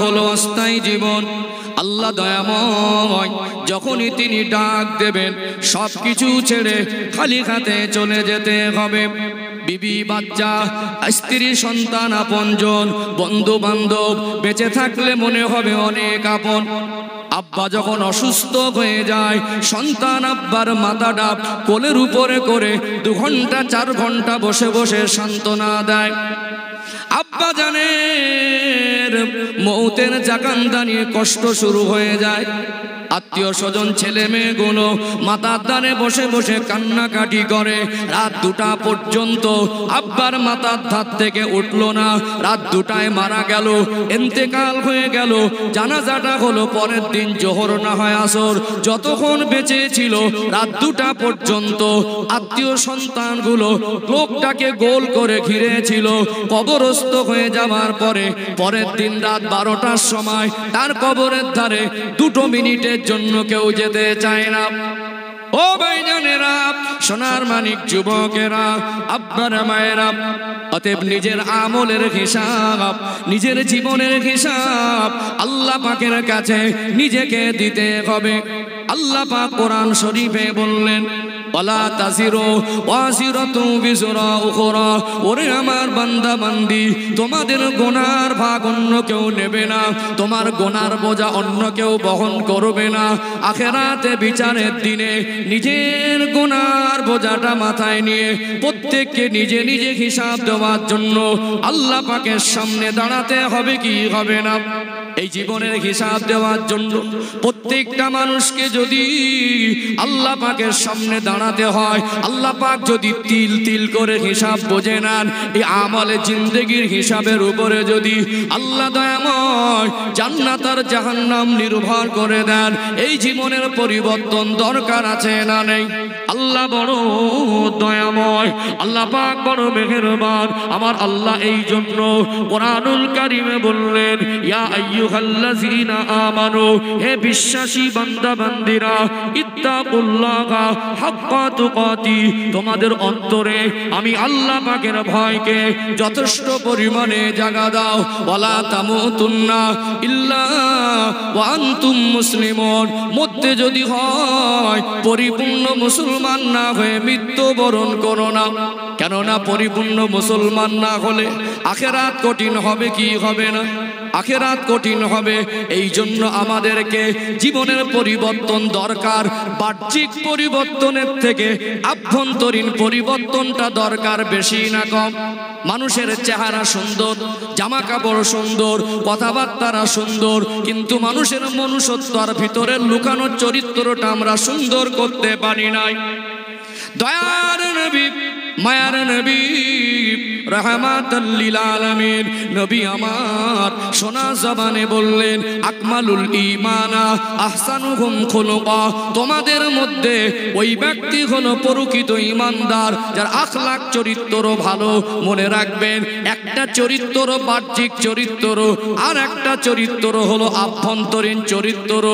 হলো অস্থায়ী জীবন। আল্লাহ দয়াময়, যখনই তিনি ডাক দেবেন সবকিছু ছেড়ে খালি হাতে চলে যেতে হবে। বিবি বাচ্চা, স্ত্রী, সন্তান, আপনজন, বন্ধু বান্ধব বেঁচে থাকলে মনে হবে অনেক আপন। আব্বা যখন অসুস্থ হয়ে যায়, সন্তান আব্বার মাথাটা কোলের উপরে করে 2 ঘন্টা 4 ঘন্টা বসে বসে সান্ত্বনা দেয়। আব্বা জানের মৌতের জাকান্দা নিয়ে কষ্ট শুরু হয়ে যায়। আত্মীয় স্বজন ছেলে মেয়েগুলো মাথার ধারে বসে বসে কান্নাকাটি করে। রাত 2টা পর্যন্ত আব্বার মাথার ধার থেকে উঠলো না। রাত 2টায় মারা গেল, ইন্তেকাল হয়ে গেল। জানাজাটা হলো পরের দিন জোহর না হয় আসর। যতক্ষণ বেঁচে ছিল রাত 2টা পর্যন্ত আত্মীয় সন্তানগুলো লোকটাকে গোল করে ঘিরেছিল। কবরস্থ হয়ে যাওয়ার পরে পরের দিন রাত 12টার সময় তার কবরের ধারে 2 মিনিটের জন্য কেউ যেতে চায় না। ও ভাইজানেরা, সোনার মানিক যুবকেরা, আব্বারা মায়েরা, অতএব নিজের আমলের হিসাব, নিজের জীবনের হিসাব আল্লাহ পাকের কাছে নিজেকে দিতে হবে। আল্লাহ পাক কোরআন শরীফে বললেন, ওয়ালা তাজিরু ওয়াজিরাতু বিজরা উখরা। ওরে আমার বান্দা বান্দি, তোমাদের গুনার ভাগ অন্য কেউ নেবে না, তোমার গুনার বোঝা অন্য কেউ বহন করবে না। আখিরাতে বিচারের দিনে নিজের গুনার বোঝাটা মাথায় নিয়ে প্রত্যেককে নিজে নিজে হিসাব দেওয়ার জন্য আল্লাহ পাকের সামনে দাঁড়াতে হবে কি হবে না? এই জীবনের হিসাব দেওয়ার জন্য প্রত্যেকটা মানুষকে যদি আল্লাহ পাকের সামনে দাঁড়াতে হয়, আল্লাহ পাক যদি তিল তিল করে হিসাব বোঝে নেন, এই আমলে জিন্দেগির হিসাবের উপরে যদি আল্লাহ দয়াময় জান্নাত আর জাহান্নাম নির্ভর করে দেন, এই জীবনের পরিবর্তন দরকার আছে না নেই? আল্লাহ বড় দয়াময়, আল্লাহ পাক বড় মেহেরবান। আমার আল্লাহ এই জন্য কোরআনুল কারীমে বললেন, ইয়া আইয়ুহাল্লাযীনা আমানু, হে বিশ্বাসী বান্দা বান্দিরা, ইত্তাকুল্লাহা হাক্কা তুকাতি, তোমাদের অন্তরে আমি আল্লাহ পাকের ভয়কে যথেষ্ট পরিমাণে জাগা দাও। ওয়ালা তামুতুন্না ইল্লা ওয়া আনতুম মুসলিমুন, মধ্যে যদি হয় পরিপূর্ণ মুসলমান না হয়ে মৃত্যুবরণ করো না। কেননা পরিপূর্ণ মুসলমান না হলে আখিরাত কঠিন হবে কি হবে না? আখিরাত কঠিন হবে। এই জন্য আমাদেরকে জীবনের পরিবর্তন দরকার। বাহ্যিক পরিবর্তনের থেকে আভ্যন্তরীণ পরিবর্তনটা দরকার বেশি না কম? মানুষের চেহারা সুন্দর, জামা কাপড় সুন্দর, কথাবার্তারা সুন্দর, কিন্তু মানুষের মনুষ্যত্ব আর ভিতরের লুকানো চরিত্রটা আমরা সুন্দর করতে পারি নাই। দয়ার নবী, মায়ার নবী, রাহমাতাল লিল আলামিন নবী আমার সোনা জবানে বললেন, আকমালুল ঈমানা আহসানুহুম খুলুকা, তোমাদের মধ্যে ওই ব্যক্তি হলো প্রকৃত ঈমানদার যার আখলাক চরিত্র ভালো। মনে রাখবেন, একটা চরিত্র বাহ্যিক চরিত্র, আর একটা চরিত্র হলো আভ্যন্তরীণ চরিত্র।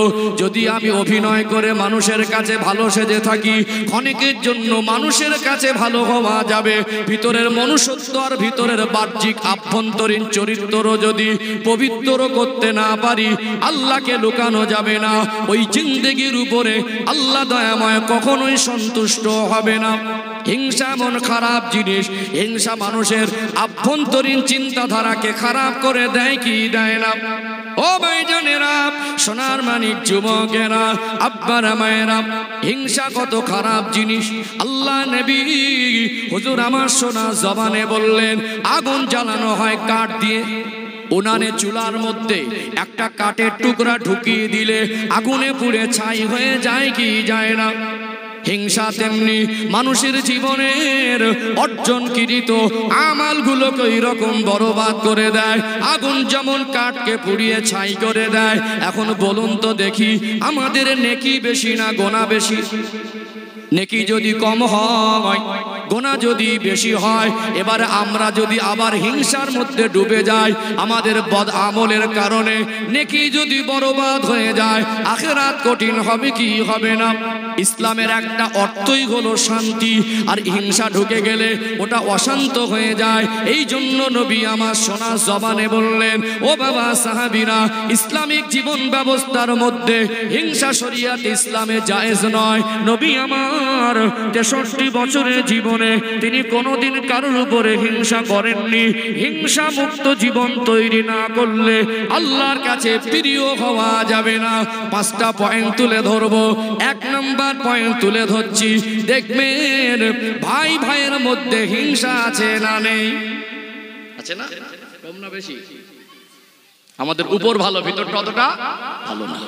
যদি আমি অভিনয় করে মানুষের কাছে ভালো সেজে থাকি, ক্ষণিকের জন্য মানুষের কাছে ভালো হওয়া যাবে। ভিতরের মনুষ্যত্ব আর ভিতরের বাহ্যিক আভ্যন্তরীণ চরিত্র যদি পবিত্র করতে না পারি, আল্লাহকে লুকানো যাবে না। ওই জিন্দেগির উপরে আল্লাহ দয়াময় কখনোই সন্তুষ্ট হবে না। হিংসা এমন খারাপ জিনিস, হিংসা মানুষের আভ্যন্তরীণ চিন্তাধারাকে খারাপ করে দেয় কি দেয় না? ও ভাইজানেরা, সোনার মানিক যুবকেরা, আব্বারা মায়েরা, হিংসা কত খারাপ জিনিস। আল্লাহ নবী হুজুর আমার সোনা জবানে বললেন, আগুন জ্বালানো হয় কাঠ দিয়ে। উনানে চুলার মধ্যে একটা কাঠের টুকরা ঢুকিয়ে দিলে আগুনে পুড়ে ছাই হয়ে যায় কি যায় না? হিংসা তেমনি মানুষের জীবনের অর্জনকৃত আমালগুলোকে এইরকম বরবাদ করে দেয়। আগুন যেমন কাঠকে পুড়িয়ে ছাই করে দেয়। এখন বলুন তো দেখি, আমাদের নেকি বেশি না গোনা বেশি? নেকি যদি কম হয়, গোনা যদি বেশি হয়, এবার আমরা যদি আবার হিংসার মধ্যে ডুবে যাই, আমাদের বদ আমলের কারণে নেকি যদি বরবাদ হয়ে যায়, আখিরাত কঠিন হবে কি হবে না? ইসলামের একটা অর্থই হলো শান্তি, আর হিংসা ঢুকে গেলে ওটা অশান্ত হয়ে যায়। এই জন্য নবী আমার সোনা জবানে বললেন, ও বাবা সাহাবীরা, ইসলামিক জীবন ব্যবস্থার মধ্যে হিংসা শরিয়াত ইসলামে জায়েজ নয়। নবী আমার 63 বছরের জীবনে তিনি কোনোদিন কারোর উপরে হিংসা করেননি। হিংসা মুক্ত জীবন তৈরি না করলে আল্লাহর কাছে প্রিয় হওয়া যাবে না। 5টা পয়েন্ট তুলে ধরবো। 1 নম্বর পয়েন্ট তুলে ধরছি, দেখবেন ভাই ভাইয়ের মধ্যে হিংসা আছে না নেই? আছে না? কম না বেশি? আমাদের উপর ভালো, ভিতরটা অতটা ভালো না।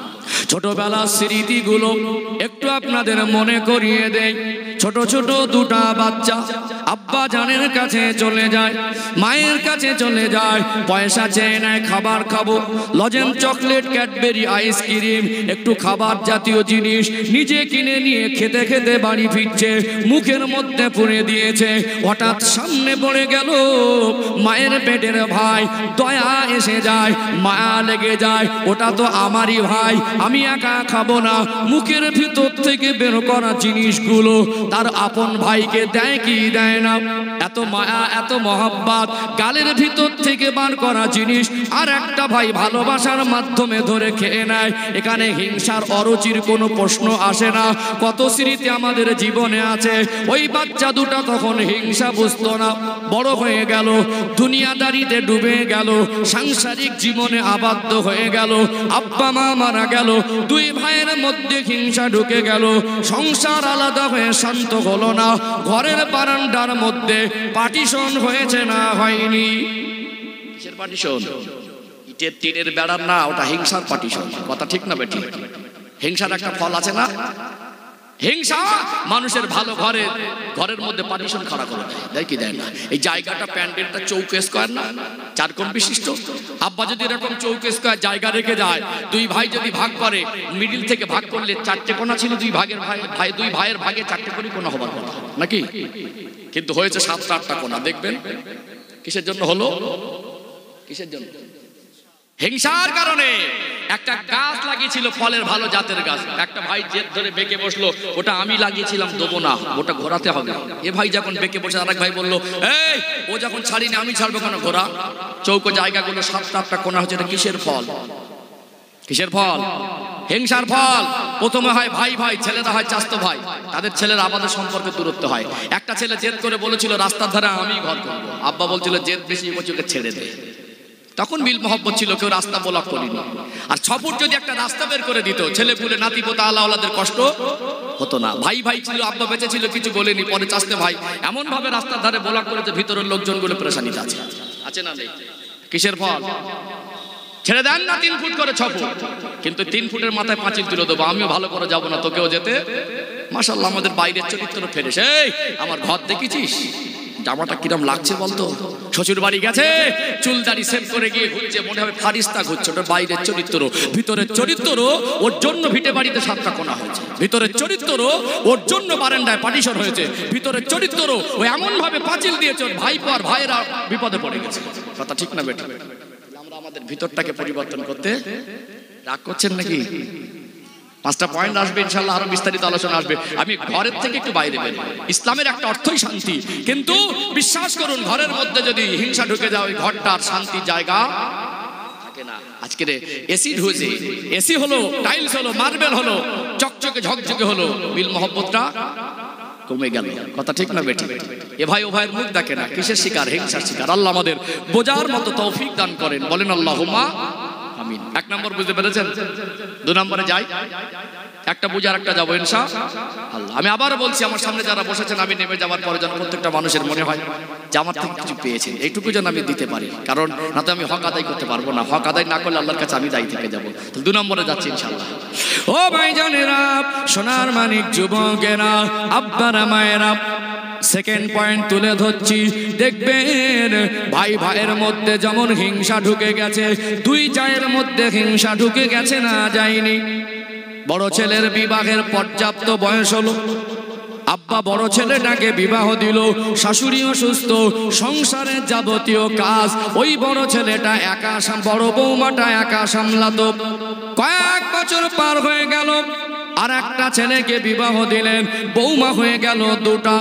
ছোটবেলার স্মৃতিগুলো একটু আপনাদের মনে করিয়ে দেই। ছোট ছোট 2টা বাচ্চা আব্বা জানের কাছে চলে যায়, মায়ের কাছে চলে যায়, পয়সা চেয়ে নেয় খাবার খাবো, লজেন্স, চকলেট, ক্যাডবেরি, আইসক্রিম, একটু খাবার জাতীয় জিনিস নিজে কিনে নিয়ে খেতে খেতে বাড়ি ফিরছে, মুখের মধ্যে পুরে দিয়েছে। হঠাৎ সামনে পড়ে গেল মায়ের পেটের ভাই, দয়া এসে যায়, মায়া লেগে যায়, ওটা তো আমারই ভাই, আমি একা খাবো না। মুখের ভিতর থেকে বের করা জিনিসগুলো তার আপন ভাইকে দেয় কি দেয় না? এত মায়া, এত মহব্বত, গালের ভিতর থেকে বার করা জিনিস আর একটা ভাই ভালোবাসার মাধ্যমে ধরে খেয়ে নেয়। এখানে হিংসার অরুচির কোনো প্রশ্ন আসে না। কত স্মৃতি আমাদের জীবনে আছে। ওই বাচ্চা 2টা তখন হিংসা বুঝতো না, বড় হয়ে গেল, দুনিয়াদারিতে ডুবে গেল, সাংসারিক জীবনে আবদ্ধ হয়ে গেল, আব্বা মা মারা গেল, 2 ভাইয়ের মধ্যে হিংসা ঢুকে গেল, সংসার আলাদা হয়ে শান্ত হলো না। ঘরের বারান্দার মধ্যে পার্টিশন হয়েছে না হয়নি? কিসের পার্টিশন? ইটের টিনের বেড়ার না, ওটা হিংসার পার্টিশন। কথা ঠিক না বেটি? হিংসার একটা ফল আছে না? হিংসা মানুষের ভালো ঘরের মধ্যে পার্টিশন খাড়া করে দেয় কি দেয় না? এই জায়গাটা, প্যান্ডেলটা চৌকে স্কয়ার না, 4 কোণ বিশিষ্ট। আব্বা যদি এরকম চৌকে স্কয়ার জায়গা রেখে যায়, 2 ভাই যদি ভাগ করে, মিডিল থেকে ভাগ করলে 4টে কোণা ছিল, 2 ভাইয়ের ভাগে 4টে করে কোণা হবার কথা নাকি? কিন্তু হয়েছে 7টা 8টা কোণা। দেখবেন কিসের জন্য হলো? কিসের জন্য? হিংসার কারণে। একটা গাছ লাগিয়েছিল, ফলের ভালো জাতের গাছ, একটা ভাই জেদ ধরে বেঁকে বসলো, ওটা আমি লাগিয়েছিলাম, দেবো না, ওটা ঘোরাতে হবে। এ ভাই যখন বেঁকে বসে, আরেক ভাই বললো, এই ও যখন ছাড়িনি আমি ছাড়বো কেন ঘোরা? চৌকো জায়গাগুলো 7টা 8টা কোণা হচ্ছে, এটা কিসের ফল? কিসের ফল? হিংসার ফল। প্রথমে হয় ভাই ভাই, ছেলেরা হয় চাস্তো ভাই, তাদের ছেলের আমাদের সম্পর্কে দূরত্ব হয়। একটা ছেলে জেদ করে বলেছিল রাস্তার ধারে আমি ঘর করবো, আব্বা বলছিল জেদ বেশি, ওকে ছেড়ে দে। তখন মিল মহব্বত ছিল, কেউ রাস্তা ব্লক করিনি। আর 6 ফুট যদি একটা রাস্তা বের করে দিত, ছেলে পুলে নাতি পোতা আল্লাহদের কষ্ট হতো না। ভাই ভাই ছিল, আব্বা বেঁচে ছিল, কিছু বলেনি। পরে চাস্তে ভাই এমন ভাবে রাস্তার ধারে ব্লক করেছে, ভিতরের লোকজনগুলো পেরেশানিতে আছে। আছে না নেই? কিসের ফল? ছেড়ে দেন না 3 ফুট করে 6 ফুট, কিন্তু 3 ফুটের মাথায় পাঁচিল তুলে দেবো, আমিও ভালো করে যাবো না, তোকেও যেতে। মাশাআল্লাহ, আমাদের বাইরের চরিত্র ফেরে। সেই আমার ঘর দেখেছিস, জামাটা কিরম লাগছে বলতো? শ্বশুর বাড়ি গেছে, চুলদারি সেভ করে গিয়ে ঘুরছে, মনে হবে ফারিস্তা ঘুরছে। ওটা বাইরের চরিত্র। ভিতরের চরিত্র ওর জন্য ভিটে বাড়িতে 7টা কোণা হয়েছে। ভিতরের চরিত্র ওর জন্য বারান্দায় পার্টিশন হয়েছে। ভিতরের চরিত্র ও এমন ভাবে পাঁচিল দিয়েছে, ওর ভাইপো আর ভাইয়েরা বিপদে পড়ে গেছে। কথা ঠিক না বেটা? আমরা আমাদের ভিতরটাকে পরিবর্তন করতে রাগ করছেন নাকি? 5টা পয়েন্ট আসবে ইনশাআল্লাহ, আরো বিস্তারিত আলোচনা আসবে। আমি ঘরের থেকে একটু বাইরে বের। ইসলামের একটা অর্থই শান্তি, কিন্তু বিশ্বাস করুন ঘরের মধ্যে যদি হিংসা ঢুকে যায়, ওই ঘরটার শান্তির জায়গা থাকে না। আজকে এসি ঢুকে, এসি হলো, টাইলস হলো, মার্বেল হলো, চকচকে ঝকঝকে হলো, মিল মহব্বতটা কমে গেল। কথা ঠিক না বেটি? এ ভাই ও ভাইয়ের মুখ দেখে না, কিসের শিকার? হিংসার শিকার। আল্লাহ আমাদের বোঝার মতো তৌফিক দান করেন, বলেন আল্লাহুম্মা আমিন। 1 নম্বর বুঝতে পেরেছেন? 2 নম্বরে যাই, একটা বুঝার একটা যাবো ইনশাআল্লাহ। আমি আবার বলছি, আমার সামনে যারা বসেছেন, আমি নেমে যাওয়ার পরে যেন প্রত্যেকটা মানুষের মনে হয় যে আমার থেকে কিছু পেয়েছেন, এইটুকু যেন আমি দিতে পারি, কারণ না তো আমি হক আদায় করতে পারবো না। হক আদায় না করলে আল্লাহর কাছে আমি দায়ী থেকে যাবো। 2 নম্বরে যাচ্ছি ইনশাআল্লাহ। ও ভাইজানেরা, সোনার মানিক যুবকেরা, আব্বারা মায়েরা, 2nd পয়েন্ট তুলে ধরছি। দেখবেন ভাই ভাইয়ের মধ্যে যেমন হিংসা ঢুকে গেছে, 2 জায়ের মধ্যে হিংসা ঢুকে গেছে না যায়নি? বড় ছেলের বিবাহের পর্যাপ্ত বয়স হলো, আব্বা বড় ছেলেটাকে বিবাহ দিল, শাশুড়ি অসুস্থ, সংসারের যাবতীয় কাজ ওই বড় ছেলেটা একা, বড় বৌমাটা একা সামলাতো। কয়েক বছর পার হয়ে গেল, আর একটা ছেলেকে বিবাহ দিলেন, বৌমা হয়ে গেল দুটা।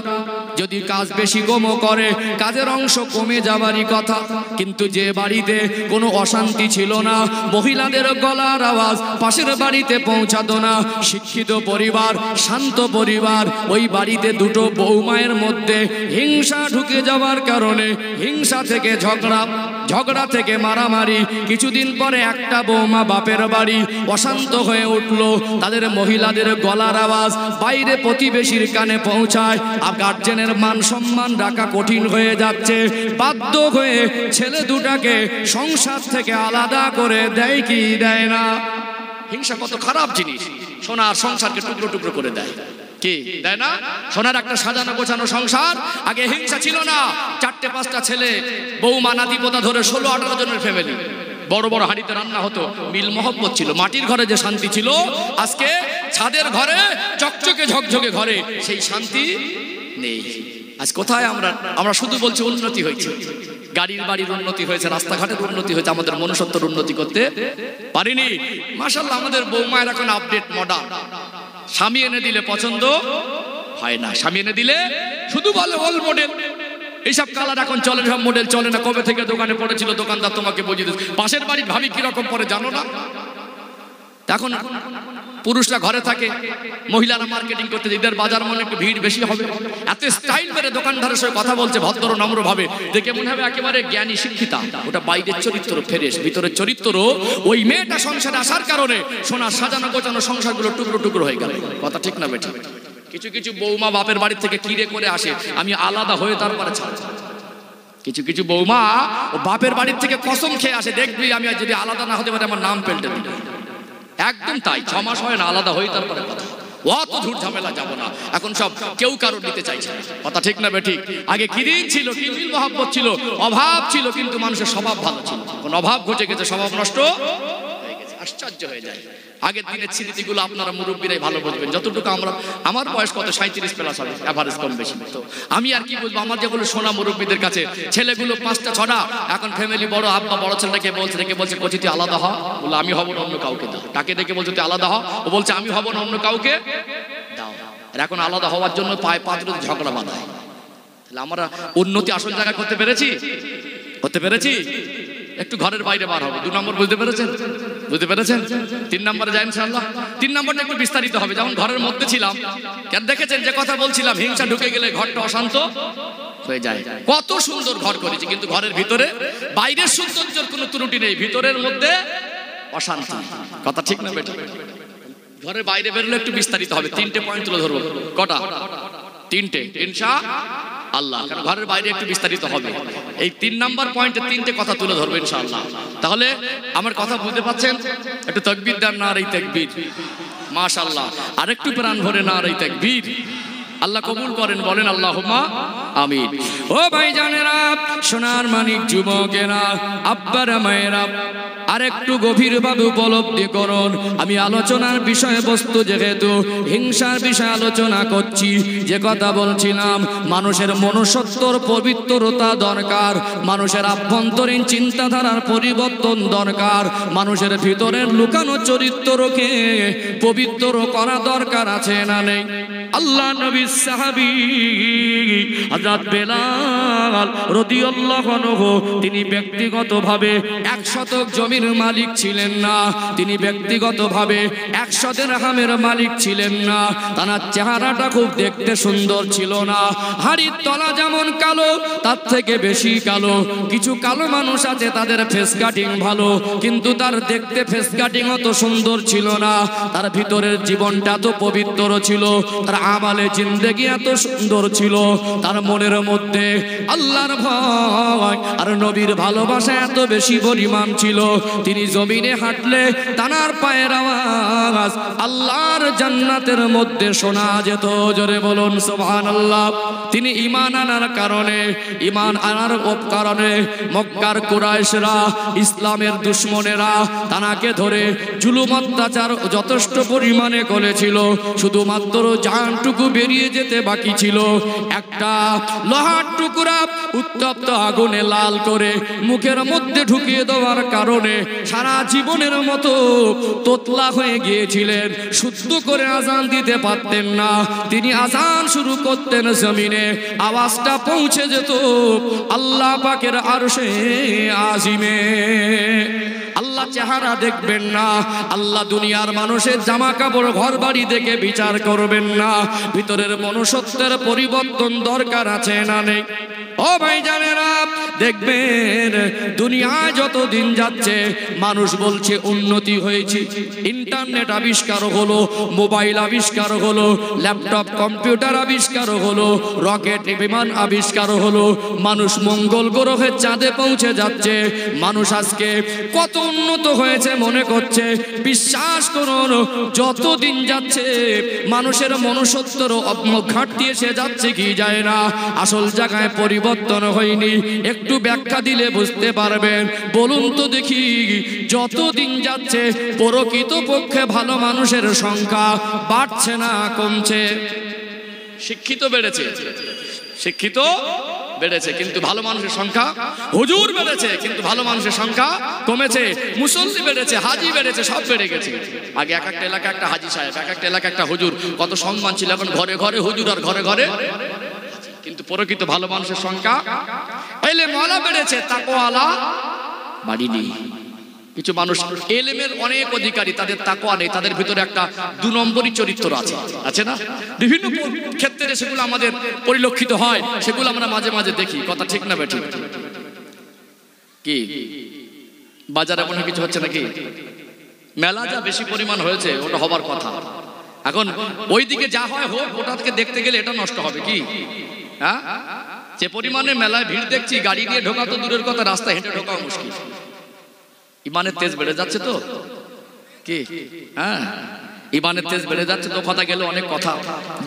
যদি কাজ বেশি কমও করে, কাজের অংশ কমে যাবারই কথা। কিন্তু যে বাড়িতে কোনো অশান্তি ছিল না, মহিলাদের গলার আওয়াজ পাশের বাড়িতে পৌঁছাতো না, শিক্ষিত পরিবার, শান্ত পরিবার, ওই বাড়িতে দুটো বৌমায়ের মধ্যে হিংসা ঢুকে যাওয়ার কারণে হিংসা থেকে ঝগড়া, ঝগড়া থেকে মারামারি। কিছুদিন পরে একটা বৌমা বাপের বাড়ি অশান্ত হয়ে উঠল, তাদের মহিলাদের গলার আওয়াজ বাইরে প্রতিবেশীর কানে পৌঁছায়, আর গার্জেনের মান সম্মান রাখা কঠিন হয়ে যাচ্ছে। বাধ্য হয়ে ছেলে দুটাকে সংসার থেকে আলাদা করে দেয় কি দেয় না? হিংসা কত খারাপ জিনিস, সোনার সংসারকে টুকরো টুকরো করে দেয়। কি দেয় না? সোনার একটা সাজানো গোছানো সংসার, আগে হিংসা ছিল না। 4-5টা ছেলে, বৌমা নাতি পোতা ধরে 16-18 জনের ফ্যামিলি, বড় বড় হাঁড়িতে রান্না হতো, মিল মহব্বত ছিল। মাটির ঘরে যে শান্তি ছিল, আজকে ছাদের ঘরে, চকচকে ঝকঝকে ঘরে সেই শান্তি নেই। আজ কোথায় আমরা শুধু বলছি উন্নতি হয়েছে, গাড়ির বাড়ির উন্নতি হয়েছে, রাস্তাঘাটের উন্নতি হয়েছে, আমাদের মনুষ্যত্বের উন্নতি করতে পারিনি। মাশাআল্লাহ, আমাদের বৌমায়ের এখন আপডেট, মডার্ন। স্বামী এনে দিলে পছন্দ হয় না, স্বামী এনে দিলে শুধু বলে ওল্ড মডেল। এইসব কালার এখন চলে, সব মডেল চলে না। কবে থেকে দোকানে পড়েছিল, দোকানদার তোমাকে বুঝিয়ে দিচ্ছে। পাশের বাড়ির ভাবি কিরকম পরে জানো না? এখন পুরুষরা ঘরে থাকে, মহিলারা মার্কেটিং করতে, ঈদের বাজার মনে একটু ভিড় বেশি হবে, এত স্টাইল মেরে দোকানদারের সঙ্গে কথা বলছে ভদ্র নম্র ভাবে, দেখে মনে হবে একেবারে জ্ঞানী শিক্ষিতা। ওটা বাইরের চরিত্র ফ্রেশ, ভিতরের চরিত্র। ওই মেয়েটা সংসারে আসার কারণে সোনার সাজানো গোছানো সংসারগুলো টুকরো টুকরো হয়ে গেল। কথা ঠিক না বেঠিক? কিছু কিছু বৌমা বাপের বাড়ি থেকে কিরে করে আসে, আমি আলাদা হয়ে তারপরে ছাড়। কিছু কিছু বৌমা ও বাপের বাড়ির থেকে কসম খেয়ে আসে, দেখবি আমি যদি আলাদা না হতে পারি আমার নাম পেল্টে দিল। একদম তাই, 6 মাস হয় না আলাদা হয়ে তারপরে কথা। অত ঝুট ঝামেলা যাবো না, এখন সব কেউ কারোর নিতে চাইছে। কথা ঠিক না বেঠিক? আগে কি দিন ছিল, কি মিল মহব্বত ছিল, অভাব ছিল, কিন্তু মানুষের স্বভাব ভালো ছিল। এখন অভাব ঘটে গেছে, স্বভাব নষ্ট হয়ে গেছে, আশ্চর্য হয়ে যায়। আগের দিনের স্মৃতিগুলো আপনারা মুরব্বীরাই ভালো বুঝবেন। যতটুকু আমার বয়স কত 37 প্লাস হবে, এভারেজ কম বেশি। তো আমি আর কি বলবো, আমার যেগুলো শোনা মুরব্বীদের কাছে, ছেলেগুলো 5টা 6টা, এখন ফ্যামিলি বড়। আব্বা বড় ছেলেটাকে বলছে, দেখে বলছে কোচি তুই আলাদা হ, বলে আমি হব না অন্য কাউকে দাও। তাকে দেখে বলছে তুই আলাদা হ, ও বলছে আমি হব না অন্য কাউকে দাও। আর এখন আলাদা হওয়ার জন্য পায়ে পাত্র ঝগড়া বাঁধায়। তাহলে আমরা উন্নতি আসল জায়গায় করতে পেরেছি? করতে পেরেছি? একটু ঘরের বাইরে বার হবে। 2 নম্বর বুঝতে পেরেছেন? বুঝতে পেরেছেন? 3 নম্বরে যায় ইনশাআল্লাহ। 3 নম্বরটা একটু বিস্তারিত হবে। যেমন ঘরের মধ্যে ছিলাম, কেন দেখেছেন যে কথা বলছিলাম, হিংসা ঢুকে গেলে ঘরটা অশান্ত হয়ে যায়। কত সুন্দর ঘর করেছি, কিন্তু ঘরের ভিতরে বাইরের সৌন্দর্যের কোনো ত্রুটি নেই, ভিতরের মধ্যে অশান্তি। কথা ঠিক না বেটা? ঘরের বাইরে বেরোলে একটু বিস্তারিত হবে। 3টে পয়েন্ট তুলে ধরবো। কটা? 3টে ইনশাআল্লাহ। কারণ ঘরের বাইরে একটু বিস্তারিত হবে। এই 3 নাম্বার পয়েন্টে 3টে কথা তুলে ধরবো ইনশাআল্লাহ। তাহলে আমার কথা বুঝতে পারছেন? একটু তাকবীর দেন, না রে তাকবীর, মাশাআল্লাহ। আরেকটু প্রাণ ভরে না রে তাকবীর। আল্লাহ কবুল করেন, বলেন আল্লাহুম্মা আমিন। ও ভাইজানেরা, সোনার মানিক যুবকেরা, আব্বারা মায়েরা, আরেকটু গভীরভাবে উপলব্ধি করুন। আমি আলোচনার বিষয়বস্তু যেহেতু হিংসার বিষয়ে আলোচনা করছি, যে কথা বলছিলাম, মানুষের মনুষ্যত্বর পবিত্রতা দরকার, মানুষের আভ্যন্তরীণ চিন্তাধারার পরিবর্তন দরকার, মানুষের ভিতরের লুকানো চরিত্রকে পবিত্র করা দরকার আছে না নেই? আল্লাহ নবীর সাহাবী হযরত বেলাল রাদিয়াল্লাহু আনহু, তিনি ব্যক্তিগতভাবে 1 শতক জমির মালিক ছিলেন না, তিনি ব্যক্তিগতভাবে 100 দিরহামের মালিক ছিলেন না। তার চেহারাটা খুব দেখতে সুন্দর ছিল না। হাড়ির তলা যেমন কালো, তার থেকে বেশি কালো। কিছু কালো মানুষ আছে, তাদের ফেস কাটিং ভালো, কিন্তু তার দেখতে ফেস কাটিং অত সুন্দর ছিল না। তার ভিতরের জীবনটা তো পবিত্র ছিল, তার আমালে জিন্দেগি এত সুন্দর ছিল, তার মনের মধ্যে আল্লাহর ভয় আর নবীর ভালোবাসা এত বেশি পরিমাণ ছিল। তিনি জমিনে হাঁটলে তার পায়ের আওয়াজ আল্লাহর জান্নাতের মধ্যে শোনা যেত। জোরে বলুন সুবহানাল্লাহ। তিনি ঈমান আনার কারণে, মক্কার কুরাইশরা, ইসলামের দুশমনেরা তাকে ধরে জুলুম অত্যাচার যথেষ্ট পরিমাণে করেছিল। শুধুমাত্র জান ঘ্রাণটুকু বেরিয়ে যেতে বাকি ছিল। একটা লোহার টুকরা উত্তপ্ত আগুনে লাল করে মুখের মধ্যে ঢুকিয়ে দেওয়ার কারণে সারা জীবনের মতো তোতলা হয়ে গিয়েছিলেন, শুদ্ধ করে আজান দিতে পারতেন না। তিনি আজান শুরু করতেন, জমিনে আওয়াজটা পৌঁছে যেত আল্লাহ পাকের আরশে আজিমে। আল্লাহ চেহারা দেখবেন না, আল্লাহ দুনিয়ার মানুষের জামা কাপড় ঘর বাড়ি দেখে বিচার করবেন না, ভিতরের মনুষ্যত্বের পরিবর্তন দরকার আছে না নেই? ও ভাই জানেরা, দেখবেন দুনিয়ায় যত দিন যাচ্ছে মানুষ বলছে উন্নতি হয়েছে, ইন্টারনেট আবিষ্কার হলো, মোবাইল আবিষ্কার হলো, ল্যাপটপ কম্পিউটার আবিষ্কার হলো, রকেট বিমান আবিষ্কার হলো, মানুষ মঙ্গল গ্রহের চাঁদে পৌঁছে যাচ্ছে। মানুষ আজকে কত উন্নত হয়েছে মনে করছে। বিশ্বাস করুন, যত দিন যাচ্ছে মানুষের মনুষ্যত্বের ঘাটতি এসে যাচ্ছে কি যায় না, আসল জায়গায় পরিবর্তন হয়নি। একটু ব্যাখ্যা দিলে বুঝতে পারবেন। বলুন তো দেখি, যত দিন যাচ্ছে প্রকৃতপক্ষে ভালো মানুষের সংখ্যা বাড়ছে না কমছে? শিক্ষিত বেড়েছে, শিক্ষিত বেড়েছে, কিন্তু ভালো মানুষের সংখ্যা, হুজুর বেড়েছে কিন্তু ভালো মানুষের সংখ্যা কমেছে। মুসল্লি বেড়েছে, হাজি বেড়েছে, সব বেড়ে গেছে। আগে এক একটা এলাকা একটা হাজি সাহেব, এক একটা এলাকা একটা হুজুর, কত সম্মান ছিল। এখন ঘরে ঘরে হুজুর আর ঘরে ঘরে, কিন্তু প্রকৃত ভালো মানুষের সংখ্যা এলেমওয়ালা বেড়েছে, তাকওয়ালা বাড়েনি। কিছু মানুষ এলেমের অনেক অধিকারী, তাদের তাকওয়া নেই, তাদের ভিতরে একটা 2 নম্বরী চরিত্র আছে, আছে না? বিভিন্ন ক্ষেত্রে সেগুলো আমাদের পরিলক্ষিত হয়, সেগুলো আমরা মাঝে মাঝে দেখি। কথা ঠিক না বেঠিক? কি বাজারে মনে কিছু হচ্ছে নাকি? মেলা যা বেশি পরিমাণ হয়েছে ওটা হবার কথা। এখন ওইদিকে যা হয় হোক, ওটাকে দেখতে গেলে এটা নষ্ট হবে কি? হ্যাঁ, যে পরিমাণে মেলায় ভিড় দেখছি, গাড়ি নিয়ে ঢোকা তো দূরের কথা, রাস্তায় হেঁটে ঢোকাও মুশকিল। ইমানের তেজ বেড়ে যাচ্ছে তো কি? হ্যাঁ, ইমানের তেজ বেড়ে যাচ্ছে তো। কথা গেলে অনেক কথা,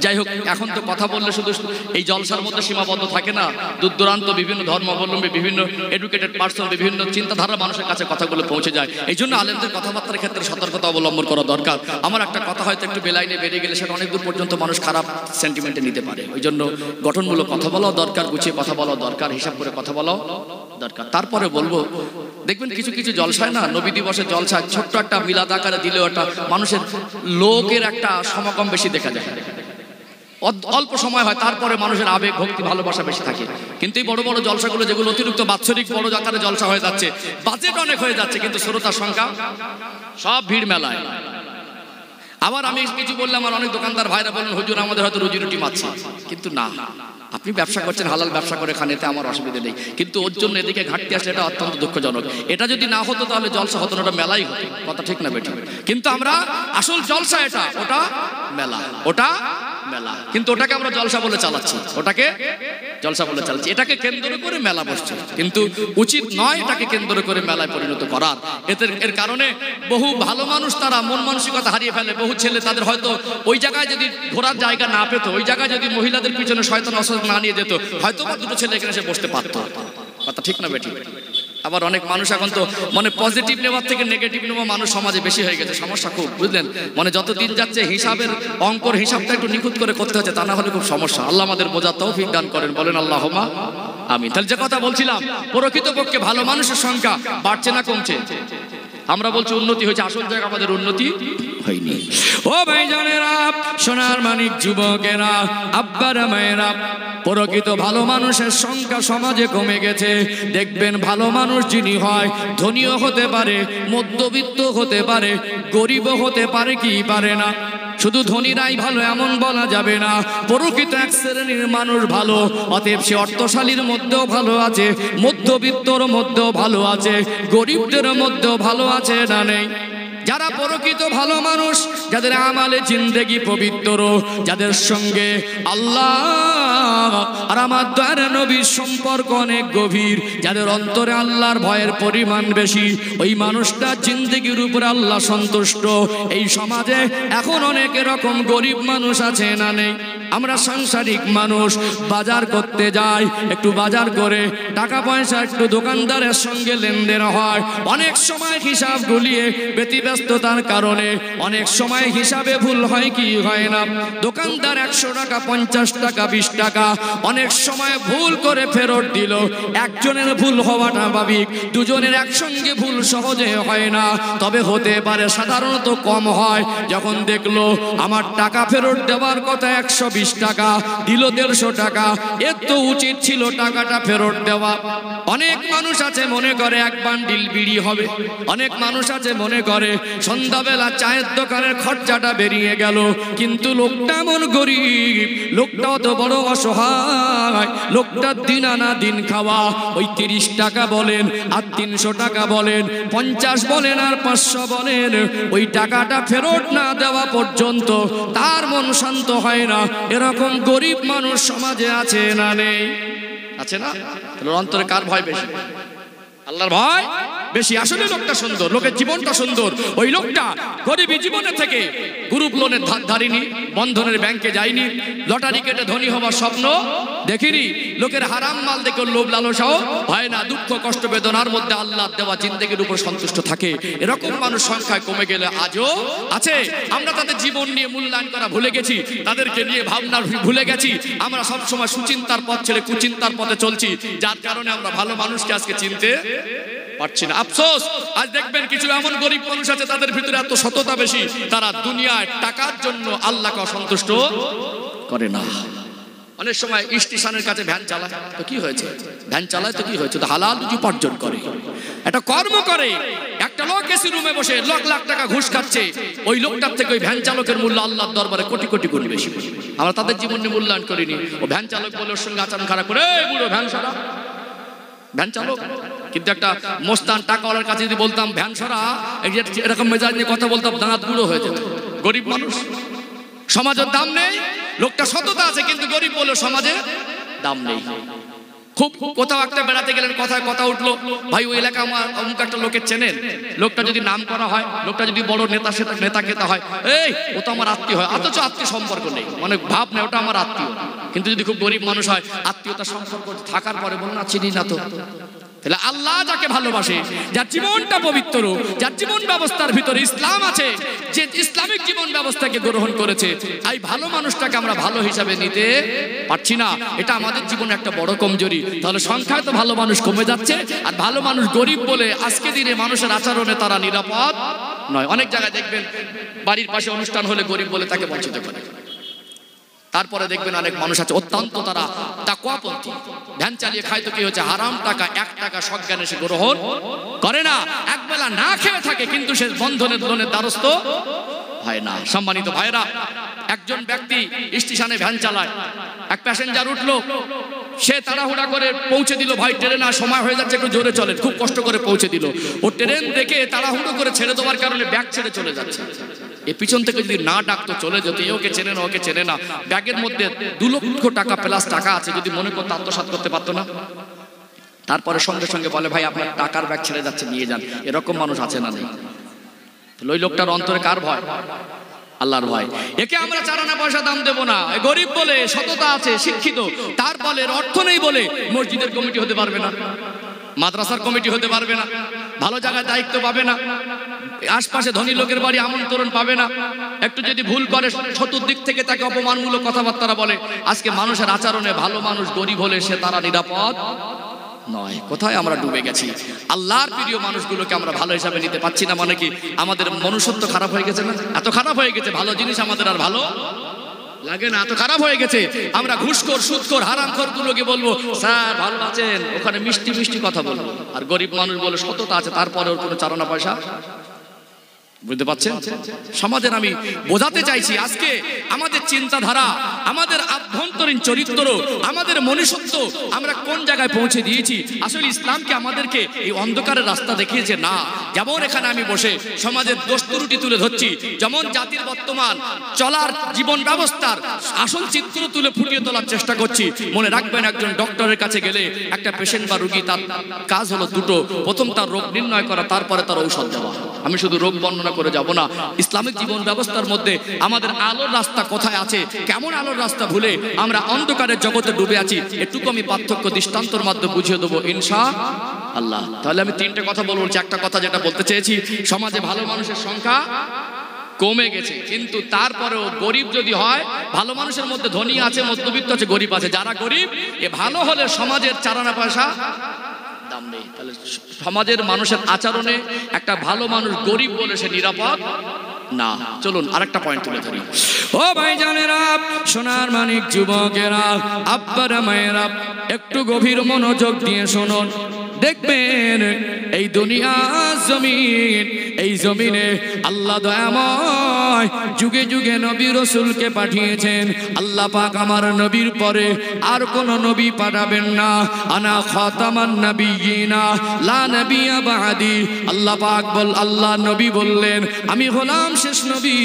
যাই হোক, এখন তো কথা বললে শুধু এই জলসার মধ্যে সীমাবদ্ধ থাকে না। দূর দূরান্ত বিভিন্ন ধর্মাবলম্বী, বিভিন্ন এডুকেটেড পার্সন, বিভিন্ন চিন্তাধারা মানুষের কাছে কথাগুলো পৌঁছে যায়। এই জন্য আলেমদের কথাবার্তার ক্ষেত্রে সতর্কতা অবলম্বন করা দরকার। আমার একটা কথা হয়তো একটু বেলাইনে বেরিয়ে গেলে সেটা অনেক দূর পর্যন্ত মানুষ খারাপ সেন্টিমেন্টে নিতে পারে। ওই জন্য গঠনমূলক কথা বলাও দরকার, গুছিয়ে কথা বলাও দরকার, হিসাব করে কথা বলাও দরকার। তারপরে বলবো, দেখবেন কিছু কিছু জলসায় না, নবী দিবসের জলসায় ছোট্ট একটা মিলাদ আকারে দিলেও একটা মানুষের লোকের একটা সমাগম বেশি দেখা যায়। অল্প সময় হয়, তারপরে মানুষের আবেগ, ভক্তি, ভালোবাসা বেশি থাকে। কিন্তু এই বড় বড় জলসাগুলো যেগুলো অতিরিক্ত বাৎসরিক বড় আকারে জলসা হয়ে যাচ্ছে, বাজেট অনেক হয়ে যাচ্ছে, কিন্তু শ্রোতার সংখ্যা সব ভিড় মেলায়। আবার আমি কিছু বললাম, আর অনেক দোকানদার ভাইরা বলেন হুজুর আমাদের হয়তো রুজি রুটি মারছে, কিন্তু না, আপনি ব্যবসা করছেন, হালাল ব্যবসা করে খান, এতে আমার অসুবিধা নেই, কিন্তু ওর জন্য এদিকে ঘাটতি আসলে এটা অত্যন্ত দুঃখজনক। এটা যদি না হতো তাহলে জলসা হতো না, ওটা মেলাই হতো। কথা ঠিক না বেঠিক? কিন্তু আমরা আসল জলসা এটা, ওটা মেলা, ওটা মেলা, কিন্তু ওটাকে আমরা জলসা বলে চালাচ্ছি, ওটাকে জলসা বলে চালাচ্ছি, এটাকে কেন্দ্র করে মেলা বসছে। কিন্তু উচিত নয় এটাকে কেন্দ্র করে মেলায় পরিণত করার। এর কারণে বহু ভালো মানুষ তারা মন মানসিকতা হারিয়ে ফেলে। বহু ছেলে তাদের হয়তো ওই জায়গায় যদি ঘোরার জায়গা না পেত, ওই জায়গায় যদি মহিলাদের পিছনে শয়তান অসৎ না নিয়ে যেত, হয়তো বা 2 ছেলে এখানে এসে বসতে পারত। কথা ঠিক না বেঠিক? আবার অনেক মানুষ এখন তো মানে পজিটিভ নেওয়ার থেকে নেগেটিভ নেওয়া মানুষ সমাজে বেশি হয়ে গেছে। সমস্যা খুব, বুঝলেন? মানে যত দিন যাচ্ছে হিসাবের অঙ্কর হিসাবটা একটু নিখুঁত করে করতে হচ্ছে, তা না হলে খুব সমস্যা। আল্লাহ আমাদের বোঝার তৌফিক দান করেন, বলেন আল্লাহুম্মা আমিন। তাহলে যে কথা বলছিলাম, প্রকৃতপক্ষে ভালো মানুষের সংখ্যা বাড়ছে না কমছে? আমরা বলছি উন্নতি হয়েছে, আসল জায়গা আমাদের উন্নতি হয়নি। ও ভাইজানেরা, সোনার মানিক যুবকেরা, আব্বারা মায়েরা, প্রকৃত ভালো মানুষের সংখ্যা সমাজে কমে গেছে। দেখবেন ভালো মানুষ যিনি হয়, ধনীও হতে পারে, মধ্যবিত্ত হতে পারে, গরিবও হতে পারে, কি পারে না। শুধু ধনীরাই ভালো এমন বলা যাবে না, প্রকৃত এক শ্রেণীর মানুষ ভালো। অতএব সে অর্থশালীর মধ্যেও ভালো আছে, মধ্যবিত্তর মধ্যেও ভালো আছে, গরিবদের মধ্যেও ভালো আছে না নেই? যারা প্রকৃত ভালো মানুষ, যাদের আমালে জিন্দেগি পবিত্র, যাদের সঙ্গে আল্লাহ আর আমার দয়ার নবীর সম্পর্ক অনেক গভীর, যাদের অন্তরে আল্লাহর ভয়ের পরিমাণ বেশি, ওই মানুষটা জিন্দেগির উপর আল্লাহ সন্তুষ্ট। এই সমাজে এখন অনেক এরকম গরিব মানুষ আছে না নেই? আমরা সাংসারিক মানুষ, বাজার করতে যাই, একটু বাজার করে টাকা পয়সা একটু দোকানদারের সঙ্গে লেনদেন হয়, অনেক সময় হিসাব গুলিয়ে ব্যতিব্যস্ততার কারণে অনেক সময় হিসাবে ভুল হয় কি হয় না? দোকানদার 100 টাকা 50 টাকা 20 টাকা অনেক সময় ভুল করে ফেরত দিল। একজনের ভুল হওয়াটা স্বাভাবিক, দুজনের একসঙ্গে ভুল সহজে হয় না, তবে হতে পারে সাধারণত কম হয়। যখন দেখলো আমার টাকা ফেরত দেওয়ার কথা 120 টাকা, দিল 150 টাকা, এর তো উচিত ছিল টাকাটা ফেরত দেওয়া। অনেক মানুষ আছে মনে করে এক বান্ডিল বিড়ি হবে, অনেক মানুষ আছে মনে করে সন্ধ্যাবেলা চায়ের দোকানের খরচাটা বেরিয়ে গেল, কিন্তু লোকটা এমন গরিব, লোকটাও তো বড় অসহায়, লোকটার দিন আনা দিন খাওয়া, ওই 30 টাকা বলেন আর 300 টাকা বলেন, 50 বলেন আর 500 বলেন, ওই টাকাটা ফেরত না দেওয়া পর্যন্ত তার মন শান্ত হয় না। এরকম গরিব মানুষ সমাজে আছে না নেই? আছে না? অন্তরে কার ভয় বেশি? আল্লাহর ভয় বেশি। আসলে লোকটা সুন্দর, লোকের জীবনটা সুন্দর। ওই লোকটা গরিবী জীবনে থেকে গ্রুপ লোনের ধার ধারিনি, বন্ধনের ব্যাংকে যায়নি, লটারি কেটে ধনী হওয়ার স্বপ্ন দেখিনি, লোকের হারাম মাল দেখে লোভ লালসাও হয় না, দুঃখ কষ্ট বেদনার মধ্যে আল্লাহর দেওয়া জিন্দেগির উপর সন্তুষ্ট থাকে। এরকম মানুষ সংখ্যায় কমে গেলে আজও আছে। আমরা তাদের জীবন নিয়ে মূল্যায়ন করা ভুলে গেছি, তাদেরকে নিয়ে ভাবনা ভুলে গেছি। আমরা সবসময় সুচিন্তার পথ ছেড়ে কুচিন্তার পথে চলছি, যার কারণে আমরা ভালো মানুষকে আজকে চিনতে পারছি না। আফসোস, আজ দেখবেন কিছু এমন গরিব মানুষ আছে তাদের ভিতরে এত সততা বেশি, তারা দুনিয়ায় টাকার জন্য আল্লাহকে অসন্তুষ্ট করে না। অনেক সময় স্টেশনের কাছে ভ্যান চালায়, তো কি হয়েছে? ভ্যান চালায় তো কি হয়েছে? তো হালাল রুজি উপার্জন করে, একটা কর্ম করে। একটা লোক এসি রুমে বসে লাখ লাখ টাকা ঘুষ খাচ্ছে, ওই লোকটার থেকে ওই ভ্যান চালকের মূল্য আল্লাহর দরবারে কোটি কোটি কোটি বেশি। আমরা তাদের জীবন নিয়ে মূল্যায়ন করিনি। ও ভ্যান চালক বলে ওর সঙ্গে আচরণ খারাপ করে, বুড়ো ভ্যান সরা, ভ্যান চালক। কিন্তু একটা মোস্তান টাকাওয়ালার কাছে যদি বলতাম ভ্যান সরা, এরকম মেজাজ নিয়ে কথা বলতাম, দাঁত গুঁড়ো হয়ে যেত। গরিব মানুষ, সমাজের দাম নেই। লোকটা সততা আছে কিন্তু গরিব বলে সমাজে দাম নেই। খুব কোথাও একটা বেড়াতে গেলেন, কথায় কথা উঠলো, ভাই ওই এলাকা আমার অমুক একটা লোকের চেনেন? লোকটা যদি নাম করা হয়, লোকটা যদি বড় নেতা নেতা খেতা হয়, এই ও তো আমার আত্মীয় হয়, অথচ আত্মীয় সম্পর্ক নেই, মানে ভাব নেই ওটা আমার আত্মীয়। কিন্তু যদি খুব গরিব মানুষ হয়, আত্মীয়তা সম্পর্ক থাকার পরে বল না চিনি না তো। তাহলে আল্লাহ যাকে ভালোবাসে, যার জীবনটা পবিত্র, যার জীবন ব্যবস্থার ভিতরে ইসলাম আছে, যে ইসলামিক জীবন ব্যবস্থাকে গ্রহণ করেছে, এই ভালো মানুষটাকে আমরা ভালো হিসাবে নিতে পারছি না। এটা আমাদের জীবনে একটা বড় কমজোরি। তাহলে সংখ্যায় তো ভালো মানুষ কমে যাচ্ছে, আর ভালো মানুষ গরিব বলে আজকে দিনে মানুষের আচরণে তারা নিরাপদ নয়। অনেক জায়গায় দেখবেন বাড়ির পাশে অনুষ্ঠান হলে গরিব বলে তাকে বঞ্চিত করে। তারপরে দেখবেন অনেক মানুষ আছে অত্যন্ত তারা তাকওয়াপন্থী, ধ্যান চালিয়ে খায়, তো কি হচ্ছে? হারাম টাকা 1 টাকা সজ্ঞানে সে গ্রহণ করে না, একবেলা না খেয়ে থাকে, কিন্তু সে বন্ধনের লোনের দ্বারস্থ হয় না। সম্মানিত ভাইরা, একজন ব্যক্তি স্টেশনে ভ্যান চালায়, এক প্যাসেঞ্জার উঠলো, সে তাড়াহুড়া করে পৌঁছে দিল, ভাই ট্রেন আর সময় হয়ে যাচ্ছে, একটু জোরে চলেন, খুব কষ্ট করে পৌঁছে দিল। ও ট্রেন দেখে তাড়াহুড়ো করে ছেড়ে দেওয়ার কারণে ব্যাগ ছেড়ে চলে যাচ্ছে। এ পিছন থেকে যদি না ডাকতো, চলে যেত, ওকে চেনে না, ওকে চেনে না, ব্যাগের মধ্যে 2 লক্ষ টাকা প্লাস টাকা আছে, যদি মনে করতো আত্মসাৎ করতে পারতো না? তারপরে সঙ্গে সঙ্গে বলে, ভাই আপনার টাকার ব্যাগ ছেড়ে যাচ্ছে, নিয়ে যান। এরকম মানুষ আছে না নেই? ওই লোকটার অন্তরে কার ভয়? আল্লাহর ভয়। একে আমরা চারানা পয়সা দাম দেব না। গরিব বলে, সততা আছে, শিক্ষিত, তার বলে অর্থ নেই বলে মসজিদের কমিটি হতে পারবে না, মাদ্রাসার কমিটি হতে পারবে না, ভালো জায়গায় দায়িত্ব পাবে না, আশপাশে ধনী লোকের বাড়ি আমন্ত্রণ পাবে না। একটু যদি ভুল করে চতুর্দিক থেকে তাকে অপমানমূলক কথাবার্তা বলে। আজকে মানুষের আচরণে ভালো মানুষ গরিব হলে সে তারা নিরাপদ নয়। কোথায় আমরা ডুবে গেছি? আল্লাহর প্রিয় মানুষগুলোকে আমরা ভালো হিসাবে নিতে পারছি না, মানে কি আমাদের মনুষ্যত্ব খারাপ হয়ে গেছে না? এত খারাপ হয়ে গেছে, ভালো জিনিস আমাদের আর ভালো লাগে না, এত খারাপ হয়ে গেছে। আমরা ঘুষখোর, সুদখোর, হারামখোর গুলোকে বলবো স্যার ভালো আছেন, ওখানে মিষ্টি মিষ্টি কথা বলবো। আর গরিব মানুষ বলে সততা আছে, তারপরে ওর কোনো চারানা পয়সা বুঝতে পারছেন? সমাজের আমি বোঝাতে চাইছি আজকে আমাদের চিন্তাধারা, আমাদের আভ্যন্তরীণ চরিত্র, আমাদের মনুষ্যত্ব আমরা কোন জায়গায় পৌঁছে দিয়েছি। আসলে ইসলামকে আমাদেরকে এই অন্ধকারের রাস্তা দেখিয়েছে না। যেমন এখানে আমি বসে সমাজের দোষ ত্রুটি তুলে ধরছি, যেমন জাতির বর্তমান চলার জীবন ব্যবস্থার আসল চিত্র তুলে ফুটিয়ে তোলার চেষ্টা করছি। মনে রাখবেন, একজন ডক্টরের কাছে গেলে একটা পেশেন্ট বা রোগী তার কাজ হলো দুটো, প্রথম তার রোগ নির্ণয় করা, তারপরে তার ঔষধ দেওয়া। আমি শুধু রোগ বর্ণনা করে যাব না, ইসলামিক জীবন ব্যবস্থার মধ্যে আমাদের আলোর রাস্তা কোথায় আছে, কেমন আলোর রাস্তা ভুলে আমরা অন্ধকারের জগতে ডুবে আছি, এটুকু আমি পার্থক্য দৃষ্টান্তর মাধ্যমে বুঝিয়ে দেবো ইনশাআল্লাহ। তাহলে আমি তিনটে কথা বলবো। একটা কথা যেটা বলতে চেয়েছি, সমাজে ভালো মানুষের সংখ্যা কমে গেছে, কিন্তু তারপরেও গরিব যদি হয়, ভালো মানুষের মধ্যে ধনী আছে, মধ্যবিত্ত আছে, গরিব আছে। যারা গরিব এ ভালো হলে সমাজের চারানা পয়সা দাম নেই। তাহলে সমাজের মানুষের আচরণে একটা ভালো মানুষ গরিব বলে সে নিরাপদ না। চলুন আরেকটা পয়েন্ট তুলে ধরি। ও ভাইজানেরা, সোনার মানিক যুবকেরা, আব্বারা মায়েরা, একটু গভীর মনোযোগ দিয়ে শুনুন। দেখবেন এই দুনিয়া জমিন, এই জমিনে আল্লাহ দয়াময় যুগে যুগে নবী রাসূলকে পাঠিয়েছেন। আল্লাহ পাক আমার নবীর পরে আর কোন নবী পাঠাবেন না। আনা খাতামান নবিয়িনা লা নবিয়্যা বাদি। আল্লাহ পাক আল্লাহ নবী বললেন, আমি হলাম শেষ নবী,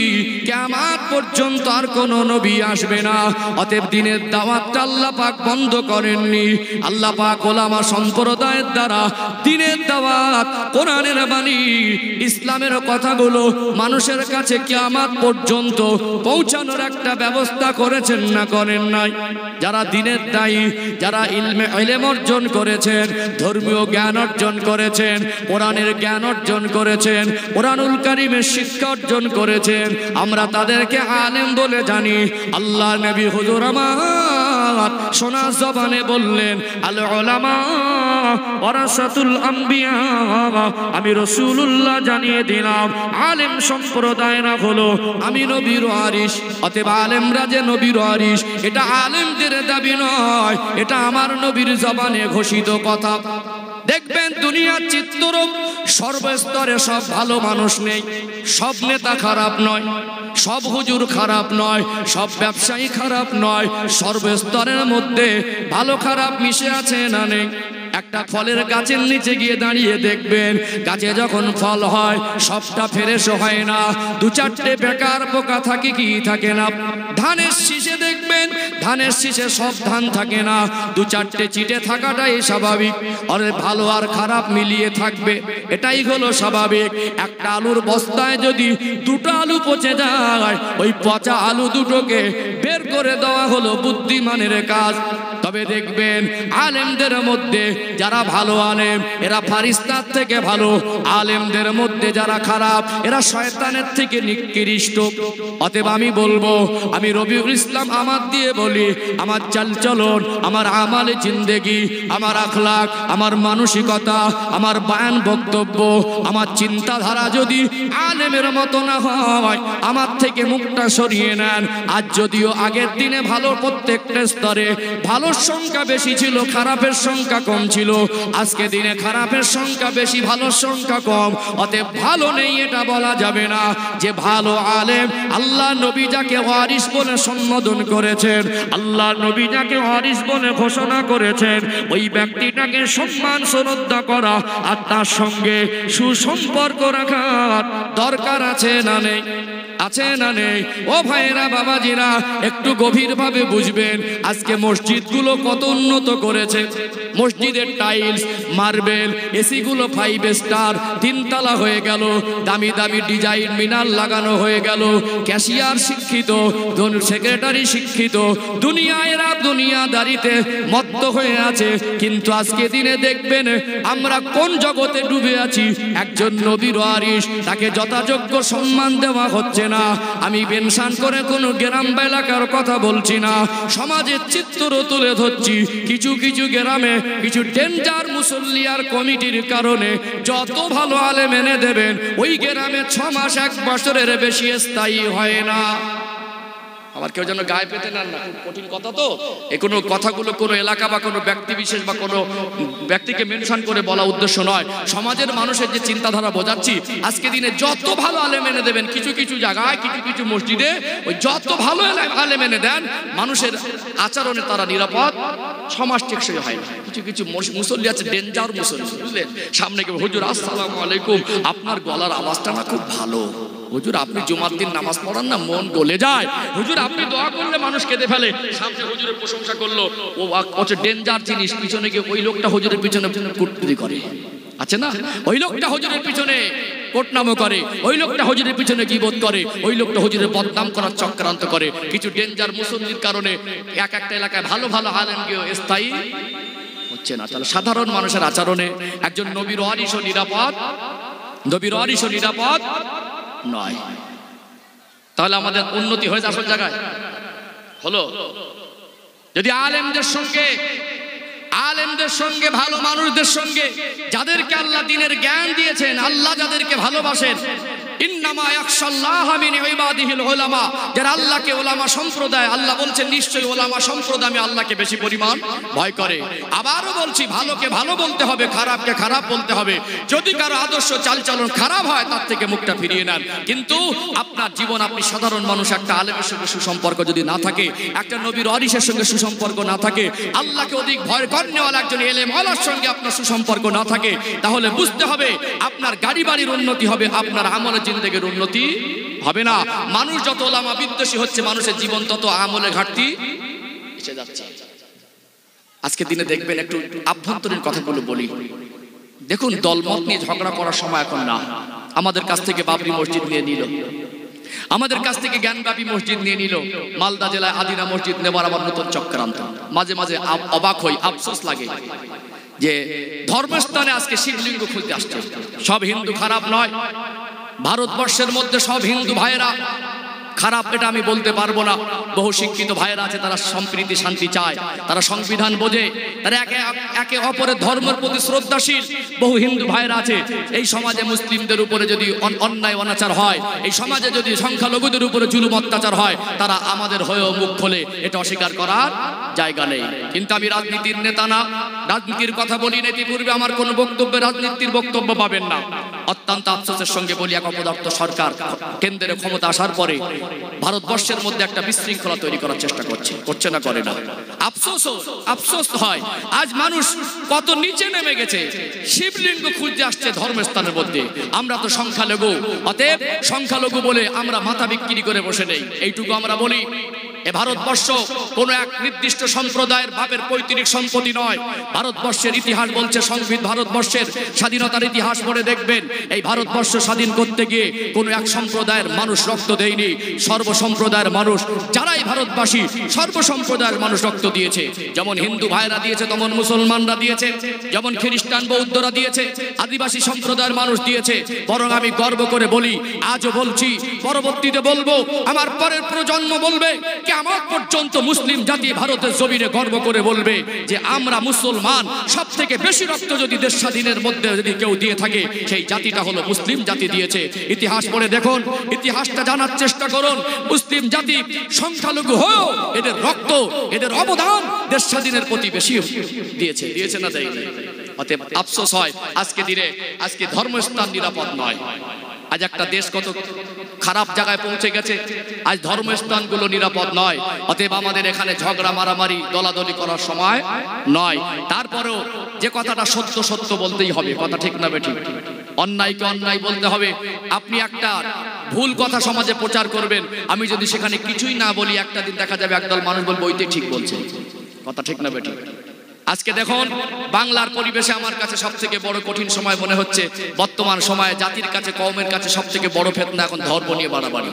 কিয়ামত পর্যন্ত আর কোন নবী আসবে না। অতএব দিনের দাওয়াতটা আল্লাহ পাক বন্ধ করেননি। আল্লাহ পাক ওলামা সম্প্রদায়ের দ্বারা দিনের দাওয়াত, কোরআনের বাণী, ইসলামের কথাগুলো মানুষের কাছে কিয়ামত পর্যন্ত পৌঁছানোর একটা ব্যবস্থা করেছেন না করেন নাই? যারা দিনের দায়ী, যারা ইলম অর্জন করেছেন, ধর্মীয় জ্ঞান অর্জন করেছেন, কোরআনের জ্ঞান অর্জন করেছেন, কোরআনুল কারীমের শিক্ষা অর্জন করেছেন, আমরা তাদেরকে আলেম বলে জানি। আল্লাহ নবী হুজুর আমার সোনা জবানে বললেন, আল উলামা ওয়ারাসাতুল আম্বিয়া। আমি রাসূলুল্লাহ জানিয়ে দিলাম, আলেম সম্প্রদায়রা হলো আমি নবীর ওয়ারিস। অতএব আলেমরা যে নবীর ওয়ারিস, এটা আলেমদের দাবি নয়, এটা আমার নবীর জবানে ঘোষিত কথা। দেখবেন দুনিয়ার চিত্র, সর্বস্তরে সব ভালো মানুষ নেই, সব নেতা খারাপ নয়, সব হুজুর খারাপ নয়, সব ব্যবসায়ী খারাপ নয়, সর্বস্তরের মধ্যে ভালো খারাপ মিশে আছে না নেই? একটা ফলের গাছের নিচে গিয়ে দাঁড়িয়ে দেখবেন, গাছে যখন ফল হয় সবটা ফ্রেশ হয় না, দু চারটে বেকার পোকা থাকে কি থাকে না? ধানের শীষে দেখবেন, ধানের শীষে সব ধান থাকে না, দু চারটে চিটে থাকাটাই স্বাভাবিক। আরে ভালো আর খারাপ মিলিয়ে থাকবে, এটাই হলো স্বাভাবিক। একটা আলুর বস্তায় যদি দুটো আলু পচে যায়, ওই পচা আলু দুটোকে বের করে দেওয়া হলো বুদ্ধিমানের কাজ। তবে দেখবেন আলেমদের মধ্যে যারা ভালো আলেম, এরা ফারিস্তার থেকে ভালো। আলেমদের মধ্যে যারা খারাপ, এরা শয়তানের থেকে নিকৃষ্ট। অতএব আমি বলবো, আমি রবিউল ইসলাম আমার দিয়ে বলি, আমার চালচলন, আমার আমালে জিন্দেগি, আমার আখলাক, আমার মানসিকতা, আমার বয়ান বক্তব্য, আমার চিন্তাধারা যদি আলেমের মতো না হয়, আমার থেকে মুখটা সরিয়ে নেন। আজ যদিও আগের দিনে ভালো প্রত্যেকটা স্তরে ভালোর সংখ্যা বেশি ছিল, খারাপের সংখ্যা কম ছিল। আজকে দিনে খারাপের সংখ্যা বেশি, ভালোর সংখ্যা কম। অতএব ভালো নেই এটা বলা যাবে না। যে ভালো আলেম, আল্লাহ নবী যাকে ওয়ারিস বলে সম্বোধন করেছেন, আল্লাহ নবী যাকে ওয়ারিস বলে ঘোষণা করেছেন, ওই ব্যক্তিটাকে সম্মান শ্রদ্ধা করা আর তার সঙ্গে সুসম্পর্ক রাখার দরকার আছে না নেই? আছে না নেই? ও ভাইরা, বাবাজিরা, একটু গভীরভাবে বুঝবেন। আজকে মসজিদগুলো কত উন্নত করেছে। মসজিদের টাইলস, মার্বেল, এসি গুলো 5 স্টার, 3 তলা হয়ে গেল, দামি দামি ডিজাইন মিনার লাগানো হয়ে গেল, ক্যাশিয়ার শিক্ষিত, সেক্রেটারি শিক্ষিত, দুনিয়ায়রা দুনিয়াদারিতে মত্ত হয়ে আছে। কিন্তু আজকে দিনে দেখবেন আমরা কোন জগতে ডুবে আছি। একজন নবীর ওয়ারিস, তাকে যথাযোগ্য সম্মান দেওয়া হচ্ছে না। আমি মেনশন করে কোনো গ্রাম বা এলাকার কথা বলছি না, সমাজের চিত্র তুলে ধরছি। কিছু কিছু গ্রামে কিছু ডেঞ্জার মুসল্লি আর কমিটির কারণে যত ভালো আলেম এনে দেবেন, ওই গ্রামে 6 মাস 1 বছরের বেশি স্থায়ী হয় না। আমার কেউ যেন গায়ে পেতে নেন না, খুব কঠিন কথা তো। এই কোনো কথাগুলো কোনো এলাকা বা কোনো ব্যক্তি বিশেষ বা কোনো ব্যক্তিকে মেনশন করে বলা উদ্দেশ্য নয়। সমাজের মানুষের যে চিন্তাধারা বোঝাচ্ছি, আজকে দিনে যত ভালো আলেম এনে দেবেন, কিছু কিছু জায়গায় কিছু কিছু মসজিদে ওই যত ভালো আলেম এনে দেন, মানুষের আচরণে তারা নিরাপদ, সমাজ টেকসই হয় না। কিছু কিছু মুসল্লি আছে ডেঞ্জার মুসল্লি, বুঝলেন? সামনে কেউ হুজুর আসসালামু আলাইকুম, আপনার গলার আওয়াজটা না খুব ভালো, হুজুর আপনি জুমার দিন নামাজ পড়ান না, মন গলে যায়, হুজুর আপনি দোয়া করলে মানুষ কেঁদে ফেলে। সামনে হুজুরের প্রশংসা করলো, ও হচ্ছে ডেঞ্জার জিনিস, পিছনে গিয়ে ওই লোকটা হুজুরের পিছনে কুটকুটি করে, আছে না? ওই লোকটা হুজুরের পিছনে কোটনামো করে, ওই লোকটা হুজুরের পিছনে গীবত করে, ওই লোকটা হুজুরের বদনাম করার চক্রান্ত করে। কিছু ডেঞ্জার মুসল্লির কারণে এক একটা এলাকায় ভালো ভালো আলেম গিয়ে স্থায়ী হচ্ছে না। তাহলে সাধারণ মানুষের আচরণে একজন নবীর ওয়ারিসও নিরাপদ, নবীর ওয়ারিসও নিরাপদ নয়। তাহলে আমাদের উন্নতি হয়েছে আসল জায়গায় হলো যদি আলেমদের সঙ্গে ভালো মানুষদের সঙ্গে, যাদেরকে আল্লাহ দ্বীনের জ্ঞান দিয়েছেন, আল্লাহ যাদেরকে ভালোবাসেন, ইন্নামা ইয়াখশাল্লাহা মিন ইবাদিহিল উলামা, যারা আল্লাহকে উলামা সম্প্রদায়, আল্লাহ বলছেন নিশ্চয়ই উলামা সম্প্রদায় আমি আল্লাহকে বেশি পরিমাণ ভয় করে। আবারও বলছি, ভালোকে ভালো বলতে হবে, খারাপকে খারাপ বলতে হবে। যদি কারো আদর্শ চালচলন খারাপ হয়, তার থেকে মুখটা ফিরিয়ে নেন। কিন্তু আপনার জীবন, আপনি সাধারণ মানুষ, একটা আলেমের সঙ্গে সুসম্পর্ক যদি না থাকে, একটা নবীর ওয়ারিসের সঙ্গে সুসম্পর্ক না থাকে, আল্লাহকে অধিক ভয় করেওয়ালা একজন এলেম ওয়ালার সঙ্গে আপনার সুসম্পর্ক না থাকে, তাহলে বুঝতে হবে আপনার গাড়ি বাড়ির উন্নতি হবে, আপনার আমলের জিন্দেগির উন্নতি হবে না। মানুষ যত ওলামা বিদ্বেষী হচ্ছে, মানুষের জীবন তত আমলে ঘাটতি এসে যাচ্ছে। আজকে দিনে দেখবেন, একটু আভ্যন্তরীণ কথাগুলো বলি। দেখুন, দলমত নিয়ে ঝগড়া করার সময় এখন না। আমাদের কাছ থেকে বাবরি মসজিদ নিয়ে নিল, আমাদের কাছ থেকে জ্ঞানব্যাপী মসজিদ নিয়ে নিল, মালদা জেলায় আদিনা মসজিদ নেবার আবার নতুন চক্রান্ত। মাঝে মাঝে অবাক হই, আফসোস লাগে যে ধর্মস্থানে আজকে শিবলিঙ্গ খুলতে আসছে। সব হিন্দু খারাপ নয়, ভারতবর্ষের মধ্যে সব হিন্দু ভাইয়েরা খারাপ এটা আমি বলতে পারবো না। বহু শিক্ষিত ভাইয়েরা আছে, তারা সম্প্রীতি শান্তি চায়, তারা সংবিধান বোঝে, তারা একে অপরের ধর্মের প্রতি শ্রদ্ধাশীল। বহু হিন্দু ভাইয়েরা আছে, এই সমাজে মুসলিমদের উপরে যদি অন্যায় অনাচার হয়, এই সমাজে যদি সংখ্যালঘুদের উপরে জুলুম অত্যাচার হয়, তারা আমাদের হয়েও মুখ খোলে, এটা অস্বীকার করার জায়গা নেই। কিন্তু আমি রাজনীতির নেতা না, রাজনীতির কথা বলি না, ইতিপূর্বে আমার কোনো বক্তব্যে রাজনীতির বক্তব্য পাবেন না। অত্যন্ত আফসোসের সঙ্গে বলি, এক অপদার্থ সরকার কেন্দ্রের ক্ষমতা আসার পরে ভারতবর্ষের মধ্যে একটা বিশৃঙ্খলা তৈরি করার চেষ্টা করছে না, করে না। আফসোস হয়, আজ মানুষ কত নিচে নেমে গেছে, শিবলিঙ্গ খুঁজতে আসছে ধর্মস্থানের মধ্যে। আমরা তো সংখ্যালঘু, অতএব সংখ্যালঘু বলে আমরা মাথা বিক্রি করে বসে নেই, এইটুকু আমরা বলি। এ ভারতবর্ষ কোন এক নির্দিষ্ট সম্প্রদায়ের বাপের পৈতৃক সম্পত্তি নয়। ভারতবর্ষের ইতিহাস বলছে, ভারতবর্ষের স্বাধীনতার ইতিহাস পড়ে দেখবেন, এই ভারতবর্ষ স্বাধীন করতে গিয়ে কোনো এক সম্প্রদায়ের মানুষ রক্ত দেয়নি, সর্বসম্প্রদায়ের মানুষ, যারাই ভারতবাসী সর্বসম্প্রদায়ের মানুষ রক্ত দিয়েছে। যেমন হিন্দু ভাইরা দিয়েছে, তেমন মুসলমানরা দিয়েছে, যেমন খ্রিস্টান বৌদ্ধরা দিয়েছে, আদিবাসী সম্প্রদায়ের মানুষ দিয়েছে। বরং আমি গর্ব করে বলি, আজও বলছি, পরবর্তীতে বলবো, আমার পরের প্রজন্ম বলবে, কিয়ামত পর্যন্ত মুসলিম জাতি ভারতের জমিনে গর্ব করে বলবে যে আমরা মুসলমান। সব থেকে বেশি রক্ত যদি দেশ স্বাধীনের মধ্যে যদি কেউ দিয়ে থাকে, সেই জাতিটা হলো মুসলিম জাতি দিয়েছে। ইতিহাস পড়ে দেখুন, ইতিহাসটা জানার চেষ্টা করুন। মুসলিম জাতি সংখ্যালঘু হয়েও এদের রক্ত, এদের অবদান দেশ স্বাধীনের প্রতি বেশি দিয়েছে না দেয়নি। অতএব আফসোস হয় আজকে দিনে, আজকে ধর্মস্থান নিরাপদ নয়। আজ একটা দেশ কত খারাপ জায়গায় পৌঁছে গেছে, আজ ধর্মস্থানগুলো নিরাপদ নয়। অতএব আমাদের এখানে ঝগড়া মারামারি দলাদলি করার সময় নয়। তারপরেও যে কথাটা সত্য সত্য বলতেই হবে, কথা ঠিক না বেঠিক? অন্যায়কে অন্যায় বলতে হবে। আপনি একটা ভুল কথা সমাজে প্রচার করবেন, আমি যদি সেখানে কিছুই না বলি, একটা দিন দেখা যাবে একদল মানুষ বলবে ওইটাই ঠিক বলছে, কথা ঠিক না বেঠিক? আজকে দেখুন, বাংলার পরিবেশে আমার কাছে সব থেকে বড় কঠিন সময় মনে হচ্ছে বর্তমান সময়ে জাতির কাছে, কওমের কাছে সব থেকে বড় ফিতনা এখন ধর্ম নিয়ে বাড়াবাড়ি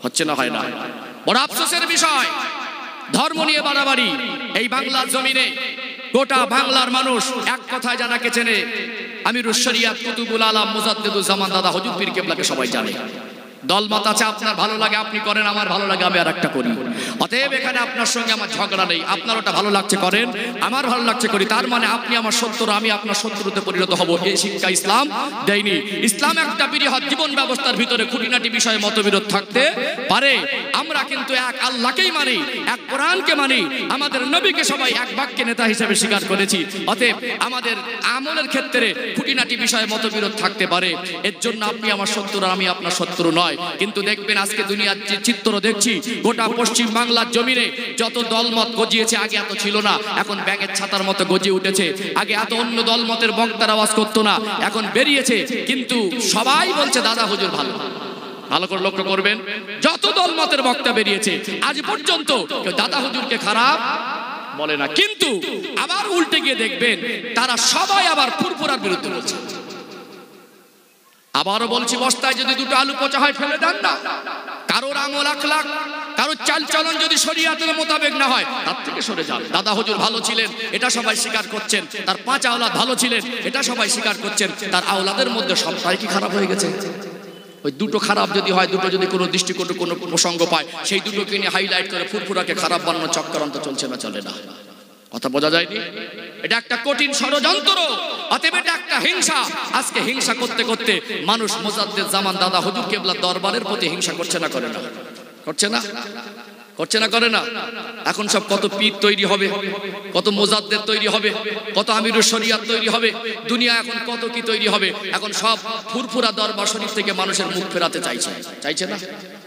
হচ্ছে না, হয় না? বড় আফসোসের বিষয়, ধর্ম নিয়ে বাড়াবাড়ি। এই বাংলার জমিনে গোটা বাংলার মানুষ এক কথায় জানাকে চেনে, আমিরুশ শরিয়াত কুতুবুল আলম মুজাদ্দিদুজ জামান দাদা হুজুর পীর কেবলাকে সবাই জানে। দলমত আছে, আপনার ভালো লাগে আপনি করেন, আমার ভালো লাগে আমি আর একটা করি। অতএব এখানে আপনার সঙ্গে আমার ঝগড়া নেই। আপনার ওটা ভালো লাগছে করেন, আমার ভালো লাগছে করি, তার মানে আপনি আমার শত্রু, আমি আপনার শত্রুতে পরিণত হব। এই শিক্ষা ইসলাম দেয়নি। ইসলাম একটা বৃহৎ জীবন ব্যবস্থার ভিতরে খুঁটিনাটি বিষয়ে মতবিরোধ থাকতে পারে, আমরা কিন্তু এক আল্লাহকেই মানি, এক কোরআনকে মানি, আমাদের নবীকে সবাই এক বাক্যে নেতা হিসেবে স্বীকার করেছি। অতএব আমাদের আমলের ক্ষেত্রে খুঁটিনাটি বিষয়ে মতবিরোধ থাকতে পারে, এর জন্য আপনি আমার শত্রু, আমি আপনার শত্রু নয়। কিন্তু দেখবেন আজকে দুনিয়ার যে চিত্র দেখছি, গোটা পশ্চিম বাংলার জমিনে যত দলমত গজিয়েছে, আগে এত ছিল না, এখন ব্যাঙের ছাতার মতো গজিয়ে উঠেছে। আগে এত অন্য দলমতের বক্তার আওয়াজ করতো না, এখন বেরিয়েছে, কিন্তু সবাই বলছে দাদা হুজুর ভালো। ভালো করে লক্ষ্য করবেন, যত দলমতের বক্তা বেরিয়েছে আজ পর্যন্ত কেউ দাদা হুজুরকে খারাপ বলে না, কিন্তু আবার উল্টে গিয়ে দেখবেন তারা সবাই আবার ফুরফুরার বিরুদ্ধে বলছে। আবারও বলছি, বস্তায় যদি দুটো আলু পচা হয় ফেলে দেন না। কারোর আমল আখলাক, কারোর চালচলন যদি শরীয়তের মোতাবেক না হয়, তার থেকে সরে যান। দাদা হুজুর ভালো ছিলেন, এটা সবাই স্বীকার করছেন, তার 5 আওলাদ ভালো ছিলেন, এটা সবাই স্বীকার করছেন, তার আওলাদের মধ্যে সবটাই কি খারাপ হয়ে গেছে? ওই দুটো খারাপ যদি হয়, দুটো যদি কোনো দৃষ্টিকোণে কোনো প্রসঙ্গ পায়, সেই দুটোকে নিয়ে হাইলাইট করে ফুরফুরাকে খারাপ বানানোর চক্রান্ত চলছে না, চলে না। কথা বোঝা যায়নি? এটা একটা কঠিন ষড়যন্ত্র, অতএব এটা একটা হিংসা। আজকে হিংসা করতে করতে মানুষ মুজাদ্দেদ জামান দাদা হুজুর কেবলার দরবারের প্রতি হিংসা করছে না, করে না? করছে না? করছে না, করে না? এখন সব কত পীর তৈরি হবে, কত মুজাদ্দেদ তৈরি হবে, কত আমিরুল শরিয়াত তৈরি হবে, দুনিয়া এখন কত কি তৈরি হবে। এখন সব ফুরফুরা দরবার শরীফ থেকে মানুষের মুখ ফেরাতে চাইছে, চাইছে না?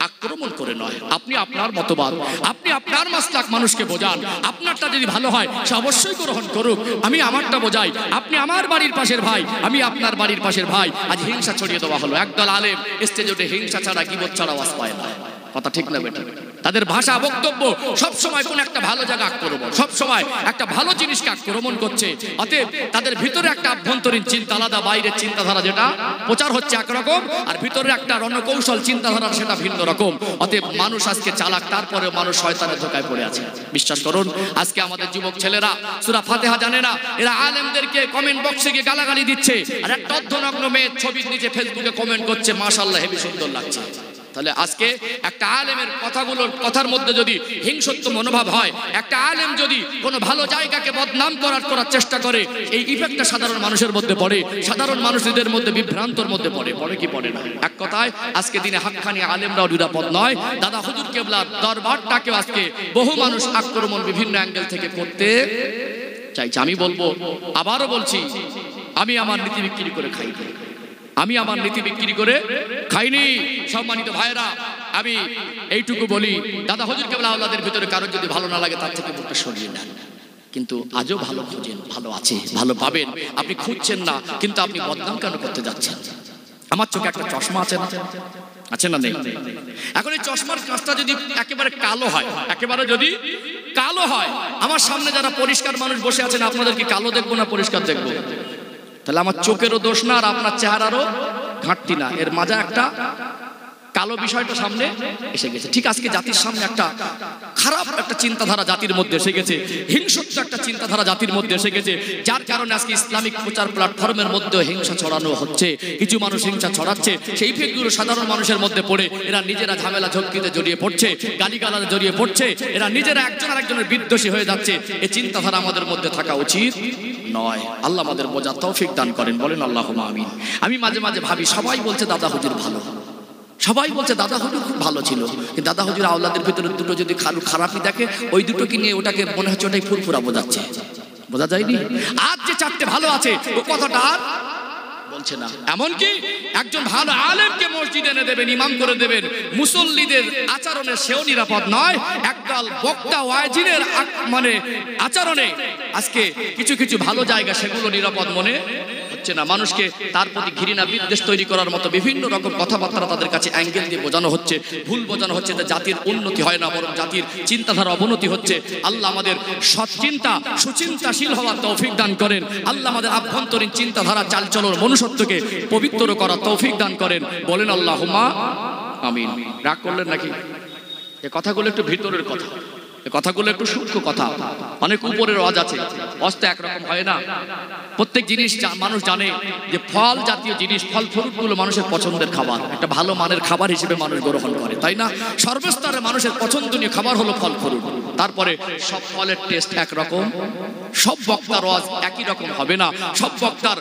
আক্রমণ করে নয়, আপনি আপনার মতবাদ, আপনি আপনার মাসলাক মানুষকে বোঝান। আপনারটা যদি ভালো হয় সে অবশ্যই গ্রহণ করুক, আমি আমারটা বোঝাই। আপনি আমার বাড়ির পাশের ভাই, আমি আপনার বাড়ির পাশের ভাই। আজ হিংসা ছড়িয়ে দেওয়া হলো। একদল আলেম স্টেজে উঠে হিংসা ছাড়া গীবত ছাড়া আওয়াজ পায় না। কথা ঠিক না বেটা? তাদের ভাষা বক্তব্য সব সময় কোন একটা ভালো জায়গা আক্রমণ, সব সময় একটা ভালো জিনিসকে আক্রমণ করছে। অতএব তাদের ভিতরে একটা আভ্যন্তরীণ চিন্তা আলাদা, বাইরের চিন্তাধারা যেটা প্রচার হচ্ছে একরকম, আর ভিতরে একটা রণকৌশল চিন্তাধারা সেটা ভিন্ন রকম। অতএব মানুষ আজকে চালাক, তারপরে মানুষ শয়তানের ধোঁকায় পড়ে আছে। বিশ্বাস করুন, আজকে আমাদের যুবক ছেলেরা সূরা ফাতিহা জানে না, এরা আলেমদেরকে কমেন্ট বক্সে গিয়ে গালাগালি দিচ্ছে, আর একটা অর্ধনগ্ন মেয়ের ছবির নিচে ফেসবুকে কমেন্ট করছে মাশাআল্লাহ হেবি সুন্দর লাগছে। তাহলে আজকে একটা আলেমের কথার মধ্যে যদি হিংসত্ব মনোভাব হয়, একটা আলেম যদি কোনো ভালো জায়গাকে বদনাম করার চেষ্টা করে, এই ইফেক্টটা সাধারণ মানুষের মধ্যে পড়ে, সাধারণ মানুষদের মধ্যে বিভ্রান্তর মধ্যে পড়ে কি পড়ে না? এক কথায় আজকে দিনে হাক্কানি আলেমরাও নিরাপদ নয়। দাদা হুজুর কেবলার দরবারটাকেও আজকে বহু মানুষ আক্রমণ বিভিন্ন অ্যাঙ্গেল থেকে করতে চাইছে। আমি বলবো, আবারও বলছি, আমি আমার নীতি বিক্রি করে খাই, আমি আমার নীতি বিক্রি করে খাইনি। সম্মানিত ভাইরা, আমি এইটুকু বলি, দাদা হুজুর কেবল আওলাদের ভিতরে কারো যদি ভালো না লাগে তার থেকে মুখটা সরিয়ে নেন। কিন্তু আজও ভালো খুঁজেন, ভালো আছে, ভালো পাবেন। আপনি খুঁজছেন না, কিন্তু আপনি বদনাম কেন করতে যাচ্ছেন? আমার চোখে একটা চশমা আছে না? আছে না? নেই? এখন এই চশমার কাঁচটা যদি একেবারে কালো হয়, একেবারে যদি কালো হয়, আমার সামনে যারা পরিষ্কার মানুষ বসে আছেন, আপনাদের কি কালো দেখবো না পরিষ্কার দেখবো? তাহলে আমার চোখেরও দোষ না, আর আপনার চেহারারও ঘাটতি না, এর মাঝে একটা কালো বিষয়টা সামনে এসে গেছে। ঠিক আজকে জাতির সামনে একটা খারাপ একটা চিন্তাধারা জাতির মধ্যে এসে গেছে, হিংস্র একটা চিন্তাধারা জাতির মধ্যে এসে গেছে, যার কারণে আজকে ইসলামিক প্রচার প্ল্যাটফর্মের মধ্যে হিংসা ছড়ানো হচ্ছে। কিছু মানুষ হিংসা ছড়াচ্ছে, সেই ফেকগুলো সাধারণ মানুষের মধ্যে পড়ে এরা নিজেরা ঝামেলা ঝক্কিতে জড়িয়ে পড়ছে, গালিগালাজে জড়িয়ে পড়ছে, এরা নিজেরা একজন আরেকজনের বিদ্বেষী হয়ে যাচ্ছে। এই চিন্তাধারা আমাদের মধ্যে থাকা উচিত নয়। আল্লাহ আমাদের বোঝার তৌফিক দান করেন, বলেন আল্লাহুম্মা আমিন। আমি মাঝে মাঝে ভাবি, সবাই বলছে দাদা হুজুর ভালো, সবাই বলছে দাদা হুজুর খুব ভালো ছিল, কিন্তু দাদা হুজুর আওলাদের ভিতরে দুটো যদি খারাপই দেখে, ওই দুটোকে নিয়ে ওটাকে মনে হচ্ছে ওটাই ফুরফুরা বোঝাচ্ছে। বোঝা যায়নি? আজ যে 4টে ভালো আছে, ও কথাটা আর বলছে না। এমনকি একজন ভালো আলেমকে মসজিদে এনে দেবেন, ইমাম করে দেবেন, মুসল্লিদের আচরণে সেও নিরাপদ নয়। একদল বক্তা ওয়াজিনের মানে আচরণে আজকে কিছু কিছু ভালো জায়গা সেগুলো নিরাপদ মনে হচ্ছে না। মানুষকে তার প্রতি ঘৃণা বিদ্বেষ তৈরি করার মতো বিভিন্ন রকম কথাবার্তা তাদের কাছে অ্যাঙ্গেল দিয়ে বোঝানো হচ্ছে, ভুল বোঝানো হচ্ছে, যে জাতির উন্নতি হয় না, বরং জাতির চিন্তাধারা অবনতি হচ্ছে। আল্লাহ আমাদের সৎচিন্তা, সুচিন্তাশীল হওয়ার তৌফিক দান করেন। আল্লাহ আমাদের আভ্যন্তরীণ চিন্তাধারা, চালচলন, মনুষ্যত্বকে পবিত্র করার তৌফিক দান করেন, বলেন আল্লাহুম্মা আমিন। রাগ করলেন নাকি? এই কথাগুলো একটু ভিতরের কথা, কথাগুলো একটু সূক্ষ্ম কথা, অনেক উপরের ওয়াজ আছে, ওয়াজ তো একরকম হয় না। প্রত্যেক জিনিস মানুষ জানে যে ফল জাতীয় জিনিস, ফল ফ্রুটগুলো মানুষের পছন্দের খাবার, একটা ভালো মানের খাবার হিসেবে মানুষ গ্রহণ করে, তাই না? সর্বস্তরে মানুষের পছন্দনীয় খাবার হলো ফল ফ্রুট। তারপরে সব ফলের টেস্ট একরকম, সব বক্তার ওয়াজ একই রকম হবে না, সব বক্তার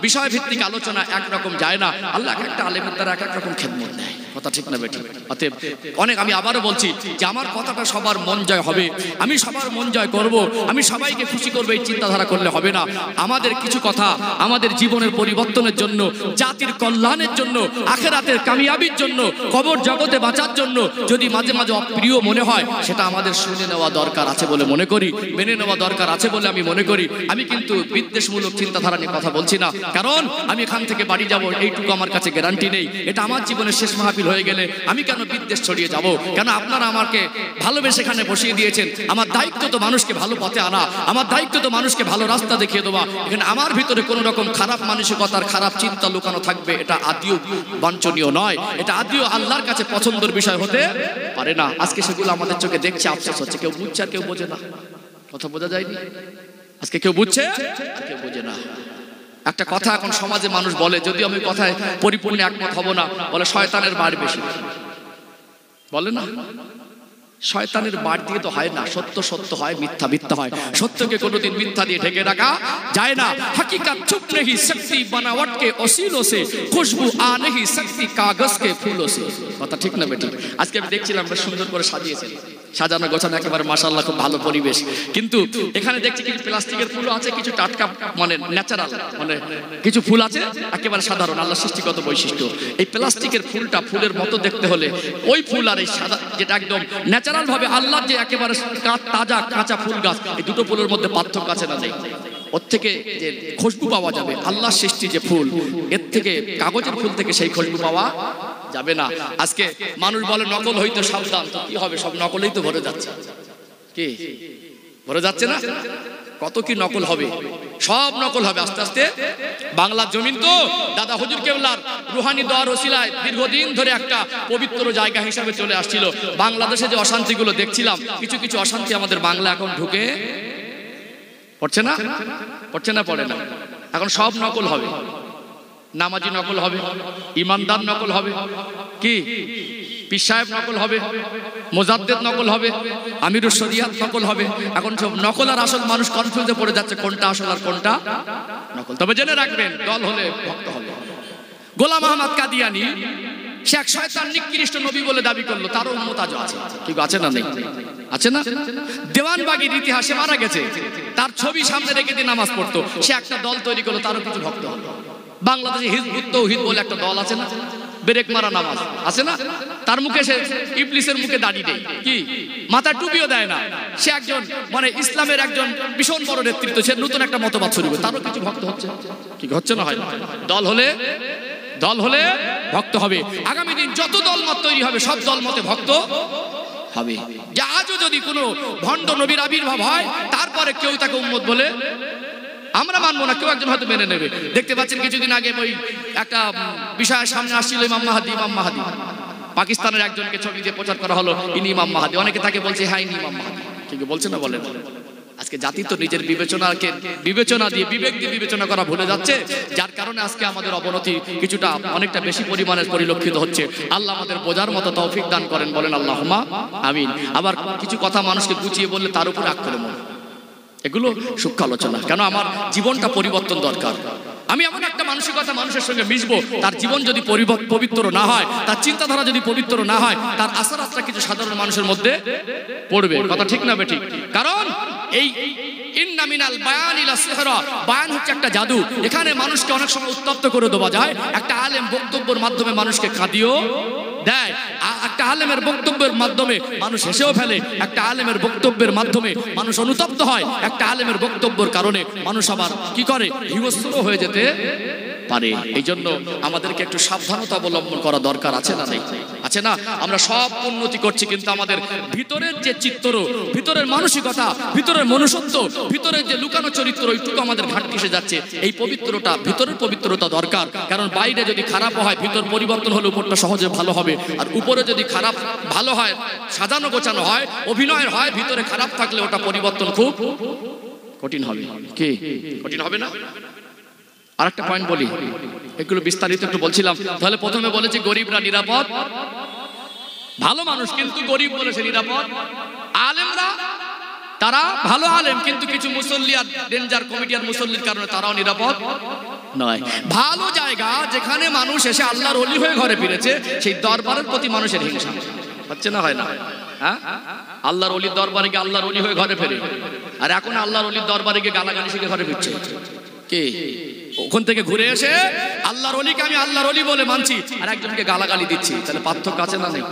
বিষয়ভিত্তিক আলোচনা একরকম যায় না। আল্লাহ একটা আলেমের দ্বারা এক এক রকম খেদমত নেয়, কথা ঠিক না বেঠিক? অতএব অনেক, আমি আবারও বলছি যে আমার কথাটা সবার মন জয় হবে, আমি সবার মন জয় করব, আমি সবাইকে খুশি করবো, এই চিন্তাধারা করলে হবে না। আমাদের কিছু কথা আমাদের জীবনের পরিবর্তনের জন্য, জাতির কল্যাণের জন্য, আখিরাতের কামিয়াবির জন্য, কবর জগতে বাঁচার জন্য যদি মাঝে মাঝে অপ্রিয় মনে হয়, সেটা আমাদের শুনে নেওয়া দরকার আছে বলে মনে করি, মেনে নেওয়া দরকার আছে বলে আমি মনে করি। আমি কিন্তু বিদ্বেষমূলক চিন্তাধারা নিয়ে কথা বলছি না, কারণ আমি এখান থেকে বাড়ি যাব এইটুকু আমার কাছে গ্যারান্টি নেই। এটা আমার জীবনের শেষ মাহফিল হয়ে গেলে আমি কেন বিদ্বেষ ছড়িয়ে যাব? কেন আপনারা আমাকে ভালোবেসে এখানে বসিয়ে দিয়েছেন। আমার দায়িত্ব তো মানুষকে ভালো পথে আনা, আমার দায়িত্ব তো মানুষকে ভালো রাস্তা দেখিয়ে দেওয়া। এখানে আমার ভিতরে কোনো রকম খারাপ মানসিকতার খারাপ চিন্তা লুকানো থাকবে, এটা আদিও বাঞ্ছনীয় নয়, এটা আদিও আল্লাহর কাছে পছন্দের বিষয় হতে পারে না। আজকে সেগুলো আমাদের চোখে দেখছে, আফসোস হচ্ছে। কেউ বুঝছে আর কেউ বোঝে না, কথা বোঝা যায়নি? আজকে কেউ বুঝছে আর কেউ বোঝে না। একটা কথা এখন সমাজে মানুষ বলে, যদি আমি কথায় পরিপূর্ণ একমত হব না, বলে শয়তানের বাড় বেশি, বলে না? শয়তানের বাড় দিয়ে তো হয় না, সত্য সত্য হয়, মিথ্যা মিথ্যা হয়। সত্যকে কোনোদিন মিথ্যা দিয়ে ঢেকে রাখা যায় না। হकीकत छुप नहीं सकती बनावट के ओसीलों से, खुशबू आ नहीं सकती कागज के फूलों से। কথা ঠিক না বেটি? আজকে আমি দেখছিলাম বেশ সুন্দর করে সাজিয়েছেন, সাজানো গোছানো একেবারে মাশাআল্লাহ, খুব ভালো পরিবেশ। কিন্তু এখানে দেখছি কিছু প্লাস্টিকের ফুলও আছে, কিছু টাটকা মানে ন্যাচারাল, মানে কিছু ফুল আছে একেবারে সাধারণ, আল্লাহর সৃষ্টিগত বৈশিষ্ট্য। এই প্লাস্টিকের ফুলটা ফুলের মতো দেখতে হলে ওই ফুল আর এই সাদা যেটা একদম ন্যাচারাল ভাবে আল্লাহর যে একেবারে তাজা কাঁচা ফুল গাছ, এই দুটো ফুলের মধ্যে পার্থক্য আছে না? নেই। ওর থেকে যে খুশবু পাওয়া যাবে, আল্লাহর সৃষ্টি যে ফুল, এর থেকে কাগজের ফুল থেকে সেই খুশবু পাওয়া যাবে না। আজকে মানুষ বলে নকল হইতে সাবধান, তো কি হবে? সব নকলেই তো ভরে যাচ্ছে। কি ভরে যাচ্ছে না? কত কি নকল হবে, সব নকল হবে আস্তে আস্তে। বাংলার জমিন তো দাদা হুজুর কেবলার রুহানি দোয়ার ওসিলায় দীর্ঘদিন ধরে একটা পবিত্র জায়গা হিসাবে চলে আসছিল। বাংলাদেশে যে অশান্তিগুলো দেখছিলাম, কিছু কিছু অশান্তি আমাদের বাংলা এখন ঢুকে পড়ছে না, পড়ছে না, পড়ে না। এখন সব নকল হবে, নামাজি নকল হবে, ইমানদার নকল হবে, কি পীর সাহেব নকল হবে, মুজাদ্দেদ নকল হবে, আমিরুস শরিয়াত নকল হবে। এখন সব নকল আর আসল মানুষ কনফিউজে পড়ে যাচ্ছে, কোনটা আসল আর কোনটা নকল। তবে জেনে রাখবেন, দল হলে ভক্ত হবে। গোলাম আহমদ কাদিয়ানি সে এক শয়তান নিকৃষ্ট নবী বলে দাবি করলো, তারও উম্মত আজও আছে। কি আছে না? নেই? আছে না? দেওয়ানবাগির ইতিহাসে মারা গেছে, তার ছবি সামনে রেখে দিয়ে নামাজ পড়তো। সে একটা দল তৈরি করলো, তারও কিছু ভক্ত হলো। বাংলাদেশে হিজবুত তৌহিদ বলে একটা দল আছে না, ব্রেক মারা নামাজ আছে না? তার মুখে সে ইবলিসের মুখে দাড়ি দেয়, কি মাথায় টুপিও দেয় না। সে একজন মানে ইসলামের একজন ভীষণ বড় নেতৃত্ব, সে নতুন একটা মতবাদ শুরু করে, তারও কিছু ভক্ত হচ্ছে। কি হচ্ছে না? হয়। দল হলে ভক্ত হবে। আগামী দিন যত দল মত তৈরি হবে, সব দল মতে ভক্ত হবে। যে আজও যদি কোনো ভণ্ড নবীর আবির্ভাব হয়, তারপরে কেউ তাকে উম্মত বলে আমরা মানবো না, কেউ একজন হয়তো মেনে নেবে। দেখতে পাচ্ছেন কিছুদিন আগে ওই একটা বিষয়ের সামনে আসছিল, ইমাম মাহাদি। পাকিস্তানের একজনকে ছবি দিয়ে প্রচার করা হলো, ইনি ইমাম মাহাদি। অনেকে তাকে বলছে হ্যাঁ ইনি ইমাম মাহাদি, ঠিক বলছে না? বলেন। আজকে জাতি তো নিজের বিবেচনা দিয়ে বিবেক দিয়ে বিবেচনা করা ভুলে যাচ্ছে, যার কারণে আজকে আমাদের অবনতি কিছুটা অনেকটা বেশি পরিমাণে পরিলক্ষিত হচ্ছে। আল্লাহ আমাদের বোঝার মতো তৌফিক দান করেন, বলেন আল্লাহুম্মা আমিন। আবার কিছু কথা মানুষকে গুছিয়ে বললে তার উপর আক্রমণ, এগুলো সূক্ষ্ম আলোচনা। কেন আমার জীবনটা পরিবর্তন দরকার। আমি এমন একটা মানসিকতা মানুষের সঙ্গে মিশবো, তার জীবন যদি পবিত্র না হয়, তার চিন্তাধারা যদি পবিত্র না হয়, তার আসারাতটা কিছু সাধারণ মানুষের মধ্যে পড়বে। কথা ঠিক না বেঠিক? কারণ এই ইন্না মিনাল বায়ান ইলা সিহরা, বায়ান হচ্ছে একটা জাদু। এখানে মানুষকে অনেক সময় উত্তপ্ত করে দেওয়া যায়। একটা আলেম বক্তব্যের মাধ্যমে মানুষকে কাঁদিয়েও দেয়, একটা আলেমের বক্তব্যের মাধ্যমে মানুষ হেসেও ফেলে, একটা আলেমের বক্তব্যের মাধ্যমে মানুষ অনুতপ্ত হয়, একটা আলেমের বক্তব্যের কারণে মানুষ আবার কি করে, হিংস্র হয়ে যেতে পারে। এই জন্য আমাদেরকে একটু সাবধানতা অবলম্বন করা দরকার আছে না? নেই? আছে। আছে না? আমরা সব উন্নতি করছি, কিন্তু আমাদের ভিতরের যে চিত্র, ভিতরের মানসিকতা, ভিতরের মনুষ্যত্ব, ভিতরের যে লুকানো চরিত্র, ওইটুকু আমাদের ঘাটতি এসে যাচ্ছে। এই পবিত্রতা, ভিতরের পবিত্রতা দরকার। কারণ বাইরে যদি খারাপ হয়, ভিতর পরিবর্তন হলে উপরটা সহজে ভালো হবে। আর উপরে যদি খারাপ ভালো হয়, সাজানো গোছানো হয়, অভিনয়ের হয়, ভিতরে খারাপ থাকলে ওটা পরিবর্তন খুব কঠিন হবে। কি কঠিন হবে না? আর একটা পয়েন্ট বলি, এগুলো বিস্তারিত একটু বলছিলাম। তাহলে প্রথমে বলেছি গরিবরা নিরাপদ, ভালো মানুষ কিন্তু গরিব বলেছে নিরাপদ। আলেমরা তারা ভালো আলেম, কিন্তু কিছু মুসল্লি আর ডেঞ্জার কমিটির মুসল্লির কারণে তারাও নিরাপদ নয়। ভালো জায়গা যেখানে মানুষ এসে আল্লাহর ওলি হয়ে ঘরে ফিরেছে, সেই দরবারের প্রতি মানুষের হিংসা হচ্ছে না, হয় না? হ্যাঁ, আল্লাহর ওলির দরবারে গিয়ে আল্লাহর ওলি হয়ে ঘরে ফেরে, আর এখন আল্লাহর ওলির দরবারে গিয়ে গালাগালি শিখে ঘরে ফিরছে। কে ওখান থেকে ঘুরে এসে আল্লাহর ওলিকে আমি আল্লাহর ওলি বলে মানছি, আর একজনকে গালাগালি দিচ্ছি, তাহলে পার্থক্য আছে না? নেই?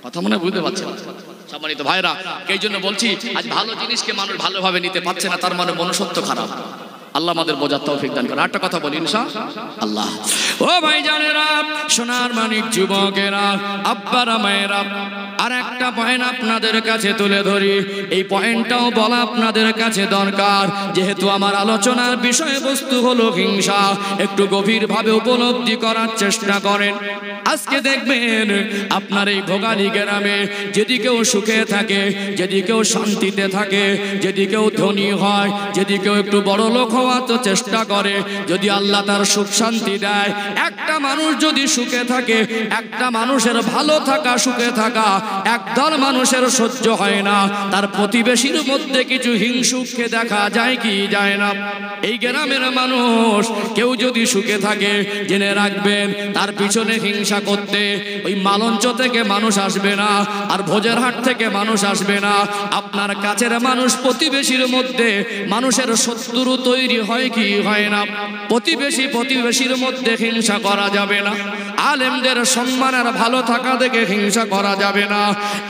কথা মনে বুঝতে পারছেন? সম্মানিত ভাইরা, এই জন্য বলছি, আজ ভালো জিনিসকে মানুষ ভালোভাবে নিতে পারছে না, তার মানে মনুষ্যত্ব খারাপ। আল্লাহ আমাদের বোঝার তৌফিক দান করেন। একটা কথা বলি ইনশাআল্লাহ। ও ভাইজানেরা, সোনার মানিক যুবকেরা, আব্বারা মায়েরা, আর একটা পয়েন্ট আপনাদের কাছে তুলে ধরি। এই পয়েন্টটাও বলা আপনাদের কাছে দরকার, যেহেতু আমার আলোচনার বিষয়বস্তু হলো হিংসা। একটু গভীরভাবে উপলব্ধি করার চেষ্টা করেন। আজকে দেখবেন আপনার এই ভোগালী গ্রামে যদি কেউ সুখে থাকে, যদি কেউ শান্তিতে থাকে, যদি কেউ ধনী হয়, যদি কেউ একটু বড় লোক হওয়ার তো চেষ্টা করে, যদি আল্লাহ তার সুখ শান্তি দেয়, একটা মানুষ যদি সুখে থাকে, একটা মানুষের ভালো থাকা, সুখে থাকা একদল মানুষের সহ্য হয় না, তার প্রতিবেশীর মধ্যে কিছু হিংসুককে দেখা যায় কি যায় না? এই গ্রামের মানুষ কেউ যদি সুখে থাকে, জেনে রাখবেন তার পিছনে হিংসা করতে ওই মালঞ্চ থেকে মানুষ আসবে না, আর ভোজের হাট থেকে মানুষ আসবে না। আপনার কাছের মানুষ প্রতিবেশীর মধ্যে মানুষের শত্রু তৈরি হয় কি হয় না? প্রতিবেশীর মধ্যে হিংসা করা যাবে না। আলেমদের সম্মান আর ভালো থাকা দেখে হিংসা করা যাবে না।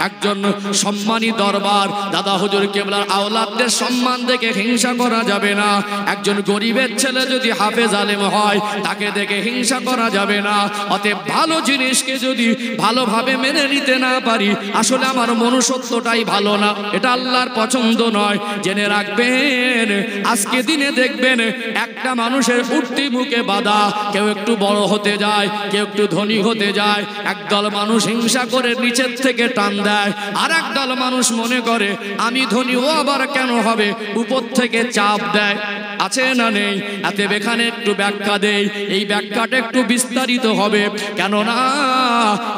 একজন সম্মানী দরবার দাদা হুজুর কেবলার আওলাদদের সম্মান দেখে হিংসা করা যাবে না। একজন গরিবের ছেলে যদি হাফেজ আলেম হয়, তাকে দেখে হিংসা করা যাবে না। অতএব ভালো জিনিসকে যদি ভালোভাবে মেনে নিতে না পারি, আসলে আমার মনুষ্যত্বটাই ভালো না, এটা আল্লাহর পছন্দ নয়। জেনে রাখবেন, আজকে দিনে দেখবেন একটা মানুষের উঠতি মুখে বাধা, কেউ একটু বড় হতে যায়, কেউ একটু ধনী হতে যায়, একদল মানুষ হিংসা করে নিচের থেকে টান দেয়, আর একদল মানুষ মনে করে আমি ধনী, ও আবার কেন হবে, উপর থেকে চাপ দেয়। আছে না নেই? এতে এখানে একটু ব্যাখ্যা দেই, এই ব্যাখ্যাটা একটু বিস্তারিত হবে, কেননা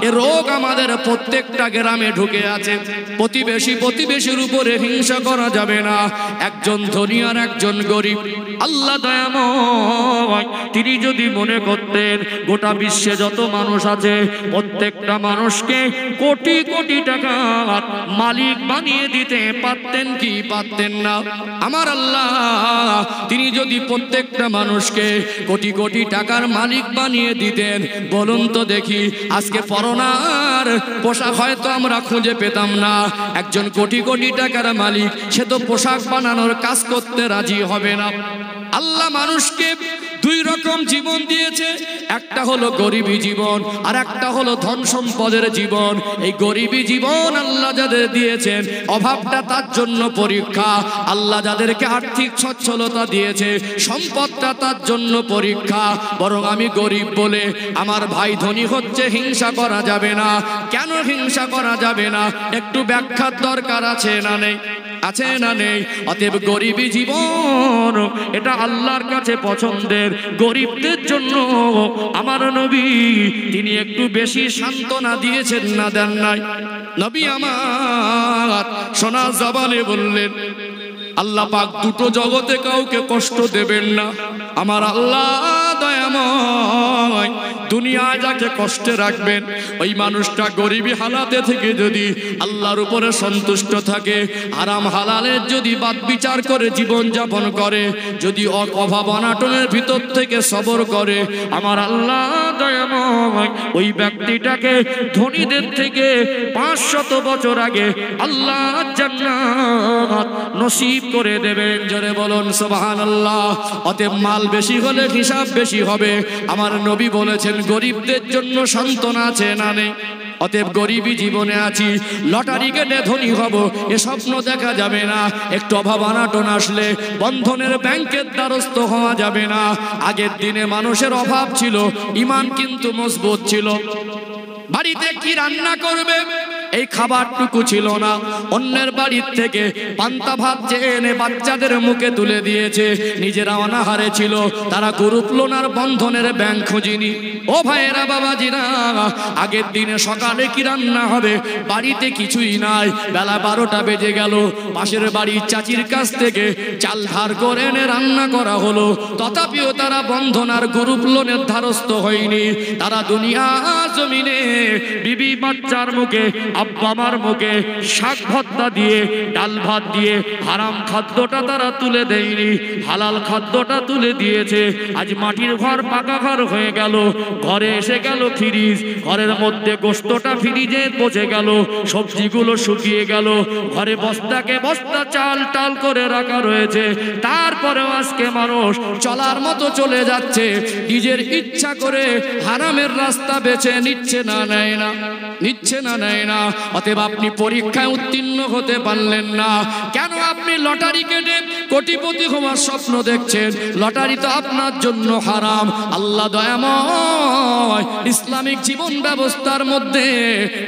এ রোগ আমাদের প্রত্যেকটা গ্রামে ঢুকে আছে। প্রতিবেশীর উপরে হিংসা করা যাবে না। একজন ধনী আর একজন গরিব, আল্লাহ দয়াময় তিনি যদি মনে করতেন গোটা বিশ্বে যত মানুষ আছে প্রত্যেকটা মানুষকে কোটি কোটি টাকার মালিক বানিয়ে দিতে পারতেন কি পারতেন না? আমার আল্লাহ তিনি যদি প্রত্যেকটা মানুষকে কোটি কোটি টাকার মালিক বানিয়ে দিতেন, বলুন তো দেখি, আজকে পরনার পোশাক হয়তো আমরা খুঁজে পেতাম না। একজন কোটি কোটি টাকার মালিক, সে তো পোশাক বানানোর কাজ করতে রাজি হবে না। আল্লাহ মানুষকে দুই রকম জীবন দিয়েছে, একটা হলো গরিবী জীবন, আর একটা হলো ধন সম্পদের জীবন। এই গরিবী জীবন আল্লাহ যাদের দিয়েছেন, অভাবটা তার জন্য পরীক্ষা। আল্লাহ যাদেরকে আর্থিক সচ্ছলতা দিয়েছে, সম্পদটা তার জন্য পরীক্ষা। বরং আমি গরিব বলে আমার ভাই ধনী হচ্ছে, হিংসা করা যাবে না। কেন হিংসা করা যাবে না? একটু ব্যাখ্যার দরকার আছে না নেই? আছে না নেই? অতএব গরিবী জীবন এটা আল্লাহর কাছে পছন্দের। গরিবদের জন্য আমার নবী তিনি একটু বেশি সান্ত্বনা দিয়েছেন না দেন নাই? নবী আমার সোনা জবানে বললেন, আল্লাহ পাক দুটো জগতে কাউকে কষ্ট দেবেন না। আমার আল্লাহ দয়াময় দুনিয়ায় যাকে কষ্টে রাখবেন, ওই মানুষটা গরিবী হালাতে থেকে যদি আল্লাহর উপরে সন্তুষ্ট থাকে, হারাম হালালের যদি বাদ বিচার করে জীবন যাপন করে, যদি অভাব অনাটনের ভিতর থেকে সবর করে, আমার আল্লাহ দয়াময় ওই ব্যক্তিটাকে ধনীদের থেকে 500 বছর আগে আল্লাহ জান্নাত নসিব করে দেবেন। জোরে বলুন সুবহানাল্লাহ। অতএব মাল বেশি হলে হিসাব বেশি হবে। আমার নবী বলেছেন গরিবদের জন্য সান্ত্বনা আছে না নেই? অতএব গরিবী জীবনে আছি, লটারি কেটে ধনী হব এ স্বপ্ন দেখা যাবে না। একটু অভাব অনাটন আসলে বন্ধনের ব্যাংকের দ্বারস্থ হওয়া যাবে না। আগের দিনে মানুষের অভাব ছিল, ঈমান কিন্তু মজবুত ছিল। বাড়িতে কি রান্না করবে এই খাবারটুকু ছিল না। অন্যের বাড়ির থেকে পান্তা ভাত চেয়ে এনে বাচ্চাদের মুখে তুলে দিয়েছে। নিজেরা অনাহারে ছিল, তারা গ্রুপ লোন আর বন্ধনের ব্যাংক খুঁজিনি। ও ভাইয়েরা বাবাজিরা, আগের দিনে সকালে কি রান্না হবে বাড়িতে কিছুই নাই। বেলা 12টা বেজে গেল, পাশের বাড়ির চাচির কাছ থেকে চাল ধার করে এনে রান্না করা হলো। তথাপিও তারা বন্ধন আর গ্রুপ লোনের ধারস্থ হয়নি। তারা দুনিয়া জমিনে বিবি বাচ্চার মুখে, আব্বা মার মুখে শাক ভর্তা দিয়ে, ডাল ভাত দিয়ে হারাম খাদ্যটা তারা তুলে দেয়নি, হালাল খাদ্যটা তুলে দিয়েছে। আজ মাটির ঘর পাকা ঘর হয়ে গেল, ঘরে এসে গেল ফ্রিজ, ঘরের মধ্যে গোশতটা ফ্রিজে পচে গেল, সবজিগুলো শুকিয়ে গেল, ঘরে বস্তাকে বস্তা চাল টাল করে রাখা রয়েছে। তারপরেও আজকে মানুষ চলার মতো চলে যাচ্ছে, নিজের ইচ্ছা করে হারামের রাস্তা বেছে নিচ্ছে না, নেয় না, নিচ্ছে না, নেয় না। অতএব আপনি পরীক্ষায় উত্তীর্ণ হতে পারলেন না কেন? আপনি লটারি কেটে কোটিপতি হওয়ার স্বপ্ন দেখছেন। লটারি তো আপনার জন্য হারাম। আল্লাহ দয়াময় ইসলামিক জীবন ব্যবস্থার মধ্যে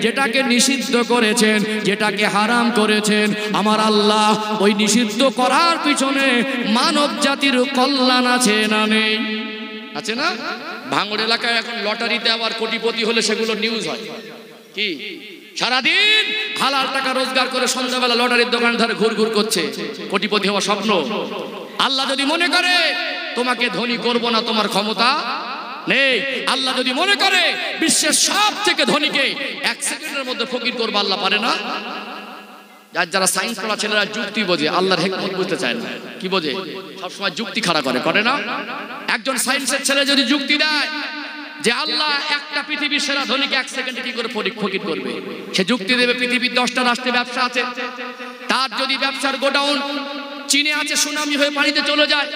যেটাকে নিষিদ্ধ করেছেন, যেটাকে হারাম করেছেন, আমার আল্লাহ ওই নিষিদ্ধ করার পিছনে মানব জাতির কল্যাণ আছে না নেই? আছে না? ভাঙড় এলাকায় এখন লটারিতে আবার কোটিপতি হলে সেগুলো নিউজ হয়। কি সারাদিন হালাল টাকা রোজগার করে সন্ধ্যাবেলা লটারির দোকান ধরে ঘুরঘুর করছে, কোটিপতি হওয়ার স্বপ্ন। আল্লাহ যদি মনে করে তোমাকে ধনী করব না, তোমার ক্ষমতা নেই। আল্লাহ যদি মনে করে বিশ্বের সব থেকে ধনীকে 1 সেকেন্ডের মধ্যে ফকির করবো, আল্লাহ পারে না? যারা সায়েন্স পড়া ছেলেরা যুক্তি বোঝে, আল্লাহর হিকমত বুঝতে চায় না। কি বোঝে? সবসময় যুক্তি খাড়া করে না? একজন সায়েন্সের ছেলে যদি যুক্তি দেয় যে আল্লাহ একটা পৃথিবীর সেরা ধনীকে 1 সেকেন্ডে কি করে ফকির করবে, সে যুক্তি দেবে পৃথিবীর 10টা রাষ্ট্রে ব্যবসা আছে, তার যদি ব্যবসার গোডাউন চীনে আছে সুনামি হয়ে পানিতে চলে যায়,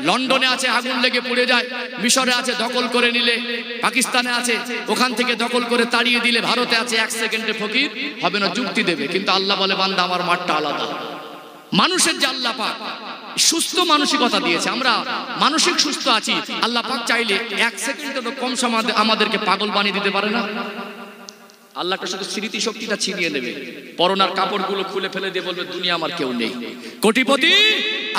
লন্ডনে আছে আগুন লেগে পুড়ে যায়, মিশরে আছে দখল করে নিলে, পাকিস্তানে আছে ওখান থেকে দখল করে তাড়িয়ে দিলে, ভারতে আছে 1 সেকেন্ডে ফকির হবে না, যুক্তি দেবে। কিন্তু আল্লাহ বলে বান্দা আমার মাঠটা আলাদা। মানুষের যে আল্লাহ পাক সুস্থ মানসিকতা দিয়েছে, আমরা মানসিক সুস্থ আছি, আল্লাহ পাক চাইলে 1 সেকেন্ডেরও কম সময় আমাদেরকে পাগল বানিয়ে দিতে পারে না? আল্লাহটা শুধু স্মৃতি শক্তিটা ছিনিয়ে নেবে, পরনার কাপড়গুলো খুলে ফেলে দিয়ে বলবে দুনিয়া আমার কেউ নেই। কোটিপতি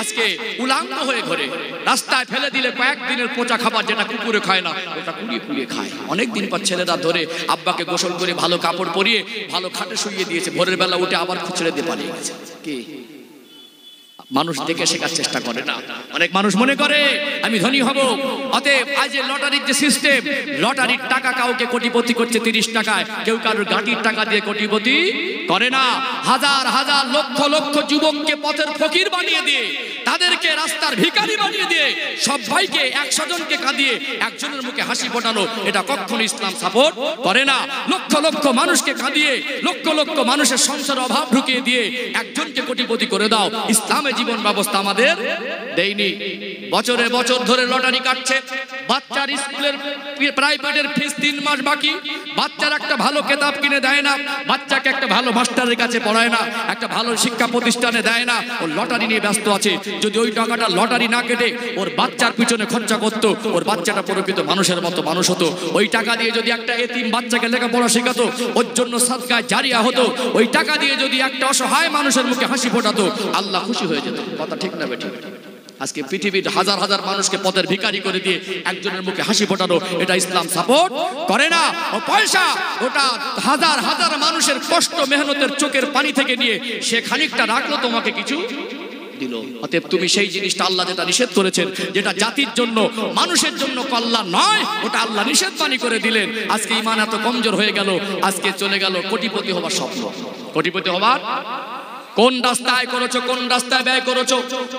আজকে উলাঙ্গ হয়ে ঘরে রাস্তায় ফেলে দিলে কয়েকদিনের পচা খাবার যেটা কুকুরে খায় না, ওটা কুড়িয়ে খায়। অনেকদিন পর ছেলেরা ধরে আব্বাকে গোসল করে ভালো কাপড় পরিয়ে ভালো খাটে শুইয়ে দিয়েছে, ভোরের বেলা উঠে আবার খুচড়ে দিয়ে পালিয়ে গেছে। কি মানুষ দেখে শেখার চেষ্টা করে না। অনেক মানুষ মনে করে আমি ধনী হব। অতএব আজ যে লটারির যে সিস্টেম, লটারির টাকা কাউকে কোটিপতি করছে 30 টাকায়, কেউ কারোর গাঁটির টাকা দিয়ে কোটিপতি করে না। হাজার হাজার লক্ষ লক্ষ যুবককে পথের ফকির বানিয়ে দিয়ে, তাদেরকে রাস্তার ভিখারি বানিয়ে দিয়ে, সবাইকে 100 জনকে কাঁদিয়ে একজনের মুখে হাসি ফোটানো, এটা কখনো ইসলাম সাপোর্ট করে না। লক্ষ লক্ষ মানুষকে কাঁদিয়ে, লক্ষ লক্ষ মানুষের সংসার অভাব ঢুকিয়ে দিয়ে একজনকে কোটিপতি করে দাও, ইসলামের জীবন ব্যবস্থা আমাদের দেয়নি। বছরে বছর ধরে লটারি কাটছে, বাচ্চার স্কুলের প্রাইভেটের ফিস 3 মাস বাকি, বাচ্চার একটা ভালো কিতাব কিনে দেয় না, বাচ্চাকে একটা ভালো মাস্টারের কাছে পড়ায় না, একটা ভালো শিক্ষা প্রতিষ্ঠানে দেয় না, ও লটারি নিয়ে ব্যস্ত আছে। যদি ওই টাকাটা লটারি না কেটে ওর বাচ্চার পিছনে খরচা করতো, ওর বাচ্চাটা প্রকৃত মানুষের মতো মানুষ হতো। ওই টাকা দিয়ে যদি একটা এতিম বাচ্চাকে লেখাপড়া শেখাতো, ওর জন্য সাদকায়ে জারিয়া হতো। ওই টাকা দিয়ে যদি একটা অসহায় মানুষের মুখে হাসি ফোটাতো, আল্লাহ খুশি হয়ে যেত। কথা ঠিক না বেঠিক? আজকে পৃথিবীর হাজার হাজার মানুষকে পথের ভিখারি করে দিয়ে একজনের মুখে হাসি ফোটানো, এটা ইসলাম সাপোর্ট করে না। ও পয়সা, ওটা হাজার হাজার মানুষের কষ্ট মেহনতের চোখের পানি থেকে নিয়ে সে খানিকটা রাখলো, তোমাকে কিছু দিল। অতএব তুমি সেই জিনিসটা আল্লাহ যেটা নিষেধ করেছেন, যেটা জাতির জন্য মানুষের জন্য কল্যাণ নয়, ওটা আল্লাহ নিষেধ বাণী করে দিলেন। আজকে ঈমান এত কমজোর হয়ে গেল, আজকে চলে গেল কোটিপতি হবার স্বপ্ন। কোটিপতি হবার কোন রাস্তায় করেছো, কোন রাস্তায় ব্যয় করেছো,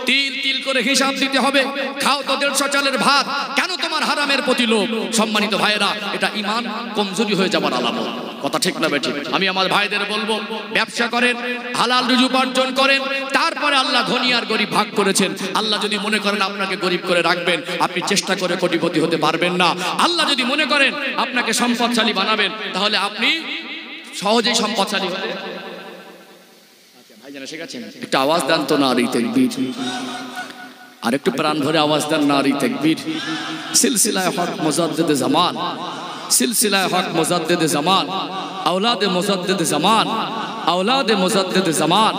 তিল তিল করে হিসাব দিতে হবে। খাও তো 150 চালের ভাত, কেন তোমার হারামের প্রতি লোভ? সম্মানিত ভাইয়েরা, এটা ঈমান কমজোরি হয়ে যাবার আলামত। কথা ঠিক না বেঠিক? আমি আমার ভাইদের বলবো, ব্যবসা করেন, হালাল রুজি উপার্জন করেন, তারপরে আল্লাহ ধনী আর গরিব ভাগ করেছেন। আল্লাহ যদি মনে করেন আপনাকে গরিব করে রাখবেন, আপনি চেষ্টা করে কোটিপতি হতে পারবেন না। আল্লাহ যদি মনে করেন আপনাকে সম্পদশালী বানাবেন, তাহলে আপনি সহজেই সম্পদশালী হলে ভাইজান এসে গেছেন, একটু আওয়াজ দেন তো নারী তাকবীর, আর একটু প্রাণ ভরে আওয়াজ দেন নারী তাকবীর। সিলসিলায়ে হক মুজাদ্দিদ জামান, সিলসিলায়ে হক মুজাদ্দিদ জামান, আওলাদে মুজাদ্দিদ জামান, আওলাদে মুজাদ্দিদ জামান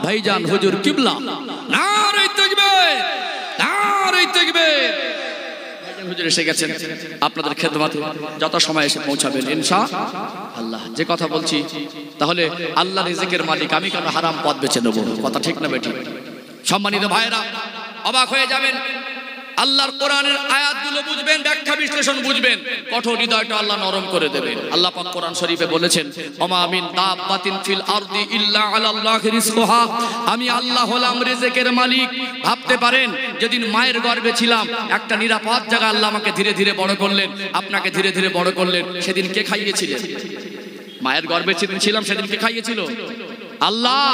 ভাইজান হুজুর কিবলা নারে তাকবীর, নারে তাকবীর। ভাইজান হুজুর এসে গেছেন আপনাদের খেদমতে, যত সময় এসে পৌঁছাবেন ইনশাআল্লাহ। যে কথা বলছি, তাহলে আল্লাহ রিজিকের মালিক, আমি কেন হারাম পথ বেছে নেব? কথা ঠিক না বেঠিক? সম্মানিত ভাইরা, অবাক হয়ে যাবেন, আল্লাহর কোরআনের আয়াতগুলো বুঝবেন, ব্যাখ্যা বিশ্লেষণ বুঝবেন, কঠোর হৃদয়টা আল্লাহ নরম করে দেবেন। আল্লাহ পাক কোরআন শরীফে বলেছেন, ওমা মিন দাব্বাতিন ফিল আরদি ইল্লা আলাল্লাহি রিজকুহা, আমি আল্লাহ হলাম রিজিকের মালিক। ভাবতে পারেন, যেদিন মায়ের গর্ভে ছিলাম, একটা নিরাপদ জায়গা আল্লাহ আমাকে ধীরে ধীরে বড় করলেন, আপনাকে ধীরে ধীরে বড় করলেন। সেদিন কে খাইয়েছিলেন? মায়ের গর্ভে ছিলাম, সেদিন কে খাইয়েছিল? আল্লাহ।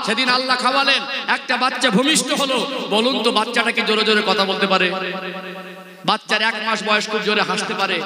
সেদিন আল্লাহ খাওয়ালেন। একটা বাচ্চা ভূমিষ্ঠ হলো, বলুন তো বাচ্চাটা কি জোরে জোরে কথা বলতে পারে? বাচ্চার 1 মাস বয়স খুব জোরে হাসতে পারে?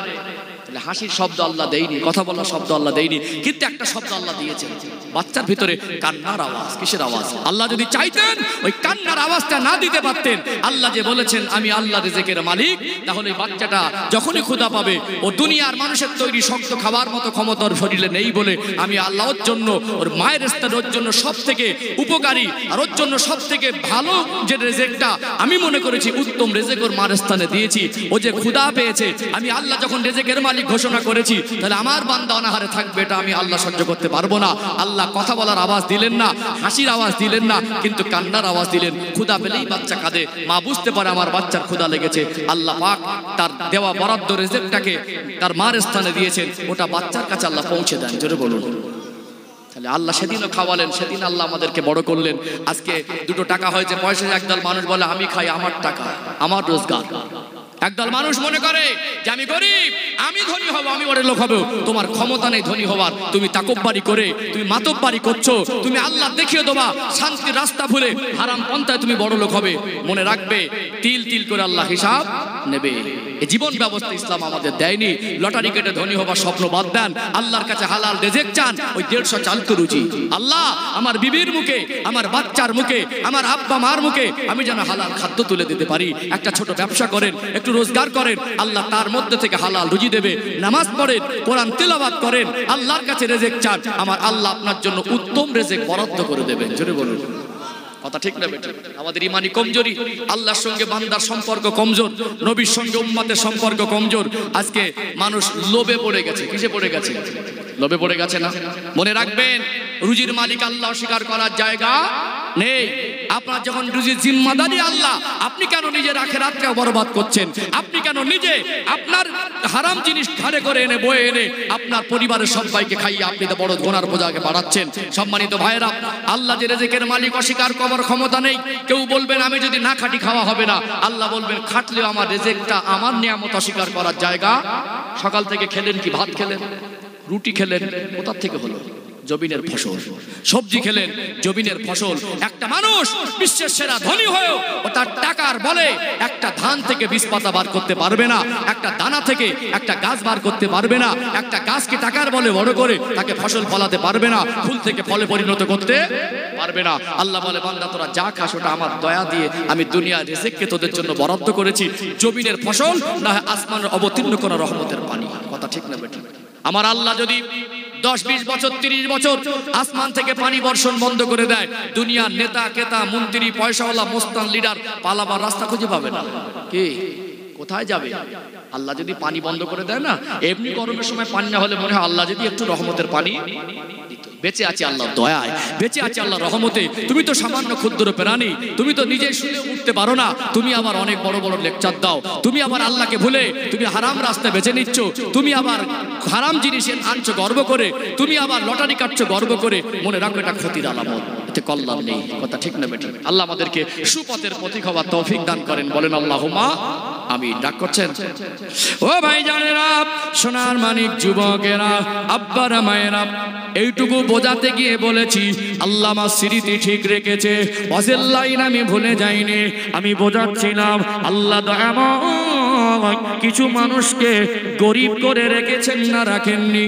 হাসির শব্দ আল্লাহ দেয়নি, কথা বলার শব্দ আল্লাহ দেয়নি, কিন্তু একটা শব্দ আল্লাহ দিয়েছেন, বাচ্চার ভিতরে কান্নার আওয়াজ। কিসের আওয়াজ? আল্লাহ যদি চাইতেন ওই কান্নার আওয়াজটা না দিতে পারতেন। আল্লাহ যে বলেছেন আমি আল্লাহ রিজিকের মালিক, তাহলে বাচ্চাটা যখনই ক্ষুধা পাবে, ও দুনিয়ার মানুষের তৈরি শক্ত খাবার মতো ক্ষমতা ওর শরীরে নেই বলে আমি আল্লাহ ওর জন্য, ওর মায়ের স্থানে ওর জন্য সব থেকে উপকারী আর ওর জন্য সব থেকে ভালো যে রেজেকটা আমি মনে করেছি উত্তম রেজেক ওর মায়ের স্থানে দিয়েছি। ও যে ক্ষুধা পেয়েছে, আমি আল্লাহ যখন রেজেকের মালিক ঘোষণা করেছি, তাহলে আমার বান্দা অনাহারে থাকবে, এটা আমি আল্লাহ সহ্য করতে পারবো না। আল্লাহ কথা বলার আওয়াজ দিলেন না, হাসির আওয়াজ দিলেন না, কিন্তু কান্নার আওয়াজ দিলেন। ক্ষুধা পেলেই বাচ্চা কাঁদে, মা বুঝতে পারে আমার বাচ্চার ক্ষুধা লেগেছে। আল্লাহ পাক তার দেওয়া বরাদ্দ রিজিকটাকে তার মার স্থানে দিয়েছেন, ওটা বাচ্চার কাছে আল্লাহ পৌঁছে দেন। জোরে বলুন। তাহলে আল্লাহ সেদিনও খাওয়ালেন, সেদিন আল্লাহ আমাদেরকে বড় করলেন। আজকে 2 টাকা হয়েছে, পয়সা একদল মানুষ বলে আমি খাই, আমার টাকা, আমার রোজগার। একদল মানুষ মনে করে যে আমি গরিব, আমি ধনী হব, আমি বড় লোক হব। তোমার ক্ষমতা নেই ধনী হবার, তুমি তাকব্বারি করে, তুমি মাতব্বারি করছো, তুমি আল্লাহ দেখিয়ে দেবা শান্তির রাস্তা ভুলে হারাম পন্থায় তুমি বড় লোক হবে। মনে রাখবে, তিল তিল করে আল্লাহ হিসাব নেবে। এই জীবন ব্যবস্থা ইসলাম আমাদের দেয়নি। লটারি কেটে ধনী হবার স্বপ্ন বাদ দেন, আল্লাহর কাছে হালাল রিজিক চান। ওই 150 চাল তো রুজি। আল্লাহ আমার বিবির মুখে, আমার বাচ্চার মুখে, আমার আব্বা মার মুখে আমি যেন হালাল খাদ্য তুলে দিতে পারি। একটা ছোট ব্যবসা করেন, একটু রোজগার করেন, আল্লাহ তার মধ্যে থেকে হালাল রুজি দেবে। নামাজ পড়েন, কোরআন তিলাওয়াত করেন, আল্লাহর কাছে রিজিক চান, আমার আল্লাহ আপনার জন্য উত্তম রিজিক বরাদ্দ করে দেবেন। জোরে বলুন। কথা ঠিক না বেঠিক? আমাদের ইমানি কমজোরি, আল্লাহর সঙ্গে বান্দার সম্পর্ক কমজোর, নবীর সঙ্গে উম্মতের সম্পর্ক কমজোর। আজকে মানুষ লোভে পড়ে গেছে। কিসে পড়ে গেছে? লোভে পড়ে গেছে না? মনে রাখবেন, রুজির মালিক আল্লাহ স্বীকার করার জায়গা নেই। আপনার যখন রুজির জিম্মাদারি আল্লাহ, আপনি কেন নিজের আখিরাতকে বরবাদ করছেন? আপনি কেন নিজে আপনার হারাম জিনিস ঘাড়ে করে এনে বয়ে এনে আপনার পরিবারের সবাইকে খাইয়ে আপনি তো বড় গোনার বোঝাকে বাড়াচ্ছেন। সম্মানিত ভাইয়েরা, আল্লাহ যে রিজিকের মালিক অস্বীকার করার ক্ষমতা নেই। কেউ বলবেন আমি যদি না খাটি খাওয়া হবে না, আল্লাহ বলবেন খাটলেও আমার রিজিকটা, আমার নিয়ামত অস্বীকার করার জায়গা। সকাল থেকে খেলেন কি? ভাত খেলেন, রুটি খেলেন, কোথা থেকে হলো? জমিনের ফসল। সবজি খেলেন, জমিনের ফসল। একটা মানুষ বিশ্বের সেরা ধনী হয়েও ও তার টাকার বলে একটা ধান থেকে 20 পাতা বার করতে পারবে না, একটা দানা থেকে একটা গাছ বার করতে পারবে না, একটা গাছকে টাকার বলে বড় করে তাকে ফসল ফলাতে পারবে না, ফুল থেকে ফলে পরিণত করতে পারবে না। আল্লাহ বলে বান্দা তোরা যা খাস ওটা আমার দয়া দিয়ে আমি দুনিয়ার রিজিককে তোদের জন্য বরাদ্দ করেছি। জমিনের ফসল না হয় আসমানের অবতীর্ণ করা রহমতের পানি। কথা ঠিক না বেঠিক? আমার আল্লাহ যদি 10-20 বছর 30 বছর আসমান থেকে পানি বর্ষণ বন্ধ করে দেয়, দুনিয়ার নেতা কেতা মন্ত্রী পয়সাওয়ালা মোস্তান লিডার পালাবার রাস্তা খুঁজে পাবে না। কি কোথায় যাবে? আল্লাহ যদি পানি বন্ধ করে দেয় না, এমনি গরমের সময় পানি না হলে মনে হয় আল্লাহ যদি একটু রহমতের পানি দিত। বেঁচে আছি আল্লাহর দয়ায়, বেঁচে আছি আল্লাহর রহমতে। তুমি তো সামান্য ক্ষুদ্র প্রাণী, তুমি তো নিজে শুনে উঠতে পারো না, তুমি আবার অনেক বড় বড় লেকচার দাও। তুমি আবার আল্লাহকে ভুলে তুমি হারাম রাস্তা বেছে নিচ্ছ, তুমি আবার হারাম জিনিস আনছো গর্ব করে, তুমি আবার লটারি কাটছো গর্ব করে। মনে রাখো এটা ক্ষতির আলামত, এতে কল্যাণ নেই। কথা ঠিক না বেঠিক? আল্লাহ আমাদেরকে সুপথের পথিক হওয়ার তৌফিক দান করেন। বলেন আল্লাহুম্মা আমিন। ডাক করছেন? ও ভাই জানেরা, সোনার মানিক যুবকেরা, আব্বারা মায়েরা, এইটুকু বোঝাতে গিয়ে বলেছি আল্লাহ আমার স্মৃতি ঠিক রেখেছে, ওয়াজের লাইন আমি ভুলে যাইনি। আমি বোঝাচ্ছিলাম আল্লাহ দয়াময় কিছু মানুষকে গরিব করে রেখেছেন না রাখেননি?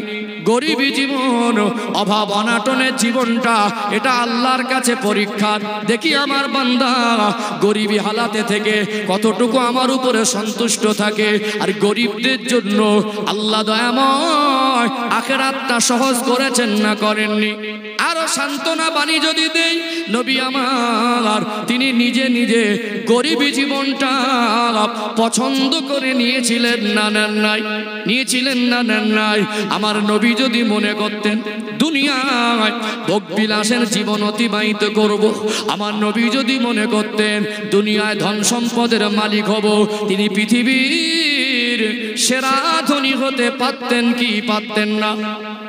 গরিবী জীবন, অভাব অনাটনের জীবনটা, এটা আল্লাহর কাছে পরীক্ষার। দেখি আমার বান্দা গরিবী হালাতে থেকে কতটুকু আমার উপরে সন্তুষ্ট থাকে। আর গরিবদের জন্য আল্লাহ দয়াময় আখিরাতটা সহজ করেছেন না করেননি? আরো সান্ত্বনা বাণী যদি দেই, নবী আমার তিনি নিজে নিজে গরিবী জীবনটা পছন্দ করে নিয়েছিলেন না নেন নাই? নিয়েছিলেন না নেন নাই? আমার নবী যদি মনে করতেন দুনিয়ায় ভোগবিলাসের জীবন অতিবাহিত করব, আমার নবী যদি মনে করতেন দুনিয়ায় ধন সম্পদের মালিক হব, তিনি পৃথিবীর সেরা ধনী হতে পারতেন কি পারতেন না?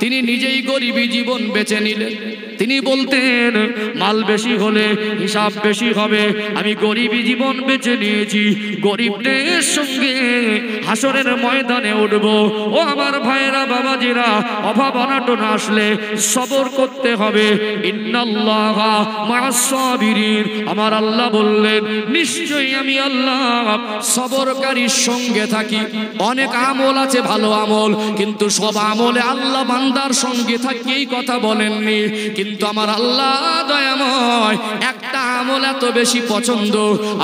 তিনি নিজেই গরিবী জীবন বেছে নিলেন। তিনি বলতেন মাল বেশি হলে হিসাব বেশি হবে, আমি গরিবী জীবন বেছে নিয়েছি, গরিবদের সঙ্গে হাসরের ময়দানে উঠব। ও আমার ভাইরা বাবাজিরা, অভাব অনাটন আসলে সবর করতে হবে। ইন্নাল্লাহা মা'আস সাবিরিন, আমার আল্লাহ বললেন নিশ্চয়ই আমি আল্লাহ সবরকারীর সঙ্গে থাকি। অনেক আমল আছে ভালো আমল, কিন্তু সব আমলে আল্লাহ বান্দার সঙ্গে থাকি এই কথা বলেননি। কিন্তু আমার আল্লাহ দয়াময় একটা আমল এত বেশি পছন্দ,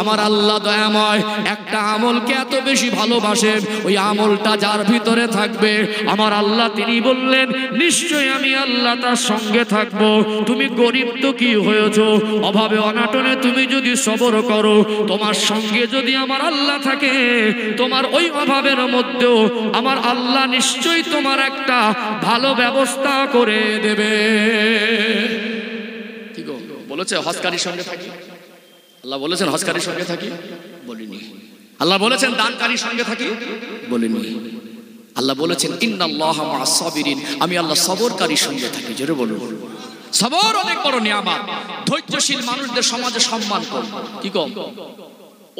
আমার আল্লাহ দয়াময় একটা আমলকে এত বেশি ভালোবাসেন, ওই আমলটা যার ভিতরে থাকবে আমার আল্লাহ তিনি বললেন নিশ্চয়ই আমি আল্লাহ তার সঙ্গে থাকবো। তুমি গরিব তো কি হয়েছো, অভাবে অনাটনে তুমি যদি সবর করো, তোমার সঙ্গে যদি আমার আল্লাহ থাকে, তোমার ওই অভাবের মধ্যেও আমার আল্লাহ নিশ্চয়ই তোমার একটা ভালো ব্যবস্থা করে দেবে। কি গো বলেছে হজকারীর সঙ্গে থাকি? আল্লাহ বলেছেন হজকারীর সঙ্গে থাকি? বলিনি। আল্লাহ বলেছেন দানকারীর সঙ্গে থাকি? বলিনি। আল্লাহ বলেছেন ইন্নাল্লাহা মা'আস সাবিরিন, আমি আল্লাহ সবরকারীর সঙ্গে থাকি। জোরে বলুন। সবর অনেক বড় নিয়ামত। ধৈর্যশীল মানুষদের সমাজে সম্মান কম। কি কম?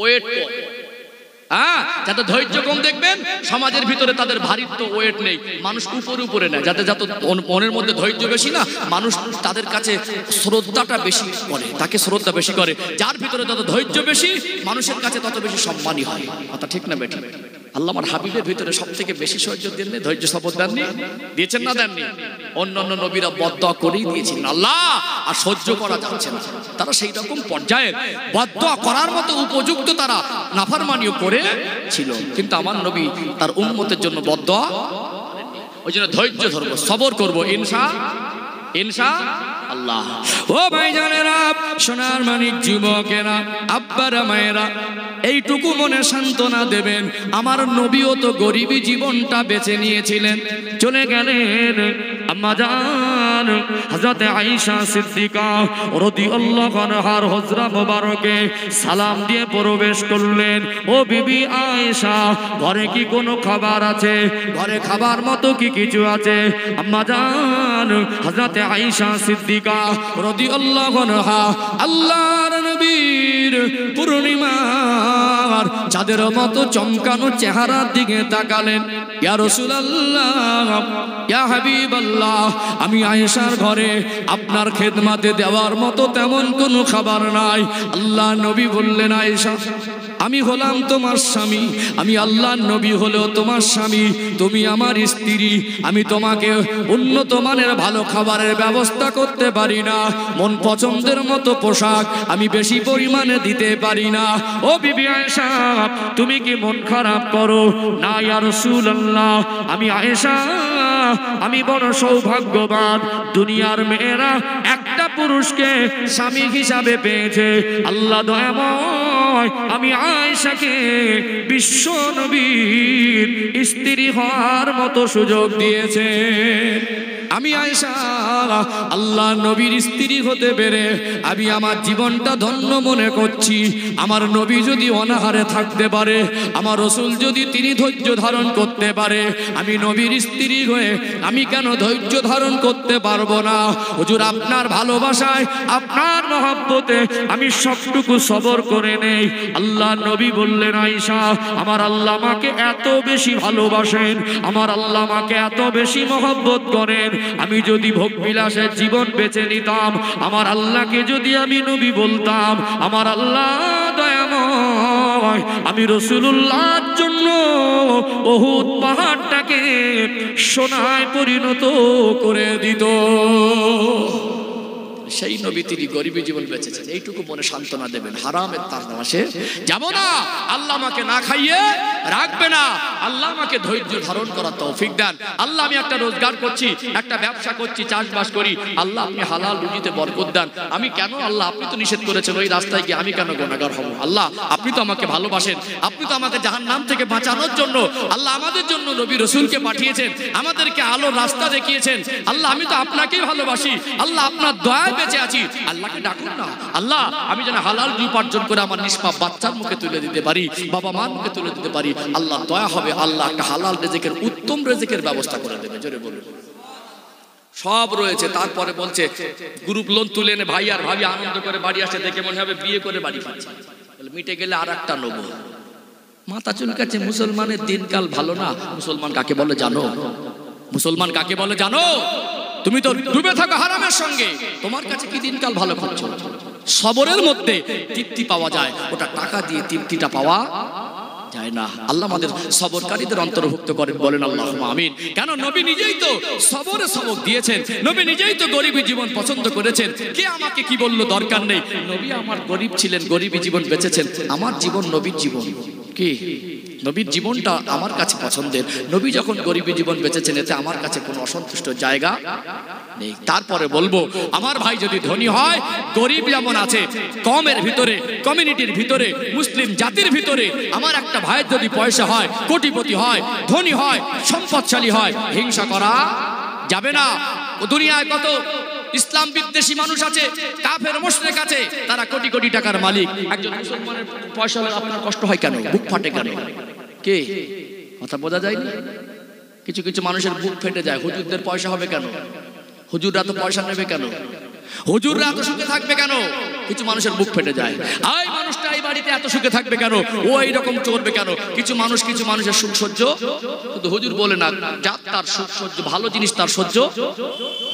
ওয়েট কম। যাতে ধৈর্য কম দেখবেন সমাজের ভিতরে তাদের ভারিত্ব ওয়েট নেই, মানুষ উপরে উপরে নেয়। যাতে যত মনের মধ্যে ধৈর্য বেশি না, মানুষ তাদের কাছে শ্রদ্ধাটা বেশি করে, তাকে শ্রদ্ধা বেশি করে। যার ভিতরে যত ধৈর্য বেশি, মানুষের কাছে তত বেশি সম্মানী হয়। কথা ঠিক না বেঠিক? আল্লাহ আমার হাবিবের ভিতরে সব থেকে বেশি ধৈর্য দেননি, ধৈর্য শপথ দেননি? দিয়েছেন না দেননি? অন্যান্য নবীরা বদদোয়া করেই দিয়েছিলেন, আল্লাহ আর সহ্য করা যাচ্ছে না। তারা সেই রকম পর্যায়ে বদদোয়া করার মতো উপযুক্ত তারা নাফরমানিও করে ছিল, কিন্তু আমার নবী তার উম্মতের জন্য বদদোয়া, ওই জন্য ধৈর্য ধরবো, সবর করবো ইনশাআল্লাহ। ও ভাইজানেরা, সোনার মানিক যুবকেরা, আব্বারা মায়েরা, এইটুকু মনে সান্ত্বনা দেবেন, আমার নবীও তো গরিবী জীবনটা বেছে নিয়েছিলেন। চলে গেলেন আম্মা জান হযরতে আয়েশা সিদ্দিকা রাদিয়াল্লাহু আনহার হুজরা মোবারকে সালাম দিয়ে প্রবেশ করলেন। ও বিবি আয়েশা, ঘরে কি কোনো খাবার আছে? ঘরে খাবার মতো কি কিছু আছে? আম্মা জান হযরতে আয়েশা সিদ্দিকা রাদিয়াল্লাহু আনহা আল্লাহর নবীর পূর্ণিমার চাঁদের মতো চমকানো চেহারার দিকে তাকালেন। ইয়া রাসূলুল্লাহ, ইয়া হাবিবাল্লাহ, আমি আয়েশার ঘরে আপনার খেদমতে দেওয়ার মতো তেমন কোনো খাবার নাই। আল্লাহ নবী বললেন, আয়েশা, আমি হলাম তোমার স্বামী, আমি আল্লাহর নবী হলেও তোমার স্বামী, তুমি আমার স্ত্রী, আমি তোমাকে উন্নত মানের ভালো খাবারের ব্যবস্থা করতে পারি না, মন পছন্দের মতো পোশাক আমি বেশি পরিমাণে দিতে পারি না। ও বিবি আয়েশা, তুমি কি মন খারাপ করো? না ইয়া রাসূলুল্লাহ, আমি আয়েশা, আমি বড় সৌভাগ্যবান। দুনিয়ার মেয়েরা একটা পুরুষকে স্বামী হিসাবে পেয়েছে, আল্লাহ দয়াময় আমি আয়েশাকে বিশ্ব নবীর স্ত্রী হওয়ার মতো সুযোগ দিয়েছে। আমি আয়েশা আল্লাহ নবীর স্ত্রী হতে পেরে আমি আমার জীবনটা ধন্য মনে করছি। আমার নবী যদি অনাহারে থাকতে পারে, আমার রাসূল যদি তিনি ধৈর্য ধারণ করতে পারে, আমি নবীর স্ত্রী হয়ে আমি কেন ধৈর্য ধারণ করতে পারবো না? হুজুর, আপনার ভালোবাসায়, আপনার মহব্বতে আমি সবটুকু সবর করে নেই। আল্লাহ নবী বললেন, আয়েশা, আমার আল্লাহ আমাকে এত বেশি ভালোবাসেন, আমার আল্লাহ আমাকে এত বেশি মহব্বত করেন, আমি যদি ভোগ বিলাসের জীবন বেছে নিতাম, আমার আল্লাহকে যদি আমি নবী বলতাম, আমার আল্লাহ দয়াময় আমি রাসূলুল্লাহর জন্য উহুদ পাহাড়টাকে সোনায় পরিণত করে দিত। সেই নবী তিনি গরিবী জীবন বেঁচেছেন। এইটুকু মনে সান্ত্বনা দেবেন, হারামের তামাশে যাব না, আল্লাহ আমাকে না খাইয়ে রাখবে না, আল্লাহ আমাকে ধৈর্য ধারণ করার তৌফিক দেন। আল্লাহ আমি একটা রোজগার করছি, একটা ব্যবসা করছি, চাষবাস করি, আল্লাহ আপনি হালাল রুজিতে বরকত দেন। আমি কেন আল্লাহ, আপনি তো নিষেধ করেছেন ওই রাস্তায় গিয়ে, আমি কেন গুনাহগার হব? আল্লাহ আপনি তো আমাকে ভালোবাসেন, আপনি তো আমাকে জাহান্নাম থেকে বাঁচানোর জন্য আল্লাহ আমাদের জন্য নবী রাসূলকে পাঠিয়েছেন, আমাদেরকে আলোর রাস্তা দেখিয়েছেন। আল্লাহ আমি তো আপনাকেই ভালোবাসি, আল্লাহ আপনার দয়ায় বেঁচে আছি, আল্লাহকে ডাকুন না। আল্লাহ আমি যেন হালাল উপার্জন করে আমার নিষ্পাপ বাচ্চার মুখে তুলে দিতে পারি, বাবা মার মুখে তুলে দিতে পারি, আল্লাহ দয়া হবে, আল্লাহ একটা হালাল রিজিকের, উত্তম রিজিকের ব্যবস্থা করে দেবে। জোরে বলুন। সব রয়েছে, তারপরে বলছে গ্রুপ লোন তুলে এনে ভাই আর ভাবি আনন্দ করে বাড়ি আসে, দেখে মনে হবে বিয়ে করে বাড়ি পাচ্ছে, মিটে গেলে আর একটা নেবো। মাথা চুলকাচ্ছে, মুসলমানের দিনকাল ভালো না। মুসলমান কাকে বলে জানো? মুসলমান কাকে বলে জানো? তুমি তো ডুবে থাকো হারামের সঙ্গে, তোমার কাছে কি দিনকাল ভালো করছো? সবরের মধ্যে তৃপ্তি পাওয়া যায়, ওটা টাকা দিয়ে তৃপ্তিটা পাওয়া যায় না। আল্লাহ আমাদের সবরকারীদের অন্তর্ভুক্ত করেন, বলেন আল্লাহুম্মা আমিন। কেন নবী নিজেই তো সবরের সবক দিয়েছেন, নবী নিজেই তো গরিবী জীবন পছন্দ করেছেন। কে আমাকে কি বললো দরকার নেই, নবী আমার গরিব ছিলেন, গরিবী জীবন বেঁচেছেন। আমার জীবন নবীর জীবন, কি নবীর জীবনটা আমার কাছে পছন্দের। নবী যখন গরিবী জীবন বেঁচেছেন, এতে আমার কাছে কোনো অসন্তুষ্ট জায়গা নেই। তারপরে বলবো, আমার ভাই যদি ধনী হয়, গরিব যেমন আছে কমের ভিতরে, কমিউনিটির ভিতরে, মুসলিম জাতির ভিতরে, আমার একটা ভাইয়ের যদি পয়সা হয়, কোটিপতি হয়, ধনী হয়, সম্পদশালী হয়, হিংসা করা যাবে না। দুনিয়ায় কত ইসলাম বিদ্বেষী মানুষ আছে, কাফের মুশরিক আছে, তারা কোটি কোটি টাকার মালিক। একজন মুসলমানের পয়সা হলে আপনার কষ্ট হয় কেন? বুক ফাটে কেন? কে কথা বোঝা যায়নি? কিছু কিছু মানুষের বুক ফেটে যায়। হুজুরদের পয়সা হবে কেন? হুজুররা তো পয়সা নেবে কেন? হুজুররা এত সুখে থাকবে কেন? কিছু মানুষের বুক ফেটে যায়। এই মানুষটা এই বাড়িতে এত সুখে থাকবে কেন? ও এইরকম চলবে কেন? কিছু মানুষের সুখ সহ্য, কিন্তু হুজুর বলে না, যার তার সুখ সহ্য, ভালো জিনিস তার সহ্য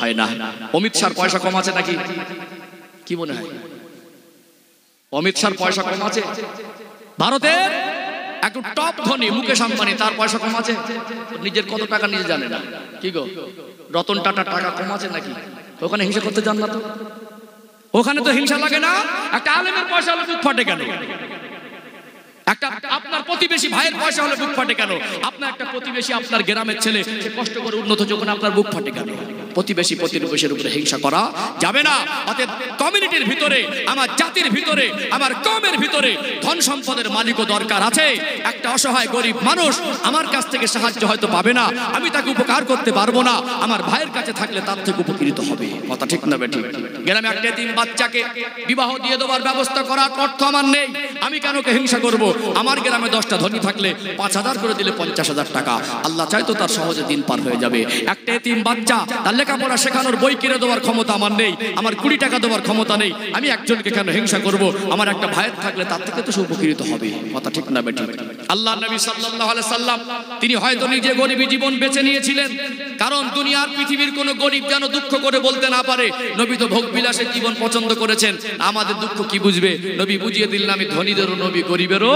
হয় না। অমিত শাহর পয়সা কম আছে নাকি? কি মনে হয়? অমিত শাহর পয়সা কম আছে? ভারতের একটু টপ ধনী মুকেশ আম্বানি, তার পয়সা কম আছে? নিজের কত টাকা নিজে জানে না। কি গো, রতন টাটার টাকা কম আছে নাকি? ওখানে হিংসা করতে জান না তো? ওখানে তো হিংসা লাগে না। একটা আলেমের পয়সা হলে বুক ফাটে কেন? একটা আপনার প্রতিবেশী ভাইয়ের পয়সা হলে বুক ফাটে কেন? আপনার একটা প্রতিবেশী, আপনার গ্রামের ছেলে, সে কষ্ট করে উন্নত যখন, আপনার বুক ফাটে কেন? প্রতিবেশী প্রতিবেশীর উপরে হিংসা করা যাবে না। অতএব কমিউনিটির ভিতরে, আমার জাতির ভিতরে, আমার কমের ভিতরে ধন সম্পদের মালিকও দরকার আছে। একটা অসহায় গরিব মানুষ আমার কাছ থেকে সাহায্য হয়তো পাবে না, আমি তাকে উপকার করতে পারবো না, আমার ভাইয়ের কাছে থাকলে তার থেকে উপকৃত হবে। কথা ঠিক না বেঠিক? গ্রামে একটা এতিম বাচ্চাকে বিবাহ দিয়ে দেওয়ার ব্যবস্থা করার অর্থ আমার নেই, আমি কেন হিংসা করব? আমার গ্রামে 10টা ধনী থাকলে 5000 করে দিলে 50,000 টাকা, আল্লাহ চাইতো তার সহজে দিন পার হয়ে যাবে। একটা এতিম বাচ্চা, তার লেখাপড়া শেখানোর বই কিনে দেওয়ার ক্ষমতা আমার নেই, আমার 20 টাকা দেওয়ার ক্ষমতা নেই, আমি একজনকে কেন হিংসা করব? আমার একটা ভাইয়ের থাকলে তার থেকে তো সে উপকৃত হবে। কথা ঠিক না বেঠিক? আল্লাহ নবী সাল্লাল্লাহু আলাইহি সাল্লাম তিনি হয়তো নিজে গরিবী জীবন বেছে নিয়েছিলেন, কারণ দুনিয়ার পৃথিবীর কোনো গরিব যেন দুঃখ করে বলতে না পারে। নবী তো ভোগ বিলাসের জীবন পছন্দ করেছেন, আমাদের দুঃখ কি বুঝবে? নবী বুঝিয়ে দিলেন, আমি ধনীদেরও নবী, গরিবেরও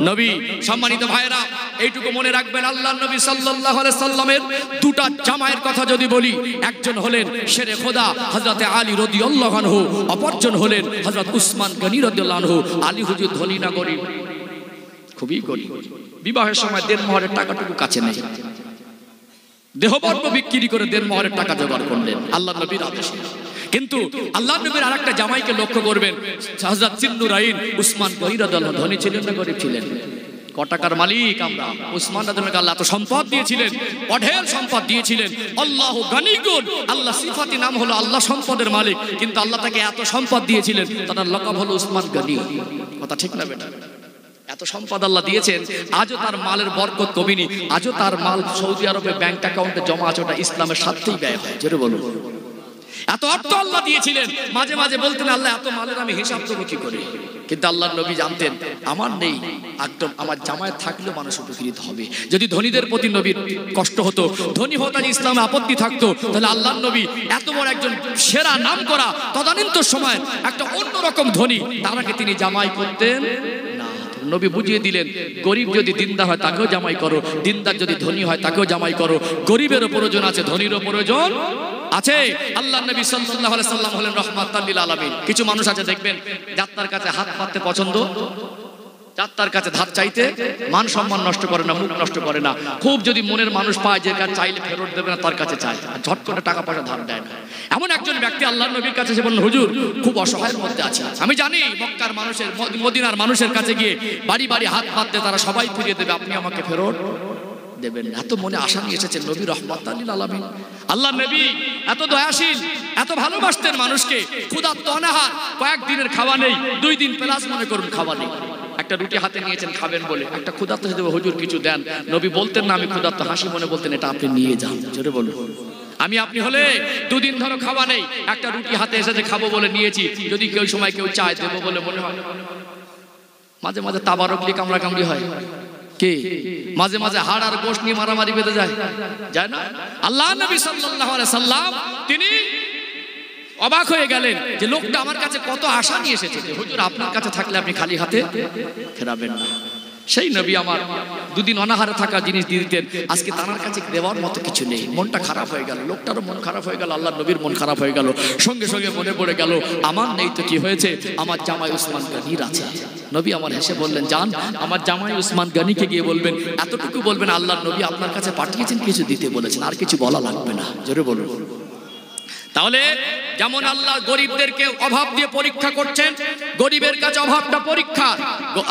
নবী। সম্মানিত ভাইরা, এইটুকু মনে রাখবেন, আল্লাহ নবী সাল্লাল্লাহু আলাইহি সাল্লামের দুটা জামাইয়ের কথা যদি বলি, একজন হলেন শেরে খোদা হযরত আলী রাদিয়াল্লাহু আনহু, অপরজন হলেন হযরত উসমান গনি রাদিয়াল্লাহু আনহু। আলী হুজুর ধনী না গরিব? খুবই গরিব। বিবাহের সময় দেনমোহরের টাকাটুকু কাছে নেই, দেহবর্ম বিক্রি করে দেনমোহরের টাকা জোগাড় করলেন আল্লাহ নবীর আদেশে। কিন্তু আল্লাহ নবীর আরেকটা জামাইকে লক্ষ্য করবেন, হযরত জিন্নুরাইন উসমান গনি রাদিয়াল্লাহু আনহু। ধনী ছিলেন না গরিব ছিলেন? ক টাকার মালিক আমরা। উসমান রাদিয়াল্লাহু আনহু আল্লাহ তো সম্পদ দিয়েছিলেন, অঢেল সম্পদ দিয়েছিলেন। আল্লাহু গানিগুন, আল্লাহ সিফাতি নাম হলো আল্লাহ সম্পদের মালিক, কিন্তু আল্লাহ তাকে এত সম্পদ দিয়েছিলেন, তার লকাব হলো উসমান গনি। কথা ঠিক না বেটা? এত সম্পদ আল্লাহ দিয়েছেন, আজও তার মালের বরকত কমেনি, আজও তার মাল সৌদি আরবে ব্যাংক অ্যাকাউন্টে জমা আছে, ওটা ইসলামের স্বার্থেই ব্যয় হয়। জোরে বলুন। এত অর্থ আল্লাহ দিয়েছিলেন, মাঝে মাঝে বলতেন আল্লাহ এত মালের আমি হিসাব দেবো কি করে। কিন্তু আল্লাহর নবী জানতেন আমার নেই, একদম আমার জামায়াত থাকলেও মানুষ উপকৃত হবে। যদি ধনীদের প্রতি নবীর কষ্ট হতো, ধনী হতো ইসলামে আপত্তি থাকতো, তাহলে আল্লাহর নবী এত বড় একজন সেরা নাম করা তদানীন্তন সময় একটা অন্যরকম ধনী, তারাকে তিনি জামাই করতেন না। নবী বুঝিয়ে দিলেন গরিব যদি দিনদার হয় তাকেও জামাই করো, দিনদার যদি ধনী হয় তাকেও জামাই করো। গরিবেরও প্রয়োজন আছে, ধনীরও প্রয়োজন আছে। আল্লাহ নবী সাল্লাল্লাহু আলাইহি সাল্লাম হলেন রাহমাতাল লিল আলামিন। কিছু মানুষ আছে দেখবেন যাত্রার কাছে হাত পাততে পছন্দ, যাত্রার কাছে ধার চাইতে মান সম্মান নষ্ট করে না, মুখ নষ্ট করে না। খুব যদি মনের মানুষ পায় যে কাছে চাইলে ফেরত দেবে না তার কাছে চায়, ঝট করে টাকা পয়সা ধার দেয় না। এমন একজন ব্যক্তি আল্লাহর নবীর কাছে এসে বললেন হুজুর খুব অসহায়ের মধ্যে আছে। আমি জানি মক্কার মানুষের, মদিনার মানুষের কাছে গিয়ে বাড়ি বাড়ি হাত পাততে তারা সবাই ফিরিয়ে দেবে, আপনি আমাকে ফেরত দেবেন। এত মনে আশা নিয়ে এসেছেন নবী রাহমাতাল লিল আলামিন। আল্লাহ নবী এত দয়াশীল, এত ভালোবাসতেন মানুষকে। ক্ষুধার্ত অনাহার, কয়েকদিনের খাওয়া নেই, 2 দিন প্লাস মনে করুন খাওয়া নেই। একটা রুটি হাতে নিয়েছেন খাবেন বলে, একটা ক্ষুধার্ত এসে দেবে হুজুর কিছু দেন। নবী বলতেন না আমি ক্ষুধার্ত, হাসি মনে বলতেন এটা আপনি নিয়ে যান। জোরে বলুন। আমি আপনি হলে 2 দিন ধরে খাওয়া নেই, একটা রুটি হাতে এসেছে খাবো বলে নিয়েছি, যদি কেউ সময় কেউ চায় দেবো বলে মনে হয়। মাঝে মাঝে তাবারকলি কামড়া কামড়ি হয়, কে মাঝে মাঝে হাড় আর গোশত নিয়ে মারামারি বেঁধে যায়, যায় না? আল্লাহ নবী সাল্লাল্লাহু আলাইহি সাল্লাম তিনি অবাক হয়ে গেলেন যে লোকটা আমার কাছে কত আশা নিয়ে এসেছে, যে হুজুর আপনার কাছে থাকলে আপনি খালি হাতে ফেরাবেন না। সেই নবী আমার 2 দিন অনাহারে থাকা জিনিস দিয়ে দিতেন, আজকে তার কাছে দেওয়ার মতো কিছু নেই। মনটা খারাপ হয়ে গেল, লোকটারও মন খারাপ হয়ে গেল, আল্লাহ নবীর মন খারাপ হয়ে গেল। সঙ্গে সঙ্গে মনে পড়ে গেল আমার নেই তো কি হয়েছে, আমার জামাই উসমান গনির আছে। নবী আমার হেসে বললেন যান আমার জামাই উসমান গনিকে গিয়ে বলবেন, এতটুকু বলবেন আল্লাহ নবী আপনার কাছে পাঠিয়েছেন, কিছু দিতে বলেছেন, আর কিছু বলা লাগবে না। জোরে বলুন। তাহলে যেমন আল্লাহ গরিবদেরকে অভাব দিয়ে পরীক্ষা করছেন, গরিবের কাছে অভাবটা পরীক্ষা,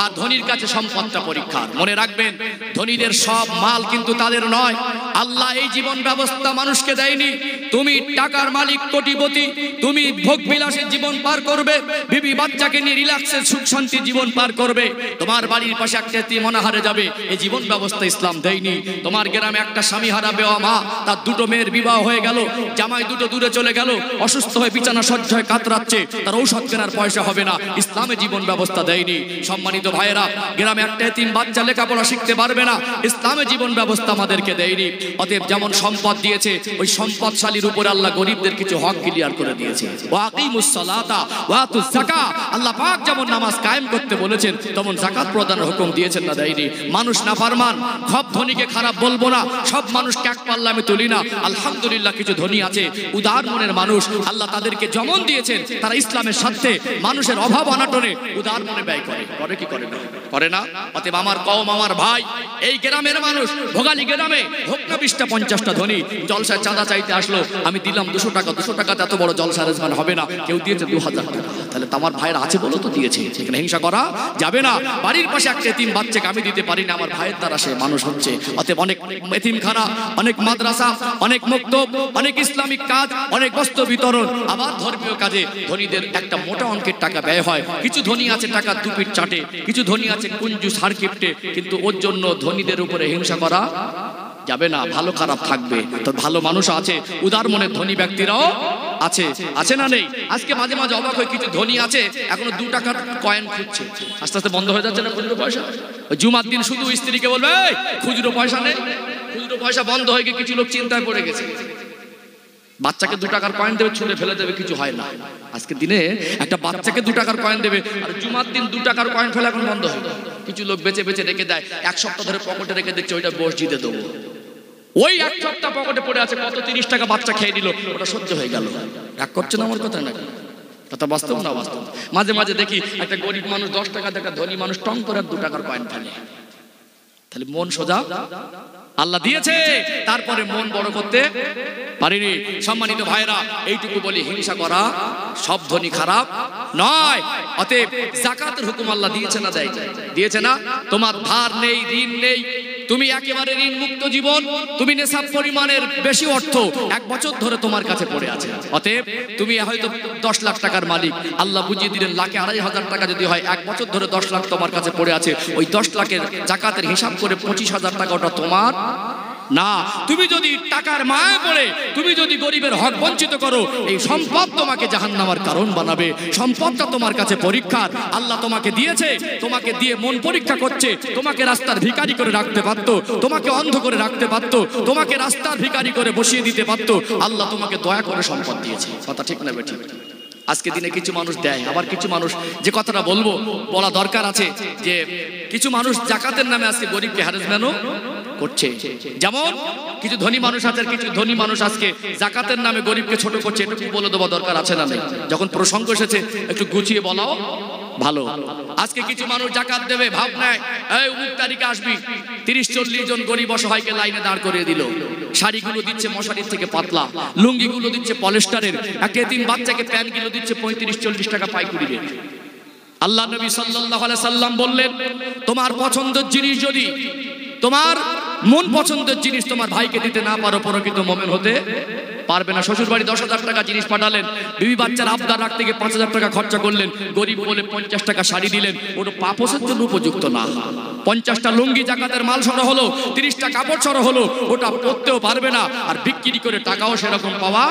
আর ধনীর কাছে সম্পদটা পরীক্ষা। মনে রাখবেন ধনীদের সব মাল কিন্তু তাদের নয়। আল্লাহ এই জীবন ব্যবস্থা মানুষকে দেয়নি। তুমি টাকার মালিক, কোটিপতি, তুমি ভোগ বিলাসের জীবন পার করবে, বিবি বাচ্চাকে নিয়ে রিল্যাক্সের সুখ শান্তির জীবন পার করবে, তোমার বাড়ির পাশে একটা এতিম অনাহারে যাবে, এই জীবন ব্যবস্থা ইসলাম দেয়নি। তোমার গ্রামে একটা স্বামী হারাবে মা, তার 2টো মেয়ের বিবাহ হয়ে গেল, জামাই 2টো দূরে চলে গেল, অসুস্থ হয়ে বিছানা সজ্জায় কাতরাচ্ছে, তার ঔষধ কেনার পয়সা হবে না, ইসলামে জীবন ব্যবস্থা দেয়নি। সম্মানিত ভাইয়েরা, গ্রামে একটা এতিম বাচ্চা লেখাপড়া শিখতে পারবে না, ইসলামে জীবন ব্যবস্থা আমাদেরকে দেয়নি। অতএব যেমন সম্পদ দিয়েছে, ওই সম্পদশালীর উপর আল্লাহ গরিবদের কিছু হক ক্লিয়ার করে দিয়েছে। ওয়াকিমুস সালাতা ওয়াতুজ যাকাত, আল্লাহ পাক যেমন নামাজ কায়েম করতে বলেছেন তেমন যাকাত প্রদানের হুকুম দিয়েছেন না দেয়নি। মানুষ নাফরমান, সব ধনীকে খারাপ বলবো না, সব মানুষকে এক পাল্লা আমি তুলি না। আলহামদুলিল্লাহ কিছু ধনী আছে, উদার মনের মানুষ, আল্লাহ তাদেরকে যেমন দিয়েছেন তারা ইসলামের স্বার্থে মানুষের অভাব অনাটনে উদার মনে ব্যয় করে। করে কি করে না? করে না? অতএব আমার কওম, আমার ভাই, এই গ্রামের মানুষ, ভোগালী গ্রামে হোক না 20টা 50টা ধনী, জলসায় চাঁদা চাইতে আসলো, আমি দিলাম 200 টাকা, 200 টাকাতে এত বড় জলসা রেজমান হবে না। কেউ দিয়েছে 2000 টাকা, তাহলে তো আমার ভাইয়ের আছে বলো তো দিয়েছে, সেখানে হিংসা করা যাবে না। বাড়ির পাশে একটা এতিম বাচ্চাকে আমি দিতে পারি না, আমার ভাইয়ের দ্বারা সে মানুষ হচ্ছে। অতএব অনেক এতিমখানা, অনেক মাদ্রাসা, অনেক মক্তব, অনেক ইসলামিক কাজ, অনেক বস্ত্র বিতরণ, আবার ধর্মীয় কাজে ধনীদের একটা মোটা অঙ্কের টাকা ব্যয় হয়। কিছু ধনী আছে টাকা 2 পিঠ চাটে, কিছু ধনী আছে কুঞ্জুস হার কিপটে, কিন্তু ওর জন্য ধনীদের উপরে হিংসা করা যাবে না। ভালো খারাপ থাকবে, তো ভালো মানুষ আছে, উদার মনের ধনী ব্যক্তিরাও আছে, আছে না নেই? আজকে মাঝে মাঝে অবাক হয়, কিছু ধনী আছে এখনো 2 টাকার কয়েন খুঁজছে, আস্তে আস্তে বন্ধ হয়ে যাচ্ছে না খুচরো পয়সা। জুমার দিন শুধু স্ত্রীকে বলবে খুচরো পয়সা নেই, খুচরো পয়সা বন্ধ হয়ে গিয়ে কিছু লোক চিন্তায় পড়ে গেছে। বাচ্চাকে 2 টাকার কয়েন দেবে, ছুঁড়ে ফেলে দেবে, কিছু হয় না। আজকে দিনে একটা বাচ্চাকে 2 টাকার কয়েন দেবে, আর জুমার দিন 2 টাকার কয়েন ফেলা এখন বন্ধ হয়। কিছু লোক বেঁচে বেঁচে রেখে দেয়, 1 সপ্তাহ ধরে পকেটে রেখে দিচ্ছে, ওইটা মসজিদে দেবো। ওই 1 সপ্তাহ পকেটে পড়ে আছে, কত 30 টাকা বাচ্চা খেয়ে নিল, ওটা সহ্য হয়ে গেল। রাগ করছে না আমার কথা? না কথা বাস্তব না বাস্তব? মাঝে মাঝে দেখি একটা গরিব মানুষ 10 টাকা, একটা ধনী মানুষ টং করে 2 টাকার কয়েন ফেলে, তাহলে মন সোজা? আল্লাহ দিয়েছে, তারপরে মন বড় করতে পারিনি। সম্মানিত ভাইরা, এইটুকু বলি, হিংসা করা সব ধনী খারাপ নয়। অতএব যাকাতের হুকুম আল্লাহ দিয়েছে না দেয়? দিয়েছে না? তোমার ধার নেই, ঋণ নেই, তুমি একেবারে ঋণ মুক্ত জীবন, তুমি নেশাব পরিমাণের বেশি অর্থ 1 বছর ধরে তোমার কাছে পড়ে আছে। অতএব তুমি হয়তো 10 লাখ টাকার মালিক, আল্লাহ বুঝিয়ে দিলেন লাখে 2,500 টাকা যদি হয়, 1 বছর ধরে 10 লাখ তোমার কাছে পড়ে আছে, ওই 10 লাখের যাকাতের হিসাব করে 25,000 টাকা ওটা তোমার না, তুমি যদি টাকার মায়ে পড়ে তুমি যদি গরিবের হক বঞ্চিত করো, এই সম্পদ তোমাকে জাহান্নামের কারণ বানাবে। সম্পদটা তোমার কাছে পরীক্ষার, আল্লাহ তোমাকে দিয়েছে, তোমাকে দিয়ে মন পরীক্ষা করছে। তোমাকে রাস্তার ভিখারি করে রাখতে পারতো, তোমাকে অন্ধ করে রাখতে পারতো, তোমাকে রাস্তার ভিখারি করে বসিয়ে দিতে পারতো। আল্লাহ তোমাকে দয়া করে সম্পদ দিয়েছে। কথা ঠিক না বেঠিক? আজকে দিনে কিছু মানুষ দেয়, আবার কিছু মানুষ, যে কথাটা বলবো বলা দরকার আছে, যে কিছু মানুষ জাকাতের নামে আজকে গরিবকে হ্যারাসমেন্টও করছে। যেমন কিছু ধনী মানুষ আছে, কিছু ধনী মানুষ আজকে জাকাতের নামে গরিবকে ছোট করছে। এটুকু বলে দেওয়া দরকার আছে না? নেই? যখন প্রসঙ্গ এসেছে একটু গুছিয়ে বলাও ভালো। আজকে কিছু মানুষ জাকাত দেবে, ভাব নেয় এই অমুক তারিখে আসবি, 30-40 জন গরিব অসহায়কে লাইনে দাঁড় করিয়ে দিল। শাড়িগুলো দিচ্ছে মশারির থেকে পাতলা, লুঙ্গিগুলো দিচ্ছে পলিস্টারের, একটা এতিম বাচ্চাকে প্যান্টগুলো দিচ্ছে 35-40 টাকা পাইকারি রেট। আল্লাহ নবী সাল্লাল্লাহু আলাইহি সাল্লাম বললেন, তোমার পছন্দের জিনিস যদি, তোমার মন পছন্দের জিনিস তোমার ভাইকে দিতে না পারো, প্রকৃত মুমিন হতে পারবে না। শ্বশুর বাড়ি 10,000 টাকা জিনিস পাঠালেন, বিবি বাচ্চার আবদার রাখতে গিয়ে 5,000 টাকা খরচা করলেন, গরিব বলে 50 টাকা শাড়ি দিলেন, ওটা পাপোসের জন্য উপযুক্ত না। 50টা লুঙ্গি জাকাতের মাল সরো হলো, 30টা কাপড় সরো হলো, ওটা পরতেও পারবে না, আর বিক্রি করে টাকাও সেরকম পাওয়া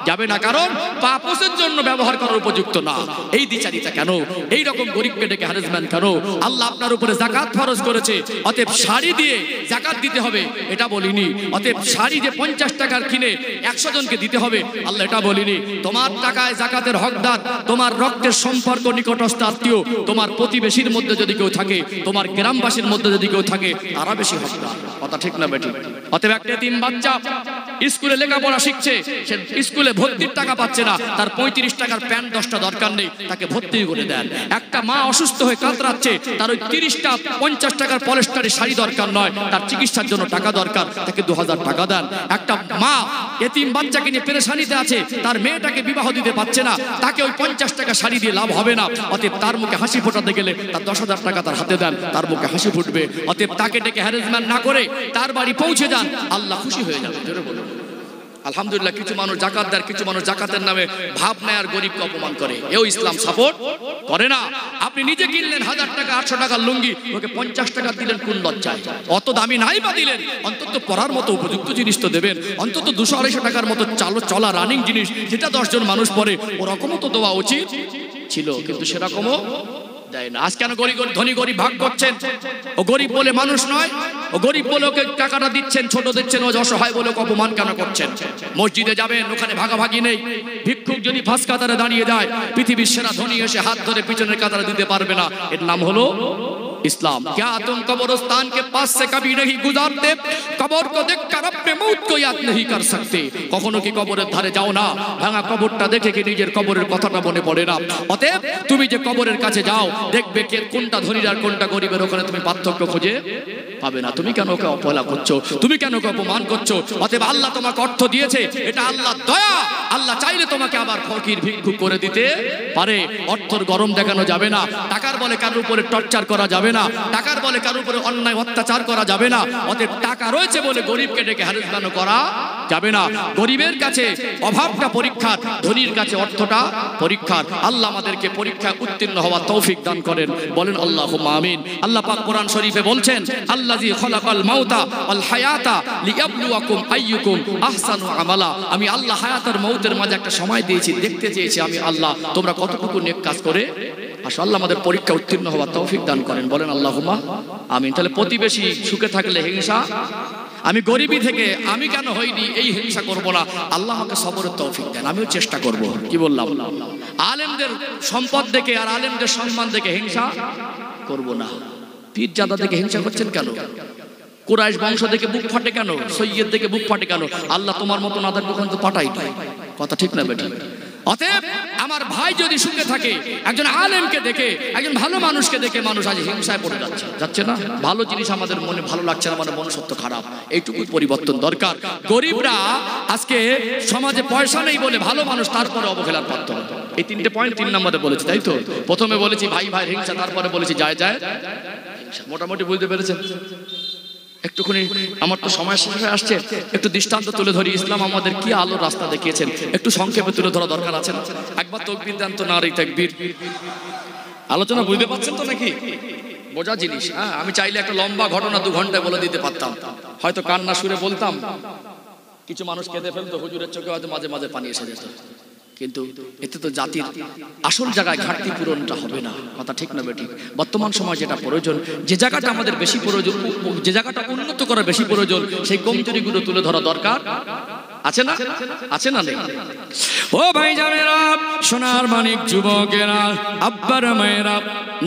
যাবে না, কারণ পাপোসের জন্য ব্যবহার করার উপযুক্ত না। এই দ্বিচারিতা কেন? এই রকম গরিবকে ডেকে হ্যারাসমেন্ট কেন? আল্লাহ আপনার উপরে জাকাত ফরজ করেছে, অতএব শাড়ি দিয়ে জাকাত দিতে হবে এটা বলিনি। অতএব শাড়ি যে 50 টাকার কিনে 100 জনকে দিতে হবে আল্লাহ এটা বলিনি। তোমার টাকায় জাকাতের হকদার তোমার রক্তের সম্পর্ক, নিকটস্থ আত্মীয়, তোমার প্রতিবেশীর মধ্যে যদি কেউ থাকে, তোমার গ্রামবাসীর মধ্যে যদি কেউ থাকে, তারা বেশি হকদার। কথা ঠিক না বেঠিক? অতএব একটা এতিম বাচ্চা স্কুলে লেখাপড়া শিখছে, সে স্কুলে ভর্তির টাকা পাচ্ছে না, তার 35 টাকার প্যান্ট 10টা দরকার নেই, তাকে ভর্তি করে দেন। একটা মা অসুস্থ হয়ে কাতরাচ্ছে, তার ওই 30টা 50 টাকার পলিস্টারের শাড়ি দরকার নয়, তার চিকিৎসার জন্য টাকা দরকার, তাকে 2000 টাকা দেন। একটা মা এতিম বাচ্চাকে নিয়ে পেরেশানিতে আছে, তার মেয়েটাকে বিবাহ দিতে পারছে না, তাকে ওই 50 টাকা শাড়ি দিয়ে লাভ হবে না। অতএব তার মুখে হাসি ফোটাতে গেলে তার 10,000 টাকা তার হাতে দেন, তার মুখে হাসি ফুটবে। অতএব তাকে ডেকে হ্যারাসমেন্ট না করে তার বাড়ি পৌঁছে যান, আল্লাহ খুশি হয়ে যাবে। জোরে বলুন আলহামদুলিল্লাহ। কিছু মানুষ জাকাত দেয়, কিছু মানুষ জাকাতের নামে ভাব নেয় আর গরিবকে অপমান করে, এও ইসলাম সাপোর্ট করে না। আপনি নিজে কিনলেন 1000 টাকা 800 টাকার লুঙ্গি, ওকে 50 টাকা দিলেন, কোন লজ্জায়? অত দামি নাই বা দিলেন, অন্তত পরার মতো উপযুক্ত জিনিস তো দেবেন। অন্তত 200-250 টাকার মতো চলা রানিং জিনিস, যেটা 10 জন মানুষ পরে, ওরকমও তো দেওয়া উচিত ছিল, কিন্তু সেরকমও দেয় না। আজ কেন গরিব ধনী গরিব ভাগ করছেন? ও গরিব বলে মানুষ নয়, ও গরিব বলে ওকে টাকাটা দিচ্ছেন, ছোট দিচ্ছেন, ও অসহায় বলে অপমান কেন করছেন? মসজিদে যাবেন, ওখানে ভাগাভাগি নেই। ভিক্ষুক যদি ফাঁস কাতারে দাঁড়িয়ে যায়, পৃথিবীর সেরা ধনী এসে হাত ধরে পিছনের কাতারে দিতে পারবে না। এর নাম হলো इस्लाम। क्या तुम कब्रिस्तान के पास से कभी नहीं गुजारते? कब्र को देखकर अपने मौत को याद नहीं कर सकते। কখনো কি কবরের ধারে যাও না? ভাঙা কবরটা দেখে কি নিজের কবরের কথাটা মনে পড়ে না? অতএব তুমি যে কবরের কাছে যাও, দেখবে কে কোনটা ধনীর আর কোনটা গরিবের, ওখানে তুমি পার্থক্য খুঁজে পাবে না। তুমি কেন ওকে অবহেলা করছো? তুমি কেন ওকে অপমান করছো? অতএব আল্লাহ তোমাকে অর্থ দিয়েছে, এটা আল্লাহর দয়া। আল্লাহ চাইলে তোমাকে আবার ফকির ভিক্ষুক করে দিতে পারে। অর্থর গরম দেখানো যাবে না, টাকার বলে কারোর উপরে টর্চার করা যাবে না, টাকার বলে কারোর উপরে অন্যায় অত্যাচার করা যাবে না। অতএব টাকা রয়েছে বলে গরিবকে ডেকে হ্যারাসমেন্ট করা যাবে না। গরিবের কাছে অভাবটা পরীক্ষার, ধনীর কাছে অর্থটা পরীক্ষার। আল্লাহ আমাদেরকে পরীক্ষায় উত্তীর্ণ হওয়ার তৌফিক দান করেন, বলেন আল্লাহুম্মা আমিন। আল্লাহ পাক কোরআন শরীফে বলছেন, আল্লাযী খালাকাল মাউতা ওয়াল হায়াতা লিয়াবলুয়াকুম আইয়ুকুম আহসানু আমালা। আমি আল্লাহ হায়াত আর মউতের মাঝে একটা সময় দিয়েছি, দেখতে চেয়েছি আমি আল্লাহ তোমরা কতটুকু নেক কাজ করে আসো। আল্লাহ আমাদের পরীক্ষা উত্তীর্ণ হওয়ার তৌফিক দান করেন, বলেন আল্লাহুম্মা আমিন। তাহলে প্রতিবেশী সুখে থাকলে হিংসা, আমি গরিবী থেকে আমি কেন হইনি এই হিংসা করব না। আল্লাহ আমাকে সবরের তৌফিক দেন, আমিও চেষ্টা করব। কি বললাম? আলেমদের সম্পদ দেখে আর আলেমদের সম্মান দেখে হিংসা করব না। পীরজাদা দেখে হিংসা করছেন কেন? কুরাইশ বংশ দেখে বুক ফাটে কেন? সৈয়দ দেখে বুক ফাটে কেন? আল্লাহ তোমার মতো নাদের মুখ তো পাঠাই নাই। কথা ঠিক না বেটি? অতএব আমার ভাই যদি সুখে থাকে, একজন আলেমকে দেখে, একজন ভালো মানুষকে দেখে মানুষ আজ হিংসায় পড়ে যাচ্ছে না। ভালো জিনিস আমাদের মনে ভালো লাগছে না, আমাদের মনুষ্যত্ব খারাপ, এইটুকু পরিবর্তন দরকার। গরিবরা আজকে সমাজে পয়সা নেই বলে ভালো মানুষ তারপরে অবহেলার পাত্র। এই 3টে পয়েন্ট 3 নম্বরে বলেছি, তাই তো? প্রথমে বলেছি ভাই ভাই হিংসা, তারপরে বলেছি যায় যায় হিংসা। মোটামুটি বুঝতে পেরেছেন? একটুখানি আমার তো সময় শেষ হয়ে আসছে, একটু দৃষ্টান্ত তুলে ধরি। ইসলাম আমাদের কি আলোর রাস্তা দেখিয়েছেন একটু সংক্ষেপে তুলে ধরা দরকার আছে না? একবার তাকবীর দেন তো, নারী তাকবীর। আলোচনা বুঝতে পারছেন তো নাকি? বোঝা জিনিস। হ্যাঁ, আমি চাইলে একটা লম্বা ঘটনা 2 ঘন্টায় বলে দিতে পারতাম, হয়তো কান্না সুরে বলতাম, কিছু মানুষ কেঁদে ফেলতো, হুজুরের চোখে হয়তো মাঝে মাঝে পানি এসে যেত, কিন্তু এতে তো জাতির আসল জায়গায় ঘাটতি পূরণটা হবে না। কথা ঠিক না বেঠিক? বর্তমান সময় যেটা প্রয়োজন, যে জায়গাটা আমাদের বেশি প্রয়োজন, যে জায়গাটা উন্নত করা বেশি প্রয়োজন, সেই কমজোরিগুলো তুলে ধরা দরকার আছে না? আছে না নেই? ও ভাই জানেরা, সোনার মানিক যুবকেরা, আব্বার মায়েরা,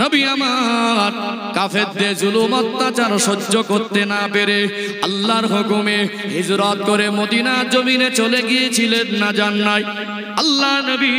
নবী আমার কাফেরদের জুলুম অত্যাচার সহ্য করতে না পেরে আল্লাহর হুকুমে হিজরত করে মদিনা জমিনে চলে গিয়েছিলেন না যান নাই? আল্লাহ নবী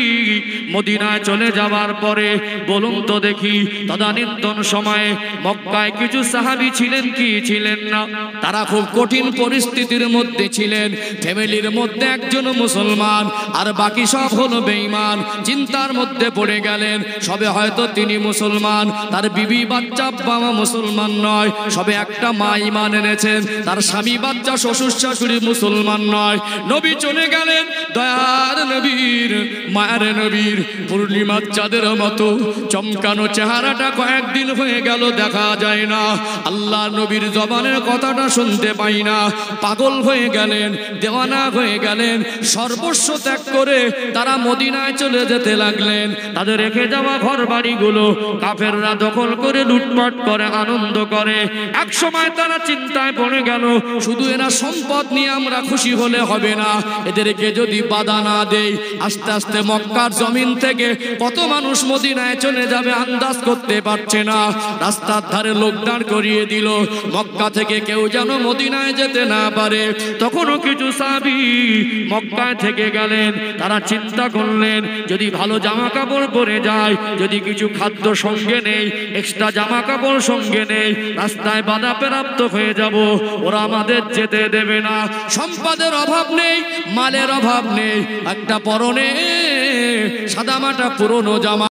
মদিনায় চলে যাওয়ার পরে বলুন তো দেখি, তদানীন্তন সময়ে মক্কায় কিছু সাহাবী ছিলেন কি ছিলেন না? তারা খুব কঠিন পরিস্থিতির মধ্যে ছিলেন। ফ্যামিলির মধ্যে একজন মুসলমান আর বাকি সব হলো বেঈমান। চিন্তার মধ্যে পড়ে গেলেন, সবে হয়তো তিনি মুসলমান, তার বিবি বাচ্চা বাবা মুসলমান নয়, সবে একটা মা ঈমান এনেছেন, তার স্বামী বাচ্চা শ্বশুর শাশুড়ি মুসলমান নয়। নবী চলে গেলেন, দয়ার নবীর মায়ের নবীর পূর্ণিমার চাঁদের মতো চমকানো চেহারাটা কয়েকদিন হয়ে গেল দেখা যায় না। আল্লাহ নবীর জবানের কথাটা শুনতে পাই না। পাগল হয়ে গেলেন, দেওয়ানা হয়ে গেলেন, সর্বস্ব ত্যাগ করে তারা মদিনায় চলে যেতে লাগলেন। তাদের রেখে যাওয়া ঘর বাড়িগুলো কাফেররা দখল করে লুটপাট করে আনন্দ করে। এক সময় তারা চিন্তায় পড়ে গেল, শুধু এরা সম্পদ নিয়ে আমরা খুশি হলে হবে না, এদেরকে যদি বাধা না দেই, আস্তে আস্তে মক্কার জমিন থেকে কত মানুষ মদিনায় চলে যাবে আন্দাজ করতে পারছে না। রাস্তার ধারে লোক দাঁড় করিয়ে দিল, মক্কা থেকে কেউ যেন মদিনায় যেতে না পারে। তখনও কিছু সাহাবী মক্কায় থেকে গেলেন। তারা চিন্তা করলেন, যদি ভালো জামা কাপড় পরে যায়, যদি কিছু খাদ্য সঙ্গে নেই, এক্সট্রা জামা কাপড় সঙ্গে নেই, রাস্তায় বাধা প্রাপ্ত হয়ে যাব, ওরা আমাদের যেতে দেবে না। সম্পদের অভাব নেই, মালের অভাব নেই, একটা পরনে সাদামাটা পুরনো জামা